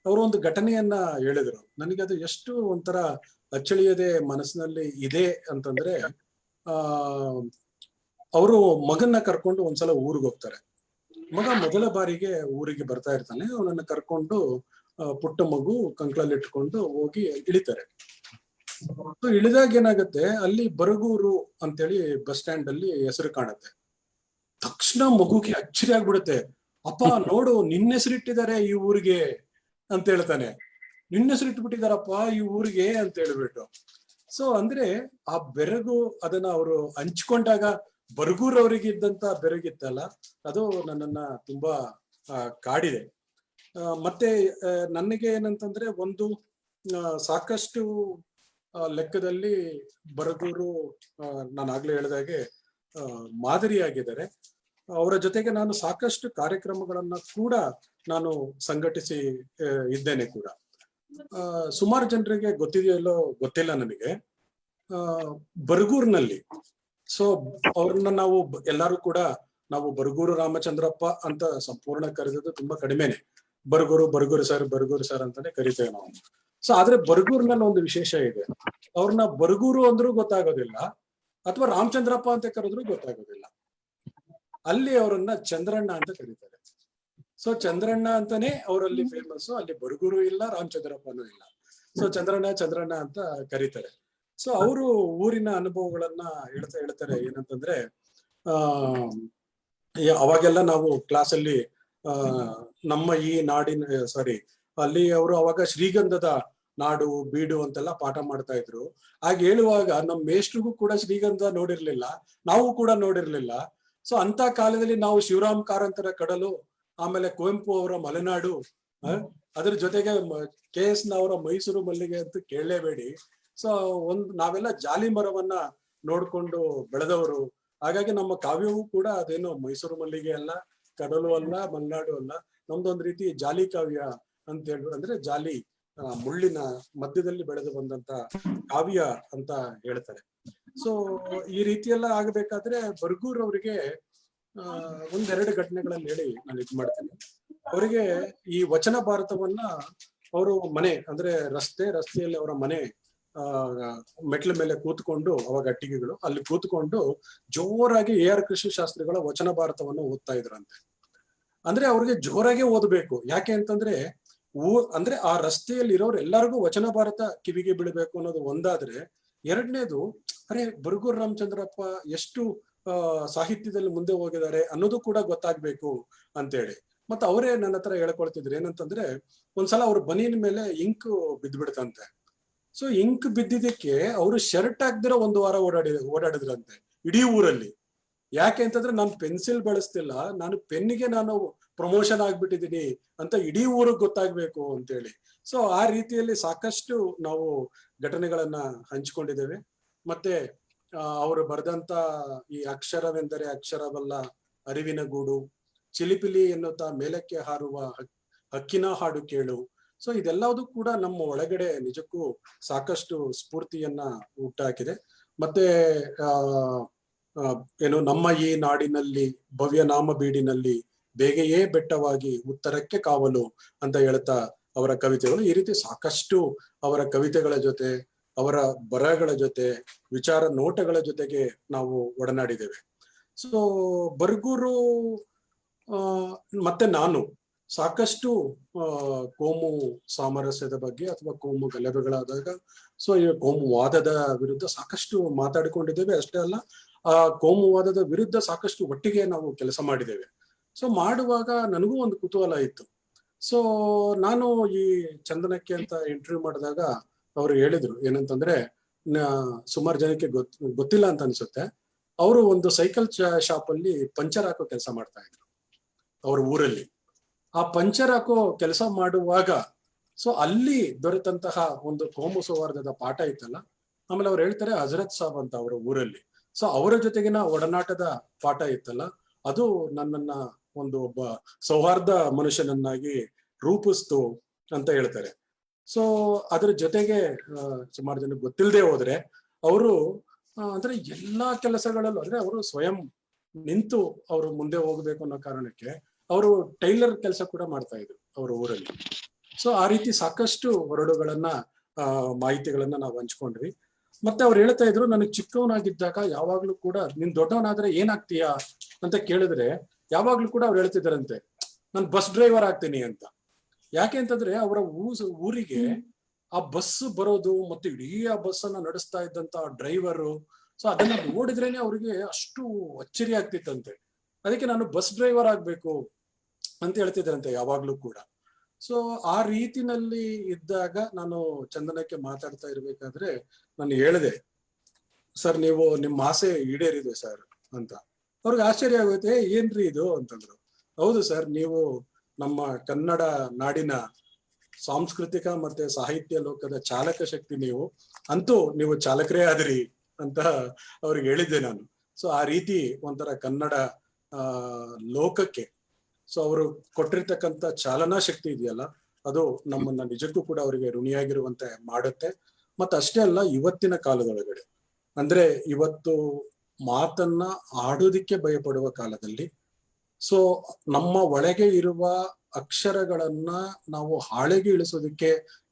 ಅವರು ಒಂದು ಘಟನೆಯನ್ನ ಹೇಳಿದ್ರು. ನನಗೆ ಅದು ಎಷ್ಟು ಒಂಥರ ಅಚ್ಚಳಿಯದೆ ಮನಸ್ಸಿನಲ್ಲಿ ಇದೆ ಅಂತಂದ್ರೆ, ಅವರು ಮಗನ್ನ ಕರ್ಕೊಂಡು ಒಂದ್ಸಲ ಊರಿಗೆ ಹೋಗ್ತಾರೆ. ಮಗ ಮೊದಲ ಬಾರಿಗೆ ಊರಿಗೆ ಬರ್ತಾ ಇರ್ತಾನೆ. ಅವನನ್ನ ಕರ್ಕೊಂಡು ಪುಟ್ಟ ಮಗು ಕಂಕ್ಳಲ್ಲಿ ಇಟ್ಕೊಂಡು ಹೋಗಿ ಇಳಿತಾರೆ. ಇಳಿದಾಗ ಏನಾಗುತ್ತೆ, ಅಲ್ಲಿ ಬರಗೂರು ಅಂತೇಳಿ ಬಸ್ ಸ್ಟ್ಯಾಂಡ್ ಅಲ್ಲಿ ಹೆಸರು ಕಾಣುತ್ತೆ. ತಕ್ಷಣ ಮಗುಗೆ ಅಚ್ಚರಿ ಆಗ್ಬಿಡುತ್ತೆ. ಅಪ್ಪ ನೋಡು, ನಿನ್ನ ಹೆಸರಿಟ್ಟಿದ್ದಾರೆ ಈ ಊರಿಗೆ ಅಂತ ಹೇಳ್ತಾನೆ. ನಿನ್ನ ಹೆಸರಿಟ್ಬಿಟ್ಟಿದಾರಪ್ಪ ಈ ಊರಿಗೆ ಅಂತ ಹೇಳ್ಬಿಟ್ಟು. ಸೊ ಅಂದ್ರೆ ಆ ಬೆರಗು, ಅದನ್ನ ಅವರು ಹಂಚ್ಕೊಂಡಾಗ ಬರಗೂರು ಅವರಿಗೆ ಇದ್ದಂತ ಬೆರಗಿತ್ತಲ್ಲ, ಅದು ನನ್ನನ್ನ ತುಂಬಾ ಕಾಡಿದೆ. ಮತ್ತೆ ನನಗೆ ಏನಂತಂದ್ರೆ, ಒಂದು ಸಾಕಷ್ಟು ಲೆಕ್ಕದಲ್ಲಿ ಬರಗೂರು ನಾನು ಆಗ್ಲೇ ಹೇಳಿದಾಗೆ ಮಾದರಿಯಾಗಿದ್ದಾರೆ. ಅವರ ಜೊತೆಗೆ ನಾನು ಸಾಕಷ್ಟು ಕಾರ್ಯಕ್ರಮಗಳನ್ನ ಕೂಡ ನಾನು ಸಂಘಟಿಸಿ ಇದ್ದೇನೆ ಕೂಡ. ಸುಮಾರು ಜನರಿಗೆ ಗೊತ್ತಿದೆಯಲ್ಲೋ ಗೊತ್ತಿಲ್ಲ ನನಗೆ, ಬರಗೂರಿನಲ್ಲಿ ಸೊ ಅವ್ರನ್ನ ನಾವು ಎಲ್ಲರೂ ಕೂಡ ನಾವು ಬರಗೂರು ರಾಮಚಂದ್ರಪ್ಪ ಅಂತ ಸಂಪೂರ್ಣ ಕರೆದದ್ದು ತುಂಬಾ ಕಡಿಮೆನೆ. ಬರಗೂರು ಸರ್ ಅಂತಾನೆ ಕರಿತೇವೆ ನಾವು. ಸೊ ಆದ್ರೆ ಬರಗೂರಿನಲ್ಲಿ ಒಂದು ವಿಶೇಷ ಇದೆ. ಅವ್ರನ್ನ ಬರಗೂರು ಅಂದ್ರೂ ಗೊತ್ತಾಗೋದಿಲ್ಲ, ಅಥವಾ ರಾಮಚಂದ್ರಪ್ಪ ಅಂತ ಕರೆದ್ರು ಗೊತ್ತಾಗೋದಿಲ್ಲ. ಅಲ್ಲಿ ಅವರನ್ನ ಚಂದ್ರಣ್ಣ ಅಂತ ಕರೀತಾರೆ. ಸೊ ಚಂದ್ರಣ್ಣ ಅಂತಾನೆ ಅವರಲ್ಲಿ ಫೇಮಸ್. ಅಲ್ಲಿ ಬರಗೂರು ಇಲ್ಲ, ರಾಮಚಂದ್ರಪ್ಪನೂ ಇಲ್ಲ. ಸೊ ಚಂದ್ರಣ್ಣ ಅಂತ ಕರೀತಾರೆ. ಸೊ ಅವರು ಊರಿನ ಅನುಭವಗಳನ್ನ ಹೇಳ್ತಾರೆ. ಏನಂತಂದ್ರೆ, ಅವಾಗೆಲ್ಲ ನಾವು ಕ್ಲಾಸಲ್ಲಿ ನಮ್ಮ ಈ ನಾಡಿನ ಅಲ್ಲಿ ಅವರು ಅವಾಗ ಶ್ರೀಗಂಧದ ನಾಡು ಬೀಡು ಅಂತೆಲ್ಲ ಪಾಠ ಮಾಡ್ತಾ ಇದ್ರು. ಆಗ ಹೇಳುವಾಗ ನಮ್ಮ ಮೇಷ್ಟ್ರಿಗೂ ಕೂಡ ಶ್ರೀಗಂಧ ನೋಡಿರ್ಲಿಲ್ಲ, ನಾವು ಕೂಡ ನೋಡಿರ್ಲಿಲ್ಲ. ಸೊ ಅಂತ ಕಾಲದಲ್ಲಿ ನಾವು ಶಿವರಾಮ್ ಕಾರಂತರ ಕಡಲು, ಆಮೇಲೆ ಕುವೆಂಪು ಅವರ ಮಲೆನಾಡು, ಅದ್ರ ಜೊತೆಗೆ KS ಅವರ ಮೈಸೂರು ಮಲ್ಲಿಗೆ ಅಂತ ಕೇಳಲೇಬೇಡಿ. ಸೊ ನಾವೆಲ್ಲ ಜಾಲಿ ಮರವನ್ನ ನೋಡ್ಕೊಂಡು ಬೆಳೆದವರು. ಹಾಗಾಗಿ ನಮ್ಮ ಕಾವ್ಯವೂ ಕೂಡ ಅದೇನು ಮೈಸೂರು ಮಲ್ಲಿಗೆ ಅಲ್ಲ, ಕಡಲು ಅಲ್ಲ, ಮಲೆನಾಡು ಅಲ್ಲ, ನಮ್ದೊಂದ್ ರೀತಿ ಜಾಲಿ ಕಾವ್ಯ ಅಂತ ಹೇಳ್ಬಿಟ್ಟು, ಅಂದ್ರೆ ಜಾಲಿ ಮುಳ್ಳಿನ ಮಧ್ಯದಲ್ಲಿ ಬೆಳೆದು ಬಂದಂತ ಕಾವ್ಯ ಅಂತ ಹೇಳ್ತಾರೆ. ಸೊ ಈ ರೀತಿ ಎಲ್ಲ ಆಗಬೇಕಾದ್ರೆ ಬರಗೂರು ಅವರಿಗೆ ಒಂದೆರಡು ಘಟನೆಗಳಲ್ಲಿ ಹೇಳಿ ನಾನು ಇದು ಮಾಡ್ತೇನೆ. ಅವರಿಗೆ ಈ ವಚನ ಭಾರತವನ್ನ ಅವರು ಮನೆ, ಅಂದ್ರೆ ರಸ್ತೆಯಲ್ಲಿ ಅವರ ಮನೆ ಮೆಟ್ಲ ಮೇಲೆ ಕೂತ್ಕೊಂಡು, ಅವಾಗ ಅಟ್ಟಿಗೆಗಳು, ಅಲ್ಲಿ ಕೂತ್ಕೊಂಡು ಜೋರಾಗಿ AR ಕೃಷಿ ಶಾಸ್ತ್ರಿಗಳ ವಚನ ಭಾರತವನ್ನು ಓದ್ತಾ ಇದ್ರಂತೆ. ಅಂದ್ರೆ ಅವ್ರಿಗೆ ಜೋರಾಗೆ ಓದ್ಬೇಕು. ಯಾಕೆ ಅಂತಂದ್ರೆ ಅಂದ್ರೆ ಆ ರಸ್ತೆಯಲ್ಲಿ ಇರೋರು ಎಲ್ಲರಿಗೂ ವಚನ ಭಾರತ ಕಿವಿಗೆ ಬೀಳಬೇಕು ಅನ್ನೋದು ಒಂದಾದ್ರೆ, ಎರಡನೇದು ಅರೆ ಬರಗೂರು ರಾಮಚಂದ್ರಪ್ಪ ಎಷ್ಟು ಸಾಹಿತ್ಯದಲ್ಲಿ ಮುಂದೆ ಹೋಗಿದ್ದಾರೆ ಅನ್ನೋದು ಕೂಡ ಗೊತ್ತಾಗ್ಬೇಕು ಅಂತೇಳಿ. ಮತ್ತೆ ಅವರೇ ನನ್ನ ಹತ್ರ ಹೇಳ್ಕೊಳ್ತಿದ್ರು. ಏನಂತಂದ್ರೆ, ಒಂದ್ಸಲ ಅವ್ರ ಬನೀನ್ ಮೇಲೆ ಇಂಕ್ ಬಿದ್ದ್ಬಿಡ್ತಂತೆ. ಸೊ ಇಂಕ್ ಬಿದ್ದಿದ್ದಕ್ಕೆ ಅವರು ಶರ್ಟ್ ಹಾಕ್ದಿರೋ 1 ವಾರ ಓಡಾಡಿದ್ರಂತೆ ಇಡೀ ಊರಲ್ಲಿ. ಯಾಕೆ ಅಂತಂದ್ರೆ ನಾನು ಪೆನ್ಸಿಲ್ ಬಳಸ್ತಿಲ್ಲ, ನಾನು ಪೆನ್ನಿಗೆ ನಾನು ಪ್ರಮೋಷನ್ ಆಗ್ಬಿಟ್ಟಿದ್ದೀನಿ ಅಂತ ಇಡೀ ಊರಿಗೆ ಗೊತ್ತಾಗ್ಬೇಕು ಅಂತೇಳಿ. ಸೊ ಆ ರೀತಿಯಲ್ಲಿ ಸಾಕಷ್ಟು ನಾವು ಘಟನೆಗಳನ್ನ ಹಂಚಿಕೊಂಡಿದ್ದೇವೆ. ಮತ್ತೆ ಅವರು ಬರೆದಂತ ಈ ಅಕ್ಷರವೆಂದರೆ ಅಕ್ಷರವಲ್ಲ ಅರಿವಿನ ಗೂಡು, ಚಿಲಿಪಿಲಿ ಎನ್ನುತ್ತಾ ಮೇಲಕ್ಕೆ ಹಾರುವ ಹಕ್ಕಿನ ಹಾಡು ಕೇಳು. ಸೊ ಇದೆಲ್ಲವೂ ಕೂಡ ನಮ್ಮ ಒಳಗಡೆ ನಿಜಕ್ಕೂ ಸಾಕಷ್ಟು ಸ್ಫೂರ್ತಿಯನ್ನ ಹುಟ್ಟಾಕಿದೆ. ಮತ್ತೆ ಏನು ನಮ್ಮ ಈ ನಾಡಿನಲ್ಲಿ ಭವ್ಯ ನಾಮ ಬೀಡಿನಲ್ಲಿ ಬೇಗೆಯೇ ಬೆಟ್ಟವಾಗಿ ಉತ್ತರಕ್ಕೆ ಕಾವಲು ಅಂತ ಹೇಳ್ತಾ ಅವರ ಕವಿತೆಗಳು, ಈ ರೀತಿ ಸಾಕಷ್ಟು ಅವರ ಕವಿತೆಗಳ ಜೊತೆ ಅವರ ಬರಹಗಳ ಜೊತೆ ವಿಚಾರ ನೋಟಗಳ ಜೊತೆಗೆ ನಾವು ಒಡನಾಡಿದ್ದೇವೆ. ಸೊ ಬರ್ಗೂರು ಮತ್ತೆ ನಾನು ಸಾಕಷ್ಟು ಕೋಮು ಸಾಮರಸ್ಯದ ಬಗ್ಗೆ ಅಥವಾ ಕೋಮು ಗಲಭೆಗಳಾದಾಗ ಸೊ ಈ ಕೋಮುವಾದದ ವಿರುದ್ಧ ಸಾಕಷ್ಟು ಮಾತಾಡಿಕೊಂಡಿದ್ದೇವೆ. ಅಷ್ಟೇ ಅಲ್ಲ, ಆ ಕೋಮುವಾದದ ವಿರುದ್ಧ ಸಾಕಷ್ಟು ಒಟ್ಟಿಗೆ ನಾವು ಕೆಲಸ ಮಾಡಿದ್ದೇವೆ. ಸೊ ಮಾಡುವಾಗ ನನಗೂ ಒಂದು ಕುತೂಹಲ ಇತ್ತು. ಸೊ ನಾನು ಈ ಚಂದನಕ್ಕೆ ಅಂತ ಇಂಟರ್ವ್ಯೂ ಮಾಡಿದಾಗ ಅವರು ಹೇಳಿದ್ರು ಏನಂತಂದ್ರೆ, ಸುಮಾರು ಜನಕ್ಕೆ ಗೊತ್ತಿಲ್ಲ ಅಂತ ಅನ್ಸುತ್ತೆ, ಅವರು ಒಂದು ಸೈಕಲ್ ಶಾಪ್ ಅಲ್ಲಿ ಪಂಚರ್ ಹಾಕೋ ಕೆಲಸ ಮಾಡ್ತಾ ಇದ್ರು ಅವ್ರ ಊರಲ್ಲಿ. ಆ ಪಂಚರ್ ಹಾಕೋ ಕೆಲಸ ಮಾಡುವಾಗ ಸೊ ಅಲ್ಲಿ ದೊರೆತಂತಹ ಒಂದು ಕೋಮು ಸೌಹಾರ್ದದ ಪಾಠ ಇತ್ತಲ್ಲ, ಆಮೇಲೆ ಅವ್ರು ಹೇಳ್ತಾರೆ ಹಜರತ್ ಸಾಬ್ ಅಂತ ಅವರ ಊರಲ್ಲಿ. ಸೊ ಅವರ ಜೊತೆಗಿನ ಒಡನಾಟದ ಪಾಠ ಇತ್ತಲ್ಲ, ಅದು ನನ್ನನ್ನ ಒಬ್ಬ ಸೌಹಾರ್ದ ಮನುಷ್ಯನನ್ನಾಗಿ ರೂಪಿಸ್ತು ಅಂತ ಹೇಳ್ತಾರೆ. ಸೊ ಅದ್ರ ಜೊತೆಗೆ ಸುಮಾರು ಜನ ಗೊತ್ತಿಲ್ಲದೆ ಹೋದ್ರೆ ಅವರು ಅಂದ್ರೆ ಎಲ್ಲಾ ಕೆಲಸಗಳಲ್ಲೂ ಅಂದ್ರೆ ಅವರು ಸ್ವಯಂ ನಿಂತು ಅವರು ಮುಂದೆ ಹೋಗ್ಬೇಕು ಅನ್ನೋ ಕಾರಣಕ್ಕೆ ಅವರು ಟೈಲರ್ ಕೆಲಸ ಕೂಡ ಮಾಡ್ತಾ ಇದ್ರು ಅವರ ಊರಲ್ಲಿ. ಸೊ ಆ ರೀತಿ ಸಾಕಷ್ಟು ಹೊರಡುಗಳನ್ನ ಮಾಹಿತಿಗಳನ್ನ ನಾವು ಹಂಚ್ಕೊಂಡ್ವಿ. ಮತ್ತೆ ಅವ್ರು ಹೇಳ್ತಾ ಇದ್ರು, ನನಗೆ ಚಿಕ್ಕವನಾಗಿದ್ದಾಗ ಯಾವಾಗ್ಲೂ ಕೂಡ ನೀನ್ ದೊಡ್ಡವನಾದ್ರೆ ಏನಾಗ್ತೀಯಾ ಅಂತ ಕೇಳಿದ್ರೆ ಯಾವಾಗ್ಲೂ ಕೂಡ ಅವ್ರು ಹೇಳ್ತಿದ್ದಾರಂತೆ, ನಾನು ಬಸ್ ಡ್ರೈವರ್ ಆಗ್ತೀನಿ ಅಂತ. ಯಾಕೆ ಅಂತಂದ್ರೆ ಅವರ ಊರಿಗೆ ಆ ಬಸ್ ಬರೋದು ಮತ್ತೆ ಇಡೀ ಆ ಬಸ್ ಅನ್ನ ನಡೆಸ್ತಾ ಇದ್ದಂತ ಡ್ರೈವರು, ಸೊ ಅದನ್ನ ನೋಡಿದ್ರೇನೆ ಅವ್ರಿಗೆ ಅಷ್ಟು ಅಚ್ಚರಿ ಆಗ್ತಿತ್ತಂತೆ. ಅದಕ್ಕೆ ನಾನು ಬಸ್ ಡ್ರೈವರ್ ಆಗ್ಬೇಕು ಅಂತ ಹೇಳ್ತಿದ್ರಂತೆ ಯಾವಾಗ್ಲೂ ಕೂಡ. ಸೊ ಆ ರೀತಿನಲ್ಲಿ ಇದ್ದಾಗ ನಾನು ಚಂದನಕ್ಕೆ ಮಾತಾಡ್ತಾ ಇರ್ಬೇಕಾದ್ರೆ ನಾನು ಹೇಳಿದೆ, ಸರ್ ನೀವು ನಿಮ್ಮ ಆಸೆ ಈಡೇರಿದೆ ಸರ್ ಅಂತ. ಅವ್ರಿಗೆ ಆಶ್ಚರ್ಯ ಆಗುತ್ತೆ, ಏನ್ರಿ ಇದು ಅಂತಂದ್ರು. ಹೌದು ಸರ್, ನೀವು ನಮ್ಮ ಕನ್ನಡ ನಾಡಿನ ಸಾಂಸ್ಕೃತಿಕ ಮತ್ತೆ ಸಾಹಿತ್ಯ ಲೋಕದ ಚಾಲಕ ಶಕ್ತಿ ನೀವು, ಅಂತೂ ನೀವು ಚಾಲಕರೇ ಆದ್ರಿ ಅಂತ ಅವ್ರಿಗೆ ಹೇಳಿದ್ದೆ ನಾನು. ಸೊ ಆ ರೀತಿ ಒಂಥರ ಕನ್ನಡ ಲೋಕಕ್ಕೆ ಸೊ ಅವರು ಕೊಟ್ಟಿರ್ತಕ್ಕಂಥ ಚಾಲನಾ ಶಕ್ತಿ ಇದೆಯಲ್ಲ, ಅದು ನಮ್ಮನ್ನ ನಿಜಕ್ಕೂ ಕೂಡ ಅವರಿಗೆ ಋಣಿಯಾಗಿರುವಂತೆ ಮಾಡುತ್ತೆ. ಮತ್ತೆ ಅಷ್ಟೇ ಅಲ್ಲ, ಇವತ್ತಿನ ಕಾಲದೊಳಗಡೆ ಅಂದ್ರೆ ಇವತ್ತು ಮಾತನ್ನ ಆಡೋದಿಕ್ಕೆ ಭಯಪಡುವ ಕಾಲದಲ್ಲಿ, ಸೊ ನಮ್ಮ ಒಳಗೆ ಇರುವ ಅಕ್ಷರಗಳನ್ನ ನಾವು ಹಾಳೆಗೆ ಇಳಿಸೋದಕ್ಕೆ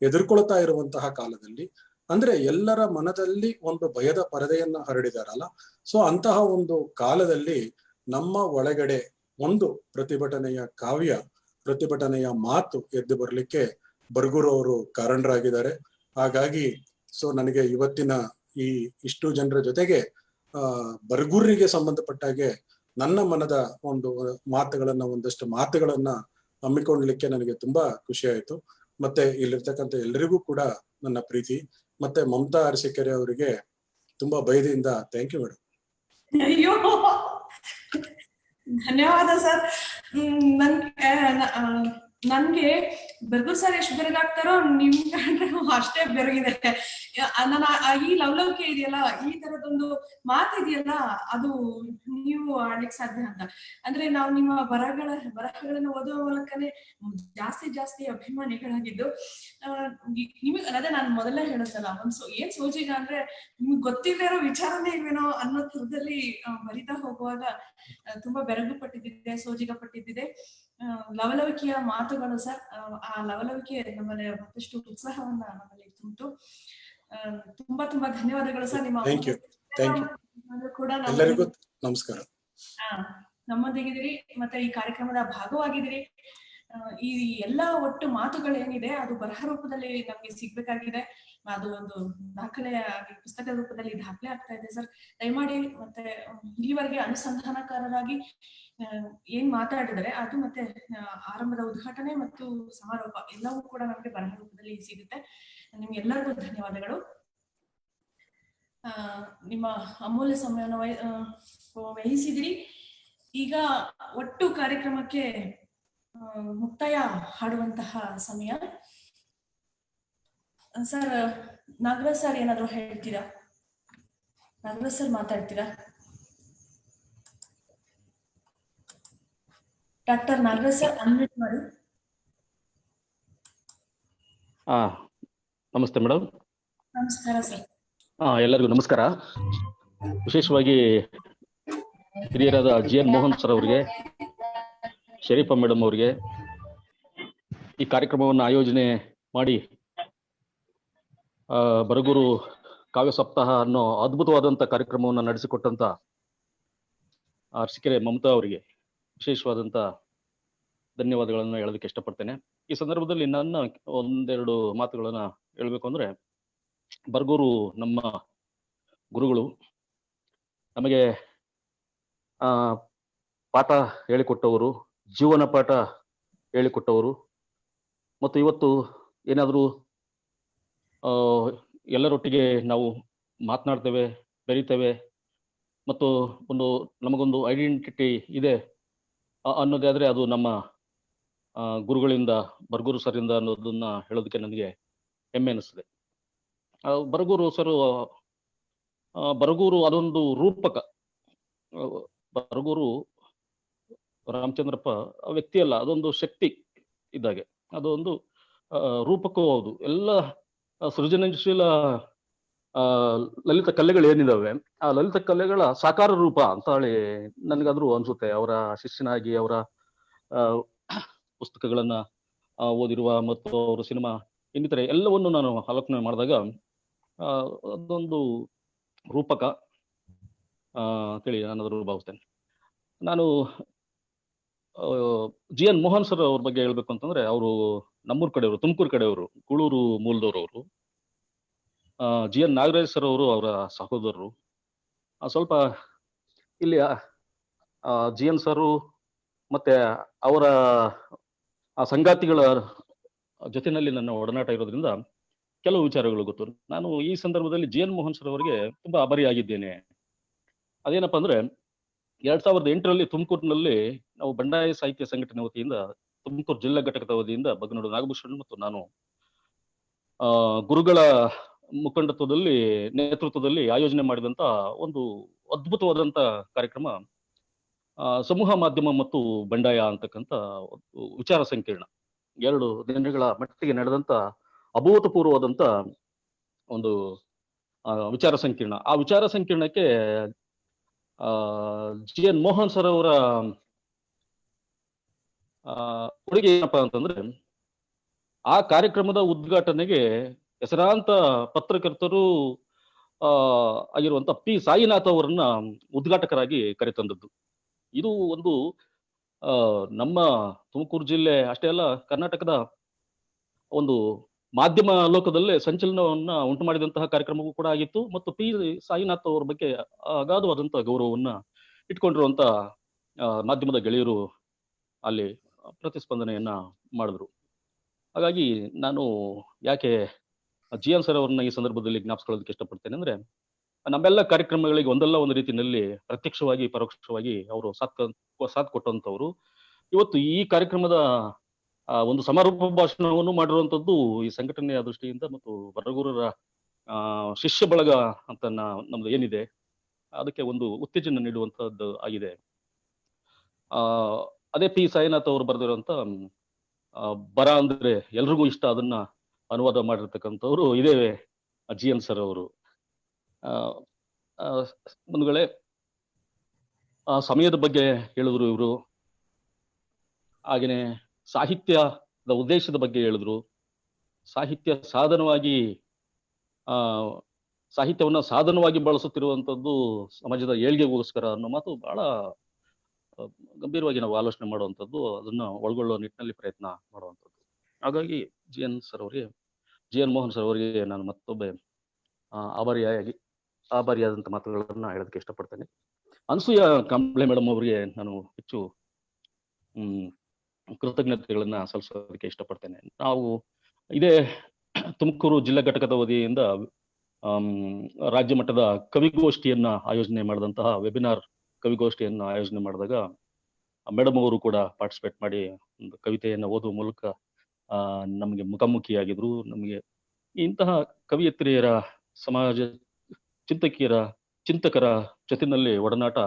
ಎದುರ್ಕೊಳ್ತಾ ಇರುವಂತಹ ಕಾಲದಲ್ಲಿ, ಅಂದ್ರೆ ಎಲ್ಲರ ಮನದಲ್ಲಿ ಒಂದು ಭಯದ ಪರದೆಯನ್ನ ಹರಡಿದಾರಲ್ಲ, ಸೊ ಅಂತಹ ಒಂದು ಕಾಲದಲ್ಲಿ ನಮ್ಮ ಒಳಗಡೆ ಒಂದು ಪ್ರತಿಭಟನೆಯ ಕಾವ್ಯ, ಪ್ರತಿಭಟನೆಯ ಮಾತು ಎದ್ದು ಬರ್ಲಿಕ್ಕೆ ಬರ್ಗೂರು ಅವರು ಕಾರಣರಾಗಿದ್ದಾರೆ. ಹಾಗಾಗಿ ಸೊ ನನಗೆ ಇವತ್ತಿನ ಇಷ್ಟು ಜನರ ಜೊತೆಗೆ ಬರ್ಗೂರಿಗೆ ಸಂಬಂಧಪಟ್ಟಾಗೆ ನನ್ನ ಮನದ ಒಂದಷ್ಟು ಮಾತುಗಳನ್ನ ಹಮ್ಮಿಕೊಳ್ಳಲಿಕ್ಕೆ ನನಗೆ ತುಂಬಾ ಖುಷಿ ಆಯ್ತು. ಮತ್ತೆ ಇಲ್ಲಿರ್ತಕ್ಕಂಥ ಎಲ್ರಿಗೂ ಕೂಡ ನನ್ನ ಪ್ರೀತಿ. ಮತ್ತೆ ಮಮತಾ ಅರಸೀಕೆರೆ ಅವರಿಗೆ ತುಂಬಾ ಭಯದಿಂದ ಥ್ಯಾಂಕ್ ಯು ಮೇಡಮ್. ಅಯ್ಯೋ ಧನ್ಯವಾದ ಸರ್. ನನ್ಗೆ ಬರ್ಗೂರ್ ಸರ್ ಎಷ್ಟು ಬೆರಗಾಗ್ತಾರೋ ನಿಮ್ ಕಂಡ್ರೆ ಅಷ್ಟೇ ಬೆರಗಿದೆ. ನನ್ನ ಈ ಲವಲವಿಕೆ ಇದೆಯಲ್ಲ, ಈ ತರದೊಂದು ಮಾತಿದೆಯಲ್ಲ, ಅದು ನೀವು ಆಡ್ಲಿಕ್ಕೆ ಸಾಧ್ಯ ಅಂತ. ಅಂದ್ರೆ ನಾವು ನಿಮ್ಮ ಬರಹಗಳನ್ನ ಓದುವ ಮೂಲಕನೇ ಜಾಸ್ತಿ ಅಭಿಮಾನಿಗಳಾಗಿದ್ದು. ನಿಮಗ್ ಅದೇ ನಾನು ಮೊದಲೇ ಹೇಳುತ್ತಲ್ಲ, ಏನ್ ಸೋಜಿಗ ಅಂದ್ರೆ ನಿಮ್ಗೆ ಗೊತ್ತಿಲ್ಲದೆ ಇರೋ ವಿಚಾರನೇ ಇವೇನೋ ಅನ್ನೋ ಥರದಲ್ಲಿ ಬರಿತಾ ಹೋಗುವಾಗ ತುಂಬಾ ಬೆರಗು ಪಟ್ಟಿದ್ದಿದೆ, ಸೋಜಿಗ ಪಟ್ಟಿದ್ದಿದೆ. ಲವಲವಿಕೆಯ ಮಾತುಗಳು ಸರ್, ಆ ಲವಲವಿಕೆ ನಮ್ಮಲ್ಲಿ ಮತ್ತಷ್ಟು ಉತ್ಸಾಹವನ್ನ ನಮ್ಮಲ್ಲಿ ತುಂಬಿತು. ತುಂಬಾ ಧನ್ಯವಾದಗಳು ಸರ್. ನಿಮ್ಮ ಕೂಡ ಎಲ್ಲರಿಗೂ ನಮಸ್ಕಾರ. ನಮ್ಮೊಂದಿಗಿದ್ದೀರಿ ಮತ್ತೆ ಈ ಕಾರ್ಯಕ್ರಮದ ಭಾಗವಾಗಿದ್ದೀರಿ. ಈ ಎಲ್ಲಾ ಒಟ್ಟು ಮಾತುಗಳೇನಿದೆ ಅದು ಬರಹ ರೂಪದಲ್ಲಿ ನಮ್ಗೆ ಸಿಗ್ಬೇಕಾಗಿದೆ. ಅದು ಒಂದು ದಾಖಲೆಯಾಗಿ ಪುಸ್ತಕದ ರೂಪದಲ್ಲಿ ದಾಖಲೆ ಆಗ್ತಾ ಇದೆ ಸರ್. ದಯಮಾಡಿ ಮತ್ತೆ ಇಲ್ಲಿವರೆಗೆ ಅನುಸಂಧಾನಕಾರರಾಗಿ ಏನ್ ಮಾತಾಡಿದರೆ ಅದು ಮತ್ತೆ ಆರಂಭದ ಉದ್ಘಾಟನೆ ಮತ್ತು ಸಮಾರೋಪ ಎಲ್ಲವೂ ಕೂಡ ನಮ್ಗೆ ಬರಹ ರೂಪದಲ್ಲಿ ಸಿಗುತ್ತೆ. ನಿಮ್ಗೆ ಎಲ್ಲರಿಗೂ ಧನ್ಯವಾದಗಳು. ನಿಮ್ಮ ಅಮೂಲ್ಯ ಸಮಯವನ್ನು ವಹಿಸಿದ್ರಿ. ಈಗ ಒಟ್ಟು ಕಾರ್ಯಕ್ರಮಕ್ಕೆ ಮುಕ್ತಾಯ ಹಾಡುವಂತಹ ಸಮಯ. ಸರ್, ನಾಗರಾಜ್ ಸರ್ ಏನಾದ್ರು ಹೇಳ್ತೀರಾ? ನಾಗರಾಜ್ ಸರ್ ಮಾತಾಡ್ತೀರಾ? ಡಾಕ್ಟರ್ ನಾಗರಾಜ್ ಸರ್ ಅನ್ಮ್ಯೂಟ್ ಮಾಡಿ. ನಮಸ್ತೆ ಮೇಡಮ್. ನಮಸ್ಕಾರ ಸರ್. ಎಲ್ಲರಿಗೂ ನಮಸ್ಕಾರ. ವಿಶೇಷವಾಗಿ ಹಿರಿಯರಾದ GN ಮೋಹನ್ ಸರ್ ಅವರಿಗೆ, ಶರೀಫಾ ಮೇಡಮ್ ಅವರಿಗೆ ಈ ಕಾರ್ಯಕ್ರಮವನ್ನು ಆಯೋಜನೆ ಮಾಡಿ ಬರಗೂರು ಕಾವ್ಯ ಸಪ್ತಾಹ ಅನ್ನೋ ಅದ್ಭುತವಾದಂಥ ಕಾರ್ಯಕ್ರಮವನ್ನು ನಡೆಸಿಕೊಟ್ಟಂತ ಅರಸೀಕೆರೆ ಮಮತಾ ಅವರಿಗೆ ವಿಶೇಷವಾದಂಥ ಧನ್ಯವಾದಗಳನ್ನು ಹೇಳೋದಕ್ಕೆ ಇಷ್ಟಪಡ್ತೇನೆ. ಈ ಸಂದರ್ಭದಲ್ಲಿ ನನ್ನ ಒಂದೆರಡು ಮಾತುಗಳನ್ನ ಹೇಳ್ಬೇಕು ಅಂದ್ರೆ, ಬರಗೂರು ನಮ್ಮ ಗುರುಗಳು, ನಮಗೆ ಪಾಠ ಹೇಳಿಕೊಟ್ಟವರು, ಜೀವನ ಪಾಠ ಹೇಳಿಕೊಟ್ಟವರು. ಮತ್ತು ಇವತ್ತು ಏನಾದರೂ ಎಲ್ಲರೊಟ್ಟಿಗೆ ನಾವು ಮಾತನಾಡ್ತೇವೆ, ಬೆರಿತೇವೆ, ಮತ್ತು ನಮಗೊಂದು ಐಡೆಂಟಿಟಿ ಇದೆ ಅನ್ನೋದೇ ಆದರೆ ಅದು ನಮ್ಮ ಗುರುಗಳಿಂದ, ಬರಗೂರು ಸರಿಂದ ಅನ್ನೋದನ್ನ ಹೇಳೋದಕ್ಕೆ ನನಗೆ ಹೆಮ್ಮೆ ಅನಿಸ್ತದೆ. ಬರಗೂರು ಸರು, ಬರಗೂರು ಅದೊಂದು ರೂಪಕ. ಬರಗೂರು ರಾಮಚಂದ್ರಪ್ಪ ವ್ಯಕ್ತಿ ಅಲ್ಲ, ಅದೊಂದು ಶಕ್ತಿ ಇದ್ದಾಗೆ. ಅದೊಂದು ರೂಪಕವೂ ಹೌದು. ಎಲ್ಲ ಸೃಜನಶೀಲ ಲಲಿತ ಕಲೆಗಳು ಏನಿದಾವೆ, ಆ ಲಲಿತ ಕಲೆಗಳ ಸಾಕಾರ ರೂಪ ಅಂತ ಹೇಳಿ ನನಗಾದ್ರೂ ಅನ್ಸುತ್ತೆ. ಅವರ ಶಿಷ್ಯನಾಗಿ ಅವರ ಪುಸ್ತಕಗಳನ್ನ ಓದಿರುವ ಮತ್ತು ಅವರು ಸಿನಿಮಾ ಇನ್ನಿತರೆ ಎಲ್ಲವನ್ನು ನಾನು ಆಲೋಚನೆ ಮಾಡಿದಾಗ ಅದೊಂದು ರೂಪಕ ಅಂತೇಳಿ ನಾನಾದರೂ ಭಾವಿಸ್ತೇನೆ. ನಾನು GN ಮೋಹನ್ ಸರ್ ಅವ್ರ ಬಗ್ಗೆ ಹೇಳ್ಬೇಕು ಅಂತಂದ್ರೆ, ಅವರು ನಮ್ಮೂರ್ ಕಡೆಯವರು, ತುಮಕೂರು ಕಡೆಯವರು, ಗೂಳೂರು ಮೂಲದವರು ಅವರು. GN ನಾಗರಾಜ್ ಸರ್ ಅವರು ಅವರ ಸಹೋದರರು. ಸ್ವಲ್ಪ ಇಲ್ಲಿ GN ಸರು ಮತ್ತೆ ಅವರ ಸಂಗಾತಿಗಳ ಜೊತೆನಲ್ಲಿ ನನ್ನ ಒಡನಾಟ ಇರೋದ್ರಿಂದ ಕೆಲವು ವಿಚಾರಗಳು ಗೊತ್ತು. ನಾನು ಈ ಸಂದರ್ಭದಲ್ಲಿ GN ಮೋಹನ್ ಸರ್ ಅವರಿಗೆ ತುಂಬಾ ಆಭಾರಿಯಾಗಿದ್ದೇನೆ. ಅದೇನಪ್ಪ ಅಂದ್ರೆ, 2008ರಲ್ಲಿ ತುಮಕೂರಿನಲ್ಲಿ ನಾವು ಬಂಡಾಯ ಸಾಹಿತ್ಯ ಸಂಘಟನೆ ವತಿಯಿಂದ, ತುಮಕೂರು ಜಿಲ್ಲಾ ಘಟಕದ ವತಿಯಿಂದ ಬಗ್ಗನಡು ನಾಗಭೂಷಣ್ ಮತ್ತು ನಾನು ಗುರುಗಳ ಮುಖಂಡತ್ವದಲ್ಲಿ, ನೇತೃತ್ವದಲ್ಲಿ ಆಯೋಜನೆ ಮಾಡಿದಂತ ಒಂದು ಅದ್ಭುತವಾದಂತ ಕಾರ್ಯಕ್ರಮ ಸಮೂಹ ಮಾಧ್ಯಮ ಮತ್ತು ಬಂಡಾಯ ಅಂತಕ್ಕಂಥ ವಿಚಾರ ಸಂಕಿರಣ. 2 ದಿನಗಳ ಮಟ್ಟಿಗೆ ನಡೆದಂತ ಅಭೂತಪೂರ್ವವಾದಂತ ಒಂದು ವಿಚಾರ ಸಂಕಿರಣ. ಆ ವಿಚಾರ ಸಂಕಿರಣಕ್ಕೆ GN ಮೋಹನ್ ಸರ್ ಅವರ ಕೊಡುಗೆ ಏನಪ್ಪಾ ಅಂತಂದ್ರೆ, ಆ ಕಾರ್ಯಕ್ರಮದ ಉದ್ಘಾಟನೆಗೆ ಹೆಸರಾಂತ ಪತ್ರಕರ್ತರು ಆಗಿರುವಂತ P ಸಾಯಿನಾಥ್ ಅವರನ್ನ ಉದ್ಘಾಟಕರಾಗಿ ಕರೆತಂದದ್ದು. ಇದು ಒಂದು ನಮ್ಮ ತುಮಕೂರು ಜಿಲ್ಲೆ ಅಷ್ಟೇ ಅಲ್ಲ, ಕರ್ನಾಟಕದ ಒಂದು ಮಾಧ್ಯಮ ಲೋಕದಲ್ಲೇ ಸಂಚಲನವನ್ನ ಉಂಟು ಮಾಡಿದಂತಹ ಕಾರ್ಯಕ್ರಮವೂ ಕೂಡ ಆಗಿತ್ತು. ಮತ್ತು P ಸಾಯಿನಾಥ್ ಅವರ ಬಗ್ಗೆ ಅಗಾಧವಾದಂತಹ ಗೌರವವನ್ನ ಇಟ್ಕೊಂಡಿರುವಂತ ಮಾಧ್ಯಮದ ಗೆಳೆಯರು ಅಲ್ಲಿ ಪ್ರತಿಸ್ಪಂದನೆಯನ್ನ ಮಾಡಿದ್ರು. ಹಾಗಾಗಿ ನಾನು ಯಾಕೆ GN ಸರ್ ಅವ್ರನ್ನ ಈ ಸಂದರ್ಭದಲ್ಲಿ ಜ್ಞಾಪಿಸ್ಕೊಳ್ಳೋದಕ್ಕೆ ಇಷ್ಟಪಡ್ತೇನೆ ಅಂದ್ರೆ, ನಮ್ಮೆಲ್ಲ ಕಾರ್ಯಕ್ರಮಗಳಿಗೆ ಒಂದಲ್ಲ ಒಂದು ರೀತಿಯಲ್ಲಿ ಪ್ರತ್ಯಕ್ಷವಾಗಿ ಪರೋಕ್ಷವಾಗಿ ಅವರು ಸಾಥ್ ಕೊಟ್ಟಂತವ್ರು. ಇವತ್ತು ಈ ಕಾರ್ಯಕ್ರಮದ ಒಂದು ಸಮಾರೋಪ ಭಾಷಣವನ್ನು ಮಾಡಿರುವಂತದ್ದು ಈ ಸಂಘಟನೆಯ ದೃಷ್ಟಿಯಿಂದ ಮತ್ತು ಬರಗೂರರ ಶಿಷ್ಯ ಬಳಗ ಅಂತ ನಮ್ದು ಏನಿದೆ ಅದಕ್ಕೆ ಒಂದು ಉತ್ತೇಜನ ನೀಡುವಂತದ್ದು ಆಗಿದೆ. ಅದೇ P ಸಾಯಿನಾಥ್ ಅವರು ಬರೆದಿರುವಂತ ಬರ ಅಂದ್ರೆ ಎಲ್ರಿಗೂ ಇಷ್ಟ, ಅದನ್ನ ಅನುವಾದ ಮಾಡಿರ್ತಕ್ಕಂಥವ್ರು ಇದೇ GN ಸರ್ ಅವರು. ಬಂಧುಗಳೇ, ಸಮಯದ ಬಗ್ಗೆ ಹೇಳಿದ್ರು ಇವರು. ಹಾಗೇನೆ ಸಾಹಿತ್ಯದ ಉದ್ದೇಶದ ಬಗ್ಗೆ ಹೇಳಿದ್ರು. ಸಾಹಿತ್ಯ ಸಾಧನವಾಗಿ, ಸಾಹಿತ್ಯವನ್ನ ಸಾಧನವಾಗಿ ಬಳಸುತ್ತಿರುವಂತದ್ದು ಸಮಾಜದ ಏಳ್ಗೆಗೋಸ್ಕರ ಅನ್ನೋ ಮಾತು ಬಹಳ ಗಂಭೀರವಾಗಿ ನಾವು ಆಲೋಚನೆ ಮಾಡುವಂಥದ್ದು, ಅದನ್ನ ಒಳಗೊಳ್ಳೋ ನಿಟ್ಟಿನಲ್ಲಿ ಪ್ರಯತ್ನ ಮಾಡುವಂಥದ್ದು. ಹಾಗಾಗಿ GN ಮೋಹನ್ ಸರ್ ಅವರಿಗೆ ನಾನು ಮತ್ತೊಬ್ಬೆ ಆಭಾರಿಯಾದಂಥ ಮಾತುಗಳನ್ನ ಹೇಳೋದಕ್ಕೆ ಇಷ್ಟಪಡ್ತೇನೆ. ಅನಸೂಯ ಕಾಂಬ್ಳೆ ಮೇಡಮ್ ಅವರಿಗೆ ನಾನು ಹೆಚ್ಚು ಕೃತಜ್ಞತೆಗಳನ್ನ ಸಲ್ಲಿಸೋದಕ್ಕೆ ಇಷ್ಟಪಡ್ತೇನೆ. ನಾವು ಇದೇ ತುಮಕೂರು ಜಿಲ್ಲಾ ಘಟಕದ ವತಿಯಿಂದ ರಾಜ್ಯ ಮಟ್ಟದ ಕವಿಗೋಷ್ಠಿಯನ್ನ ಆಯೋಜನೆ ಮಾಡಿದಂತಹ ವೆಬಿನಾರ್ ಕವಿಗೋಷ್ಠಿಯನ್ನ ಆಯೋಜನೆ ಮಾಡಿದಾಗ ಮೇಡಮ್ ಅವರು ಕೂಡ ಪಾರ್ಟಿಸಿಪೇಟ್ ಮಾಡಿ ಒಂದು ಕವಿತೆಯನ್ನು ಓದುವ ಮೂಲಕ ನಮಗೆ ಮುಖಾಮುಖಿಯಾಗಿದ್ರು. ನಮಗೆ ಇಂತಹ ಕವಿಯತ್ರಿಯರ, ಸಮಾಜ ಚಿಂತಕರ ಜೊತೆನಲ್ಲಿ ಒಡನಾಟ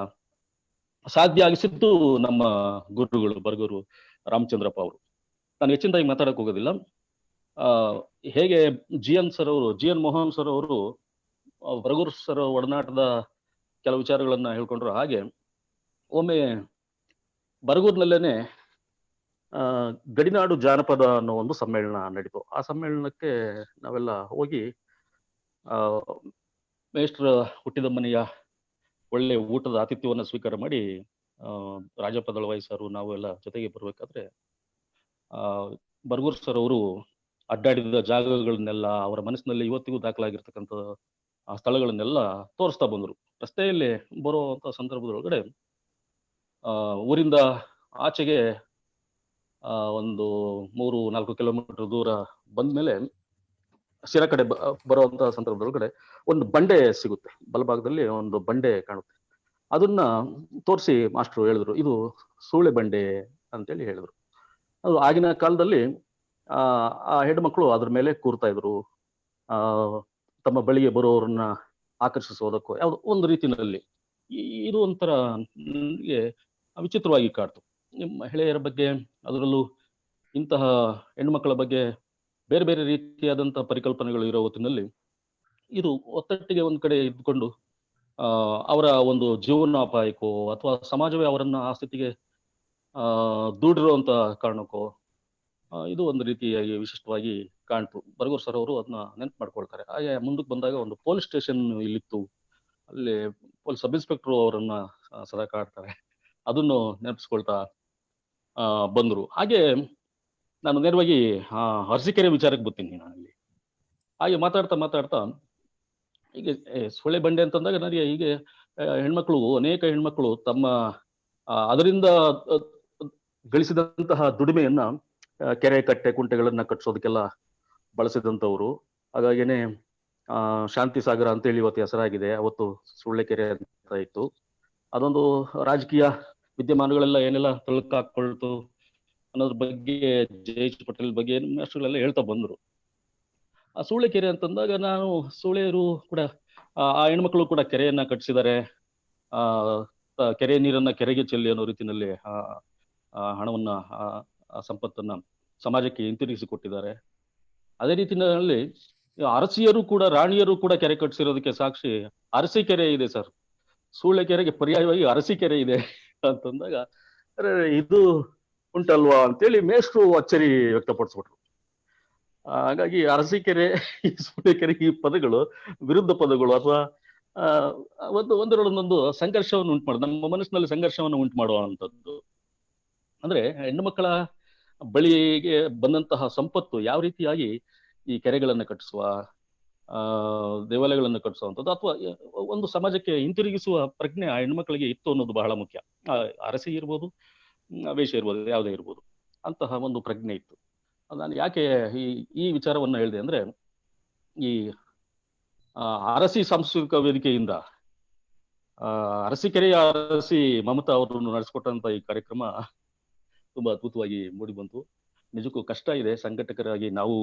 ಸಾಧ್ಯ ಆಗಿಸಿದ್ದು ನಮ್ಮ ಗುರುಗಳು ಬರಗೂರು ರಾಮಚಂದ್ರಪ್ಪ ಅವರು. ನಾನು ಹೆಚ್ಚಿನದಾಗಿ ಮಾತಾಡಕ್ ಹೋಗೋದಿಲ್ಲ. ಹೇಗೆ ಜಿ ಎನ್ ಮೋಹನ್ ಸರ್ ಅವರು ಬರಗೂರು ಸರ್ ಒಡನಾಟದ ಕೆಲವು ವಿಚಾರಗಳನ್ನ ಹೇಳ್ಕೊಂಡ್ರು, ಹಾಗೆ ಒಮ್ಮೆ ಬರಗೂರಿನಲ್ಲೇನೆ ಗಡಿನಾಡು ಜಾನಪದ ಅನ್ನೋ ಒಂದು ಸಮ್ಮೇಳನ ನಡೀತು. ಆ ಸಮ್ಮೇಳನಕ್ಕೆ ನಾವೆಲ್ಲ ಹೋಗಿ ಮೇಷ್ಟ್ರ ಹುಟ್ಟಿದ ಮನೆಯ ಒಳ್ಳೆ ಊಟದ ಆತಿಥ್ಯವನ್ನು ಸ್ವೀಕಾರ ಮಾಡಿ ರಾಜಪ್ಪ ದಳವಾಯಿ ಸರ್ ನಾವೆಲ್ಲ ಜೊತೆಗೆ ಬರ್ಬೇಕಾದ್ರೆ ಬರಗೂರು ಸರ್ ಅವರು ಅಡ್ಡಾಡಿದ ಜಾಗಗಳನ್ನೆಲ್ಲ, ಅವರ ಮನಸ್ಸಿನಲ್ಲಿ ಇವತ್ತಿಗೂ ದಾಖಲಾಗಿರ್ತಕ್ಕಂಥ ಆ ಸ್ಥಳಗಳನ್ನೆಲ್ಲ ತೋರಿಸ್ತಾ ಬಂದರು. ರಸ್ತೆಯಲ್ಲಿ ಬರುವಂತ ಸಂದರ್ಭದೊಳಗಡೆ ಊರಿಂದ ಆಚೆಗೆ ಒಂದು 3-4 ಕಿಲೋಮೀಟರ್ ದೂರ ಬಂದ್ಮೇಲೆ ಶಿರಾ ಕಡೆ ಬರುವಂತ ಸಂದರ್ಭದೊಳಗಡೆ ಒಂದು ಬಂಡೆ ಸಿಗುತ್ತೆ. ಬಲಭಾಗದಲ್ಲಿ ಒಂದು ಬಂಡೆ ಕಾಣುತ್ತೆ. ಅದನ್ನ ತೋರಿಸಿ ಮಾಸ್ಟ್ರು ಹೇಳಿದ್ರು, ಇದು ಸೂಳೆ ಬಂಡೆ ಅಂತೇಳಿ ಹೇಳಿದ್ರು. ಅದು ಆಗಿನ ಕಾಲದಲ್ಲಿ ಆ ಹೆಣ್ಮಕ್ಳು ಅದ್ರ ಮೇಲೆ ಕೂರ್ತಾ ಇದ್ರು, ತಮ್ಮ ಬಳಿಗೆ ಬರೋರನ್ನ ಆಕರ್ಷಿಸೋದಕ್ಕೂ ಯಾವ್ದು ಒಂದು ರೀತಿಯಲ್ಲಿ. ಇದು ಒಂಥರ ನನಗೆ ವಿಚಿತ್ರವಾಗಿ ಕಾಡ್ತು. ಮಹಿಳೆಯರ ಬಗ್ಗೆ, ಅದರಲ್ಲೂ ಇಂತಹ ಹೆಣ್ಮಕ್ಳ ಬಗ್ಗೆ ಬೇರೆ ಬೇರೆ ರೀತಿಯಾದಂತಹ ಪರಿಕಲ್ಪನೆಗಳು ಇರೋ ಹೊತ್ತಿನಲ್ಲಿ ಇದು ಒತ್ತಟ್ಟಿಗೆ ಒಂದ್ ಕಡೆ ಇದ್ಕೊಂಡು ಅವರ ಒಂದು ಜೀವನೋಪಾಯಕ್ಕೋ ಅಥವಾ ಸಮಾಜವೇ ಅವರನ್ನ ಆ ಸ್ಥಿತಿಗೆ ದೂಡಿರುವಂತ ಕಾರಣಕ್ಕೋ ಇದು ಒಂದು ರೀತಿಯಾಗಿ ವಿಶಿಷ್ಟವಾಗಿ ಕಾಣ್ತು. ಬರಗೂರು ಸರ್ ಅವರು ಅದನ್ನ ನೆನಪು ಮಾಡ್ಕೊಳ್ತಾರೆ. ಹಾಗೆ ಮುಂದಕ್ಕೆ ಬಂದಾಗ ಒಂದು ಪೊಲೀಸ್ ಸ್ಟೇಷನ್ ಇಲ್ಲಿತ್ತು, ಅಲ್ಲಿ ಸಬ್ ಇನ್ಸ್ಪೆಕ್ಟರ್ ಅವರನ್ನ ಸದಾ ಕಾಡ್ತಾರೆ, ಅದನ್ನು ನೆನಪಿಸ್ಕೊಳ್ತಾ ಬಂದ್ರು. ಹಾಗೆ ನಾನು ನೇರವಾಗಿ ಅರಸೀಕೆರೆ ವಿಚಾರಕ್ಕೆ ಬರ್ತೀನಿ. ನಾನಲ್ಲಿ ಹಾಗೆ ಮಾತಾಡ್ತಾ ಹೀಗೆ ಸೊಳ್ಳೆ ಬಂಡೆ ಅಂತಂದಾಗ ನನಗೆ ಹೀಗೆ ಅನೇಕ ಹೆಣ್ಮಕ್ಳು ತಮ್ಮ ಅದರಿಂದ ಗಳಿಸಿದಂತಹ ದುಡಿಮೆಯನ್ನ ಕೆರೆ ಕಟ್ಟೆ ಕುಂಟೆಗಳನ್ನ ಕಟ್ಟಿಸೋದಕ್ಕೆಲ್ಲ ಬಳಸಿದಂಥವ್ರು. ಹಾಗಾಗೇನೆ ಶಾಂತಿ ಸಾಗರ ಅಂತೇಳಿ ಇವತ್ತು ಹೆಸರಾಗಿದೆ, ಅವತ್ತು ಸುಳ್ಳೆಕೆರೆ ಅಂತ ಇತ್ತು. ಅದೊಂದು ರಾಜಕೀಯ ವಿದ್ಯಮಾನಗಳೆಲ್ಲ ಏನೆಲ್ಲ ತಳ್ಕಾಕೊಳ್ತು ಅನ್ನೋದ್ರ ಬಗ್ಗೆ ಜಯೇಶ್ ಪಟೇಲ್ ಬಗ್ಗೆ ಅಷ್ಟುಗಳೆಲ್ಲ ಹೇಳ್ತಾ ಬಂದ್ರು. ಆ ಸೂಳೆಕೆರೆ ಅಂತಂದಾಗ ನಾನು ಸೂಳೆಯರು ಕೂಡ ಆ ಹೆಣ್ಮಕ್ಳು ಕೂಡ ಕೆರೆಯನ್ನ ಕಟ್ಟಿಸಿದ್ದಾರೆ, ಕೆರೆ ನೀರನ್ನ ಕೆರೆಗೆ ಚೆಲ್ಲಿ ಅನ್ನೋ ರೀತಿಯಲ್ಲಿ ಹಣವನ್ನ ಸಂಪತ್ತನ್ನ ಸಮಾಜಕ್ಕೆ ಹಿಂತಿರುಗಿಸಿ ಕೊಟ್ಟಿದ್ದಾರೆ. ಅದೇ ರೀತಿಯಲ್ಲಿ ಅರಸಿಯರು ಕೂಡ, ರಾಣಿಯರು ಕೂಡ ಕೆರೆ ಕಟ್ಟಿಸಿರೋದಕ್ಕೆ ಸಾಕ್ಷಿ ಅರಸೀಕೆರೆ ಇದೆ ಸರ್. ಸೂಳೆಕೆರೆಗೆ ಪರ್ಯಾಯವಾಗಿ ಅರಸೀಕೆರೆ ಇದೆ ಅಂತಂದಾಗ ಇದು ಉಂಟಲ್ವಾ ಅಂತೇಳಿ ಮೇಷ್ಟ್ರು ಅಚ್ಚರಿ ವ್ಯಕ್ತಪಡಿಸ್ಬಿಟ್ರು. ಹಾಗಾಗಿ ಅರಸೀಕೆರೆ, ಸೂಳೆಕೆರೆ ಈ ಪದಗಳು ವಿರುದ್ಧ ಪದಗಳು ಅಥವಾ ಒಂದರೊಳಗೊಂದೊಂದು ಸಂಘರ್ಷವನ್ನು ಉಂಟು ಮಾಡೋದು, ನಮ್ಮ ಮನಸ್ಸಿನಲ್ಲಿ ಸಂಘರ್ಷವನ್ನು ಉಂಟು ಮಾಡುವಂಥದ್ದು. ಅಂದ್ರೆ ಹೆಣ್ಣು ಮಕ್ಕಳ ಬಳಿಗೆ ಬಂದಂತಹ ಸಂಪತ್ತು ಯಾವ ರೀತಿಯಾಗಿ ಈ ಕೆರೆಗಳನ್ನು ಕಟ್ಟಿಸುವ, ದೇವಾಲಯಗಳನ್ನು ಕಟ್ಟಿಸುವಂಥದ್ದು ಅಥವಾ ಒಂದು ಸಮಾಜಕ್ಕೆ ಹಿಂತಿರುಗಿಸುವ ಪ್ರಜ್ಞೆ ಆ ಹೆಣ್ಮಕ್ಳಿಗೆ ಇತ್ತು ಅನ್ನೋದು ಬಹಳ ಮುಖ್ಯ. ಅರಸಿ ಇರ್ಬೋದು, ವೇಷ ಇರ್ಬೋದು, ಯಾವುದೇ ಇರ್ಬೋದು, ಅಂತಹ ಒಂದು ಪ್ರಜ್ಞೆ ಇತ್ತು. ನಾನು ಯಾಕೆ ಈ ವಿಚಾರವನ್ನ ಹೇಳಿದೆ ಅಂದ್ರೆ, ಈ ಅರಸಿ ಸಾಂಸ್ಕೃತಿಕ ವೇದಿಕೆಯಿಂದ ಅರಸೀಕೆರೆಯ ಅರಸಿ ಮಮತಾ ಅವರನ್ನು ನಡೆಸಿಕೊಟ್ಟಂತ ಈ ಕಾರ್ಯಕ್ರಮ ತುಂಬಾ ಅದ್ಭುತವಾಗಿ ಮೂಡಿ ಬಂತು. ನಿಜಕ್ಕೂ ಕಷ್ಟ ಇದೆ, ಸಂಘಟಕರಾಗಿ ನಾವು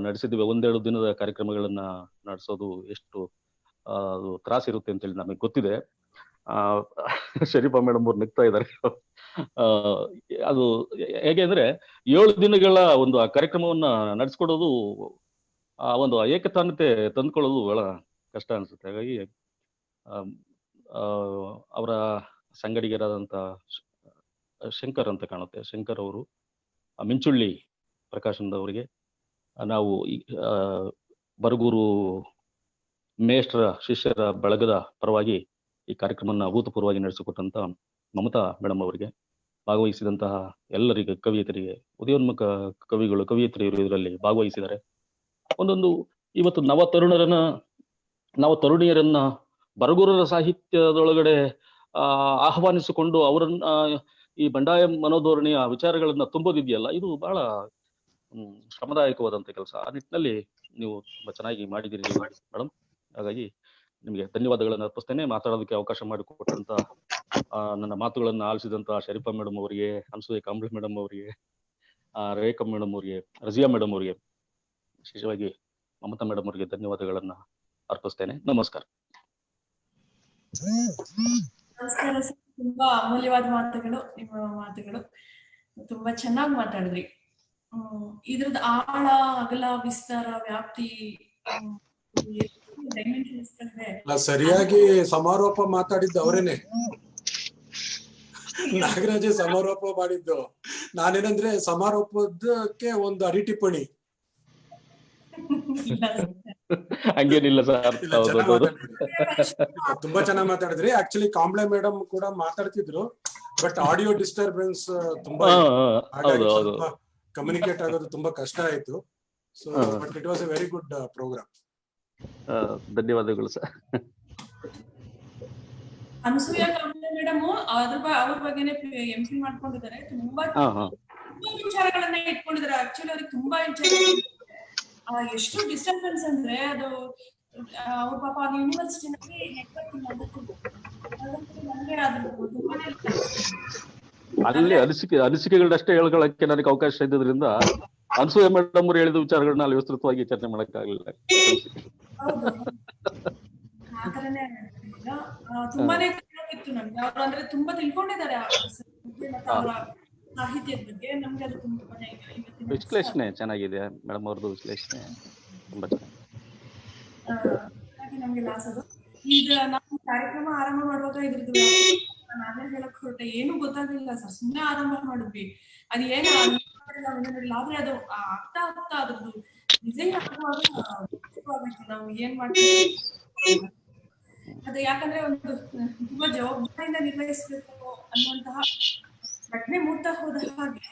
ನಡೆಸಿದ್ವಿ. 1-2 ದಿನದ ಕಾರ್ಯಕ್ರಮಗಳನ್ನ ನಡೆಸೋದು ಎಷ್ಟು ಅದು ತ್ರಾಸಿರುತ್ತೆ ಅಂತೇಳಿ ನಮಗೆ ಗೊತ್ತಿದೆ. ಶರೀಫಾ ಮೇಡಮ್ ಅವ್ರು ನಗ್ತಾ ಇದ್ದಾರೆ. ಅದು ಹೇಗೆ ಅಂದ್ರೆ 7 ದಿನಗಳ ಒಂದು ಆ ಕಾರ್ಯಕ್ರಮವನ್ನ ನಡೆಸ್ಕೊಡೋದು, ಆ ಒಂದು ಏಕತಾನತೆ ತಂದ್ಕೊಳ್ಳೋದು ಬಹಳ ಕಷ್ಟ ಅನ್ಸುತ್ತೆ. ಹಾಗಾಗಿ ಅವರ ಸಂಗಡಿಗರಾದಂತ ಶಂಕರ್ ಅಂತ ಕಾಣುತ್ತೆ, ಶಂಕರ್ ಅವರು, ಮಿಂಚುಳ್ಳಿ ಪ್ರಕಾಶನದವರಿಗೆ ನಾವು ಬರಗೂರು ಮೇಷ್ಟ್ರ ಶಿಷ್ಯರ ಬಳಗದ ಪರವಾಗಿ ಈ ಕಾರ್ಯಕ್ರಮನ ಅಭೂತಪೂರ್ವವಾಗಿ ನಡೆಸಿಕೊಟ್ಟಂತ ಮಮತಾ ಮೇಡಮ್ ಅವರಿಗೆ, ಭಾಗವಹಿಸಿದಂತಹ ಎಲ್ಲರಿಗೆ, ಕವಿಯತರಿಗೆ, ಉದಯೋನ್ಮುಖ ಕವಿಗಳು, ಕವಿಯತ್ರಿಯರು ಇದರಲ್ಲಿ ಭಾಗವಹಿಸಿದ್ದಾರೆ. ಒಂದೊಂದು ಇವತ್ತು ನವ ತರುಣಿಯರನ್ನ ಬರಗೂರರ ಸಾಹಿತ್ಯದೊಳಗಡೆ ಆಹ್ವಾನಿಸಿಕೊಂಡು ಅವರನ್ನ ಈ ಬಂಡಾಯ ಮನೋಧೋರಣೆಯ ವಿಚಾರಗಳನ್ನ ತುಂಬೋದಿದೆಯಲ್ಲ, ಇದು ಬಹಳ ಶ್ರಮದಾಯಕವಾದಂತ ಕೆಲಸ. ಆ ನಿಟ್ಟಿನಲ್ಲಿ ನೀವು ತುಂಬಾ ಚೆನ್ನಾಗಿ ಮಾಡಿದ್ದೀರಿ ಮೇಡಮ್. ಹಾಗಾಗಿ ನಿಮಗೆ ಧನ್ಯವಾದಗಳನ್ನು ಅರ್ಪಿಸ್ತೇನೆ. ಮಾತಾಡೋದಕ್ಕೆ ಅವಕಾಶ ಮಾಡಿಕೊಟ್ಟಂತ ನನ್ನ ಮಾತುಗಳನ್ನು ಆಲಿಸಿದಂತ ಶರೀಫಾ ಮೇಡಮ್ ಅವರಿಗೆ, ಅನಸೂಯ ಕಾಂಬ್ಳೆ ಮೇಡಮ್ ಅವರಿಗೆ, ರೇಖಾ ಮೇಡಮ್ ಅವರಿಗೆ, ರಜಿಯಾ ಮೇಡಮ್ ಅವರಿಗೆ, ವಿಶೇಷವಾಗಿ ಮಮತಾ ಮೇಡಮ್ ಅವರಿಗೆ ಧನ್ಯವಾದಗಳನ್ನ ಅರ್ಪಿಸ್ತೇನೆ. ನಮಸ್ಕಾರ. ನಮಸ್ಕಾರ ಸರ್. ತುಂಬಾ ಅಮೂಲ್ಯವಾದ ಮಾತುಗಳು. ನಿಮ್ಮ ಮಾತುಗಳು ತುಂಬಾ ಚೆನ್ನಾಗಿ ಮಾತಾಡಿದ್ರಿ. ಇದ್ರದ್ದು ಆಳ, ಅಗಲ, ವಿಸ್ತಾರ, ವ್ಯಾಪ್ತಿ ಸರಿಯಾಗಿ ಸಮಾರೋಪ ಮಾತಾಡಿದ್ದು ಅವರೇನೆ. ನಾಗರಾಜ ಸಮಾರೋಪ ಮಾಡಿದ್ದು. ನಾನೇನಂದ್ರೆ ಸಮಾರೋಪದಕ್ಕೆ ಒಂದು ಅಡಿಟಿಪ್ಪಣಿ. ಹಂಗೇನಿಲ್ಲ ಸರ್. ತುಂಬಾ ಚೆನ್ನಾಗಿ ಮಾತಾಡಿದ್ರಿ. ಆಕ್ಚುಲಿ ಕಾಂಬ್ಳೆ ಮೇಡಮ್ ಕೂಡ ಮಾತಾಡ್ತಿದ್ರು, ಬಟ್ ಆಡಿಯೋ ಡಿಸ್ಟರ್ಬೆನ್ಸ್ ತುಂಬಾ, ಕಮ್ಯುನಿಕೇಟ್ ಆಗೋದು ತುಂಬಾ ಕಷ್ಟ ಆಯ್ತು. So but it was a very good program. ಧನ್ಯವಾದಗಳು ಸರ್. ಅನಸೂಯ ಕಾಂಬ್ಳೆ ಮೇಡಮ್ ಅವ್ರ ಬಗ್ಗೆನೇ ಎಂಪಿ ಮಾಡ್ಕೊಂಡಿದ್ದಾರೆ. ತುಂಬಾ ವಿಚಾರಗಳನ್ನ ಇಟ್ಕೊಂಡಿದ್ದಾರೆ. ಆಕ್ಚುಲಿ ಅವ್ರಿಗೆ ತುಂಬಾ ಎಷ್ಟು ಡಿಸ್ಟರ್ಬೆನ್ಸ್ ಅಂದ್ರೆ ಅದು ಅವ್ರ ಪಾಪ ಅದು ಯೂನಿವರ್ಸಿಟಿನಲ್ಲಿ ನೆಟ್ವರ್ಕ್ ಇಲ್ಲ. ನನಗೆ ಅದು ತುಂಬಾನೇ ಅಲ್ಲಿ ಅನಿಸಿಕೆಗಳನ್ನಷ್ಟೇ ಹೇಳ್ಕೊಳಕ್ಕೆ ನನಗೆ ಅವಕಾಶ ಇದ್ದದ್ರಿಂದ ಅನಸೂಯ ಮೇಡಮ್ ಅವರು ಹೇಳಿದ ವಿಚಾರಗಳನ್ನ ಅಲ್ಲಿ ವಿಸ್ತೃತವಾಗಿ ಚರ್ಚೆ ಮಾಡಕ್ಕಾಗಲಿಲ್ಲ. ಆತರನೇ ತುಂಬಾನೇ ಇತ್ತು ನಮ್ಗೆ. ಅವ್ರು ಅಂದ್ರೆ ತುಂಬಾ ತಿಳ್ಕೊಂಡಿದ್ದಾರೆ ಅವರ ಸಾಹಿತ್ಯದ ಬಗ್ಗೆ. ನಮ್ಗೆ ಅದು ತುಂಬಾನೇ ವಿಶ್ಲೇಷಣೆ ಚೆನ್ನಾಗಿದೆ ಮೇಡಮ್ ಅವ್ರದ್ದು. ವಿಶ್ಲೇಷಣೆ ತುಂಬಾ ಚೆನ್ನಾಗಿ ನಮ್ಗೆ ಲಾಸ್ ಅದು. ಈಗ ನಾವು ಕಾರ್ಯಕ್ರಮ ಆರಂಭ ಮಾಡುವಾಗ ಇದ್ರದ್ದು ನಾನೇ ಹೇಳಕ್ ಹೊರಟೆ, ಏನು ಗೊತ್ತಾಗ್ಲಿಲ್ಲ ಸರ್. ಸುಮ್ಮನೆ ಆರಂಭ ಮಾಡಿದ್ವಿ. ಅದು ಏನೋ ಆದ್ರೆ ಅದು ಆಗ್ತಾ ಅದ್ರದ್ದು ಡಿಸೈನ್ ಆಗುವಾಗ ನಾವು ಏನ್ ಮಾಡ್ತೀವಿ ಅದು. ಯಾಕಂದ್ರೆ ಒಂದು ತುಂಬಾ ಜವಾಬ್ದಾರಿಯಿಂದ ನಿರ್ವಹಿಸಬೇಕು ಅನ್ನುವಂತಹ ಪ್ರಜ್ಞೆ ಮೂಡ್ತಾ ಹೋದ ಹಾಗೆ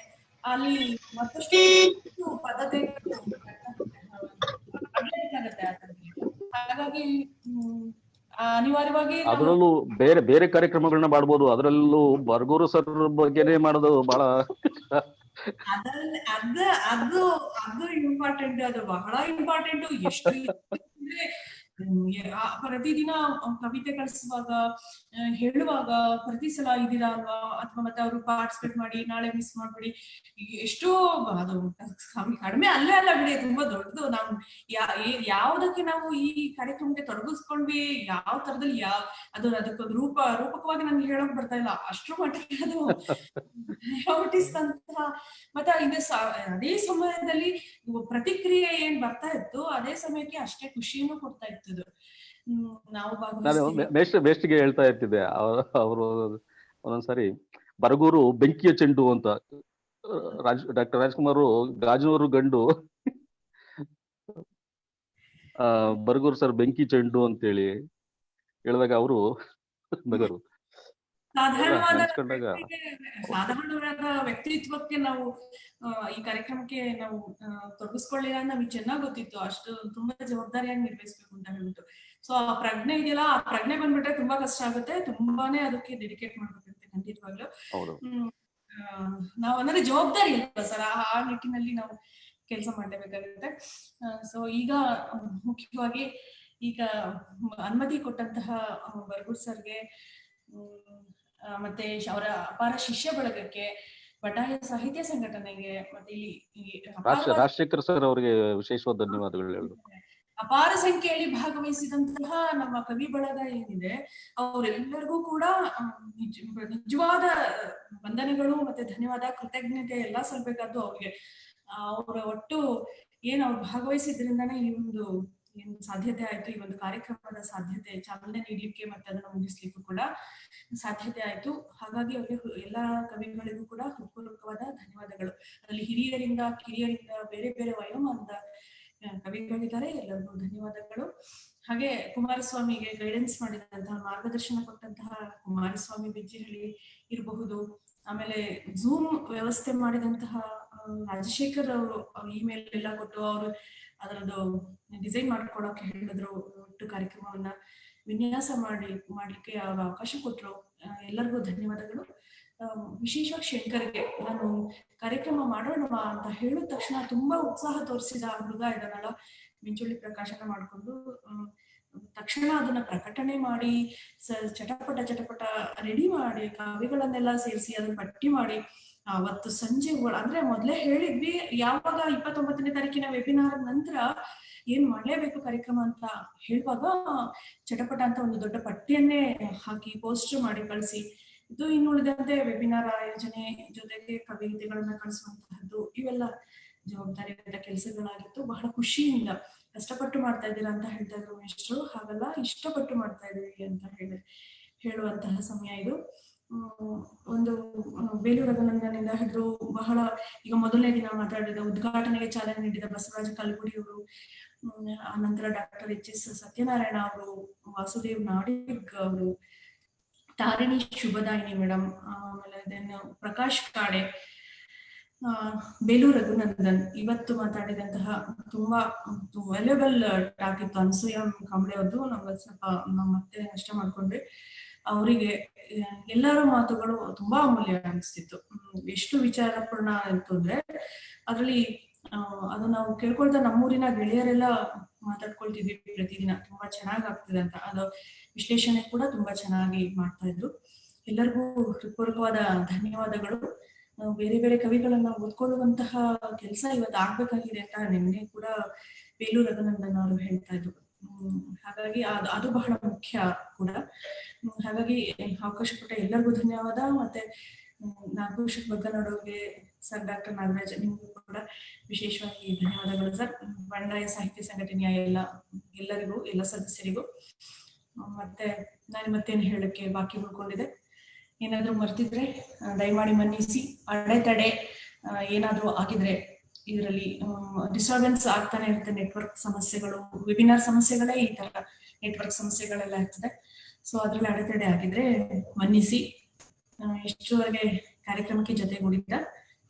ಅಲ್ಲಿ ಮತ್ತಷ್ಟು ಪದ್ಧತಿಗಳು ಅಡ್ಡಾಗುತ್ತೆ. ಹಾಗಾಗಿ ಅನಿವಾರ್ಯವಾಗಿ ಅದರಲ್ಲೂ ಬೇರೆ ಬೇರೆ ಕಾರ್ಯಕ್ರಮಗಳನ್ನ ಮಾಡ್ಬೋದು. ಅದರಲ್ಲೂ ಬರ್ಗೂರು ಸರ್ ಬಗ್ಗೆನೇ ಮಾಡೋದು ಬಹಳ ಅದು ಇಂಪಾರ್ಟೆಂಟ್. ಅದು ಬಹಳ ಇಂಪಾರ್ಟೆಂಟ್. ಎಷ್ಟು ಪ್ರತಿದಿನ ಕವಿತೆ ಕಳಿಸುವಾಗ ಹೇಳುವಾಗ ಪ್ರತಿ ಸಲ ಇದ್ದೀರಾ ಅಲ್ವಾ, ಅಥವಾ ಮತ್ತೆ ಅವರು ಪಾರ್ಟಿಸಿಪೇಟ್ ಮಾಡಿ ನಾಳೆ ಮಿಸ್ ಮಾಡ್ಬಿಡಿ, ಎಷ್ಟೋ ಅದು ಕಡಿಮೆ ಅಲ್ಲೇ ಅಲ್ಲ ಬಿಡಿ, ತುಂಬಾ ದೊಡ್ಡದು. ನಾವು ಯಾವ್ದಕ್ಕೆ ನಾವು ಈ ಕಾರ್ಯಕ್ರಮಕ್ಕೆ ತೊಡಗಿಸ್ಕೊಂಡ್ವಿ, ಯಾವ ತರದಲ್ಲಿ ಅದಕ್ಕೊಂದು ರೂಪಕವಾಗಿ ನನ್ಗೆ ಹೇಳೋಕ್ ಬರ್ತಾ ಇಲ್ಲ. ಅಷ್ಟ್ರ ಮಟ್ಟಿಗೆ ಅದು ಅಂತ. ಮತ್ತೆ ಅದೇ ಸಮಯದಲ್ಲಿ ಪ್ರತಿಕ್ರಿಯೆ ಏನ್ ಬರ್ತಾ ಇತ್ತು, ಅದೇ ಸಮಯಕ್ಕೆ ಅಷ್ಟೇ ಖುಷಿಯನ್ನು ಕೊಡ್ತಾ ಇತ್ತು. ನಾವು ಬೇಸ್ಟ್ಗೆ ಹೇಳ್ತಾ ಇರ್ತಿದ್ದೆ. ಅವರು ಒಂದೊಂದ್ಸರಿ ಬರಗೂರು ಬೆಂಕಿಯ ಚೆಂಡು ಅಂತ, ಡಾಕ್ಟರ್ ರಾಜ್ಕುಮಾರ್ ಗಾಜನೂರು ಗಂಡು, ಬರಗೂರು ಸರ್ ಬೆಂಕಿ ಚೆಂಡು ಅಂತೇಳಿ ಹೇಳಿದಾಗ ಅವರು ನಗರು. ಸಾಧಾರಣವಾದ ವ್ಯಕ್ತಿತ್ವಕ್ಕೆ ನಾವು ಈ ಕಾರ್ಯಕ್ರಮಕ್ಕೆ ನಾವು ತೊಡಗಿಸ್ಕೊಳ್ಳಿಲ್ಲ. ನಮಗೆ ಚೆನ್ನಾಗ್ ಗೊತ್ತಿತ್ತು ಅಷ್ಟು ತುಂಬಾ ಜವಾಬ್ದಾರಿಯಾಗಿ ನಿರ್ವಹಿಸ್ಬೇಕು ಅಂತ ಹೇಳ್ಬಿಟ್ಟು. ಸೊ ಆ ಪ್ರಜ್ಞೆ ಇದೆಯಲ್ಲ, ಆ ಪ್ರಜ್ಞೆ ಬಂದ್ಬಿಟ್ರೆ ತುಂಬಾ ಕಷ್ಟ ಆಗುತ್ತೆ. ತುಂಬಾನೇ ಅದಕ್ಕೆ ಡೆಡಿಕೇಟ್ ಮಾಡ್ಬೇಕಂತೆ ಖಂಡಿತವಾಗ್ಲು. ನಾವು ಅಂದ್ರೆ ಜವಾಬ್ದಾರಿ ಇಲ್ವಾ ಸರ್, ಆ ನಿಟ್ಟಿನಲ್ಲಿ ನಾವು ಕೆಲಸ ಮಾಡಲೇಬೇಕಾಗುತ್ತೆ. ಸೊ ಈಗ ಮುಖ್ಯವಾಗಿ ಈಗ ಅನುಮತಿ ಕೊಟ್ಟಂತಹ ಬರ್ಗೂರ್ ಸರ್ಗೆ ಮತ್ತೆ ಅವರ ಅಪಾರ ಶಿಷ್ಯ ಬಳಗಕ್ಕೆ, ಬಂಡಾಯ ಸಾಹಿತ್ಯ ಸಂಘಟನೆಗೆ, ಮತ್ತೆ ಇಲ್ಲಿ ರಾಜಶೇಖರ್ ಸರ್ ಅವರಿಗೆ ವಿಶೇಷವಾದ ಧನ್ಯವಾದಗಳು ಹೇಳಬೇಕು. ಅಪಾರ ಸಂಖ್ಯೆಯಲ್ಲಿ ಭಾಗವಹಿಸಿದಂತಹ ನಮ್ಮ ಕವಿ ಬಳಗ ಏನಿದೆ ಅವರೆಲ್ಲರಿಗೂ ಕೂಡ ನಿಜವಾದ ವಂದನೆಗಳು ಮತ್ತೆ ಧನ್ಯವಾದ, ಕೃತಜ್ಞತೆ ಎಲ್ಲ ಸಲ್ಬೇಕಾದ್ದು ಅವ್ರಿಗೆ. ಅವರ ಒಟ್ಟು ಏನ್ ಅವ್ರು ಭಾಗವಹಿಸಿದ್ರಿಂದಾನೇ ಈ ಒಂದು ಏನ್ ಸಾಧ್ಯತೆ ಆಯ್ತು, ಈ ಒಂದು ಕಾರ್ಯಕ್ರಮದ ಸಾಧ್ಯತೆ ಚಾಲನೆ ನೀಡ್ಲಿಕ್ಕೆ ಮತ್ತೆ ಅದನ್ನ ಮುಗಿಸ್ಲಿಕ್ಕೂ ಕೂಡ ಸಾಧ್ಯತೆ ಆಯ್ತು. ಹಾಗಾಗಿ ಅವ್ರಿಗೆ ಎಲ್ಲಾ ಕವಿಗಳಿಗೂ ಕೂಡ ಹೃತ್ಪೂರ್ವಕವಾದ ಧನ್ಯವಾದಗಳು. ಅದರಲ್ಲಿ ಹಿರಿಯರಿಂದ ಕಿರಿಯರಿಂದ ಬೇರೆ ಬೇರೆ ವಯೋಮಾನದ ಕವಿಗಳಿದ್ದಾರೆ, ಎಲ್ಲರಿಗೂ ಧನ್ಯವಾದಗಳು. ಹಾಗೆ ಕುಮಾರಸ್ವಾಮಿಗೆ ಗೈಡೆನ್ಸ್ ಮಾಡಿದಂತಹ, ಮಾರ್ಗದರ್ಶನ ಕೊಟ್ಟಂತಹ ಕುಮಾರಸ್ವಾಮಿ ಬೆಜ್ಜಿಹಳ್ಳಿ ಇರಬಹುದು, ಆಮೇಲೆ ಝೂಮ್ ವ್ಯವಸ್ಥೆ ಮಾಡಿದಂತಹ ರಾಜಶೇಖರ್ ಅವರು ಇಮೇಲ್ ಎಲ್ಲ ಕೊಟ್ಟು ಅವರು ಅದರದ್ದು ಡಿಸೈನ್ ಮಾಡ್ಕೊಳಕ್ಕೆ ಹೇಳಿದ್ರು, ಒಟ್ಟು ಕಾರ್ಯಕ್ರಮವನ್ನ ವಿನ್ಯಾಸ ಮಾಡ್ಲಿಕ್ಕೆ ಅವ್ರು ಅವಕಾಶ ಕೊಟ್ಟರು. ಎಲ್ಲರಿಗೂ ಧನ್ಯವಾದಗಳು. ವಿಶೇಷವಾಗಿ ಶಂಕರ್ಗೆ, ನಾನು ಕಾರ್ಯಕ್ರಮ ಮಾಡೋಣ ಅಂತ ಹೇಳಿದ ತಕ್ಷಣ ತುಂಬಾ ಉತ್ಸಾಹ ತೋರಿಸಿದ ಹುಡುಗ ಇದ್ದಾನಲ್ಲ, ಮಿಂಚುಳ್ಳಿ ಪ್ರಕಾಶನ ಮಾಡಿಕೊಂಡು ತಕ್ಷಣ ಅದನ್ನ ಪ್ರಕಟಣೆ ಮಾಡಿ ಚಟಪಟ ರೆಡಿ ಮಾಡಿ ಕಾವ್ಯಗಳನ್ನೆಲ್ಲ ಸೇರಿಸಿ ಅದನ್ನ ಪಟ್ಟಿ ಮಾಡಿ ಅವತ್ತು ಸಂಜೆ ಅಂದ್ರೆ ಮೊದ್ಲೇ ಹೇಳಿದ್ವಿ ಯಾವಾಗ 29ನೇ ತಾರೀಕಿನ ವೆಬಿನಾರ್ ನಂತರ ಏನ್ ಮಾಡ್ಲೇಬೇಕು ಕಾರ್ಯಕ್ರಮ ಅಂತ ಹೇಳುವಾಗ ಚಟಪಟ ಅಂತ ಒಂದು ದೊಡ್ಡ ಪಟ್ಟಿಯನ್ನೇ ಹಾಕಿ ಪೋಸ್ಟರ್ ಮಾಡಿ ಕಳಿಸಿ ಇದು ಇನ್ನುಳಿದಂತೆ ವೆಬಿನಾರ್ ಆಯೋಜನೆ ಜೊತೆಗೆ ಕವಿತೆಗಳನ್ನ ಕಳಿಸುವಂತಹದ್ದು ಇವೆಲ್ಲ ಜವಾಬ್ದಾರಿಯಾದ ಕೆಲಸಗಳಾಗಿತ್ತು. ಬಹಳ ಖುಷಿಯಿಂದ ಕಷ್ಟಪಟ್ಟು ಮಾಡ್ತಾ ಇದ್ದೀರಾ ಅಂತ ಹೇಳ್ತಾ ಇದ್ರು ಮೇಷ್ಟ್ರು. ಹಾಗಲ್ಲ, ಇಷ್ಟಪಟ್ಟು ಮಾಡ್ತಾ ಇದೀವಿ ಅಂತ ಹೇಳುವಂತಹ ಸಮಯ ಇದು. ಒಂದು ಬೇಲೂರು ರಘುನಂದನಿಂದ ಹಿಡಿದು ಬಹಳ ಈಗ ಮೊದಲನೇ ದಿನ ಮಾತಾಡಿದ ಉದ್ಘಾಟನೆಗೆ ಚಾಲನೆ ನೀಡಿದ ಬಸವರಾಜ ಕಲ್ಗುಡಿ ಅವರು, ಆನಂತರ ಡಾಕ್ಟರ್ ಎಚ್.ಎಸ್. ಸತ್ಯನಾರಾಯಣ ಅವರು, ವಾಸುದೇವ್ ನಾಡಿಗ್ ಅವರು, ತಾರಿಣಿ ಶುಭದಾಯಿನಿ ಮೇಡಮ್, ಆಮೇಲೆ ದೆನ್ ಪ್ರಕಾಶ್ ಕಾಡೆ, ಬೇಲೂರು ರಘುನಂದನ್ ಇವತ್ತು ಮಾತಾಡಿದಂತಹ ತುಂಬಾ ವ್ಯಾಲ್ಯೂಬಲ್ ಟಾಕ್ ಇತ್ತು. ಅನಸೂಯ ಕಾಂಬ್ಳೆ ಅವ್ರದ್ದು ನಮ್ಗೆ ಸ್ವಲ್ಪ ನಾವು ಮತ್ತೆ ನಷ್ಟ ಮಾಡ್ಕೊಂಡ್ವಿ. ಅವರಿಗೆ ಎಲ್ಲರ ಮಾತುಗಳು ತುಂಬಾ ಅಮೂಲ್ಯ ಅನಿಸ್ತಿತ್ತು. ಎಷ್ಟು ವಿಚಾರಪೂರ್ಣ ಇತ್ತು ಅಂದ್ರೆ ಅದ್ರಲ್ಲಿ ಅದು ನಾವು ಕೇಳ್ಕೊಳ್ತಾ ನಮ್ಮೂರಿನ ಗೆಳೆಯರೆಲ್ಲ ಮಾತಾಡ್ಕೊಳ್ತಿದ್ವಿ ಪ್ರತಿದಿನ. ತುಂಬಾ ಚೆನ್ನಾಗ್ ಆಗ್ತಿದೆ ಅಂತ. ಅದು ವಿಶ್ಲೇಷಣೆ ಕೂಡ ತುಂಬಾ ಚೆನ್ನಾಗಿ ಮಾಡ್ತಾ ಇದ್ರು. ಎಲ್ಲರಿಗೂ ಹೃತ್ಪೂರ್ವಕವಾದ ಧನ್ಯವಾದಗಳು. ಬೇರೆ ಬೇರೆ ಕವಿಗಳನ್ನ ಓದ್ಕೊಳ್ಳುವಂತಹ ಕೆಲಸ ಇವತ್ತು ಆಗ್ಬೇಕಾಗಿದೆ ಅಂತ ನಿನ್ನೆ ಕೂಡ ಬೇಲೂರು ರಘುನಂದನ್ ಅವರು ಹೇಳ್ತಾ ಇದ್ರು. ಹಾಗಾಗಿ ಅದು ಬಹಳ ಮುಖ್ಯ ಕೂಡ. ಹಾಗಾಗಿ ಅವಕಾಶ ಕೊಟ್ಟ ಎಲ್ಲರಿಗೂ ಧನ್ಯವಾದ. ಮತ್ತೆ ನಾಗಭೂಷಣ್ ಬಗ್ಗನವ್ರಿಗೆ ಸರ್, ಡಾಕ್ಟರ್ ನಾಗರಾಜ್, ನಿಮ್ಗೂ ಕೂಡ ವಿಶೇಷವಾಗಿ ಧನ್ಯವಾದಗಳು ಸರ್. ಬಂಡಾಯ ಸಾಹಿತ್ಯ ಸಂಘಟನೆಯ ಎಲ್ಲರಿಗೂ, ಎಲ್ಲ ಸದಸ್ಯರಿಗೂ. ಮತ್ತೆ ನಾನು ಮತ್ತೇನು ಹೇಳಕ್ಕೆ ಬಾಕಿ ಉಳ್ಕೊಂಡಿದೆ, ಏನಾದ್ರೂ ಮರ್ತಿದ್ರೆ ದಯಮಾಡಿ ಮನ್ನಿಸಿ. ಅಡೆತಡೆ ಏನಾದ್ರೂ ಆಗಿದ್ರೆ ಇದರಲ್ಲಿ ಡಿಸ್ಟರ್ಬೆನ್ಸ್ ಆಗ್ತಾನೆ ಇರುತ್ತೆ. ನೆಟ್ವರ್ಕ್ ಸಮಸ್ಯೆಗಳು, ವೆಬಿನಾರ್ ಸಮಸ್ಯೆಗಳೇ ಈ ತರ ನೆಟ್ವರ್ಕ್ ಸಮಸ್ಯೆಗಳೆಲ್ಲ ಇರ್ತದೆ. ಸೊ ಅದ್ರಲ್ಲಿ ಅಡೆತಡೆ ಆಗಿದ್ರೆ ಮನ್ನಿಸಿ. ಇಷ್ಟುವರೆಗೆ ಕಾರ್ಯಕ್ರಮಕ್ಕೆ ಜೊತೆಗೂಡಿದ್ದ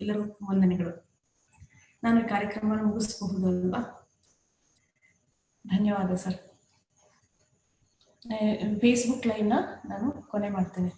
ಎಲ್ಲರೂ ವಂದನೆಗಳು. ನಾನು ಈ ಕಾರ್ಯಕ್ರಮ ಮುಗಿಸಬಹುದಲ್ವಾ? ಧನ್ಯವಾದ ಸರ್. ಫೇಸ್ಬುಕ್ ಲೈವ್ ನ ನಾನು ಕೊನೆ ಮಾಡ್ತೇನೆ.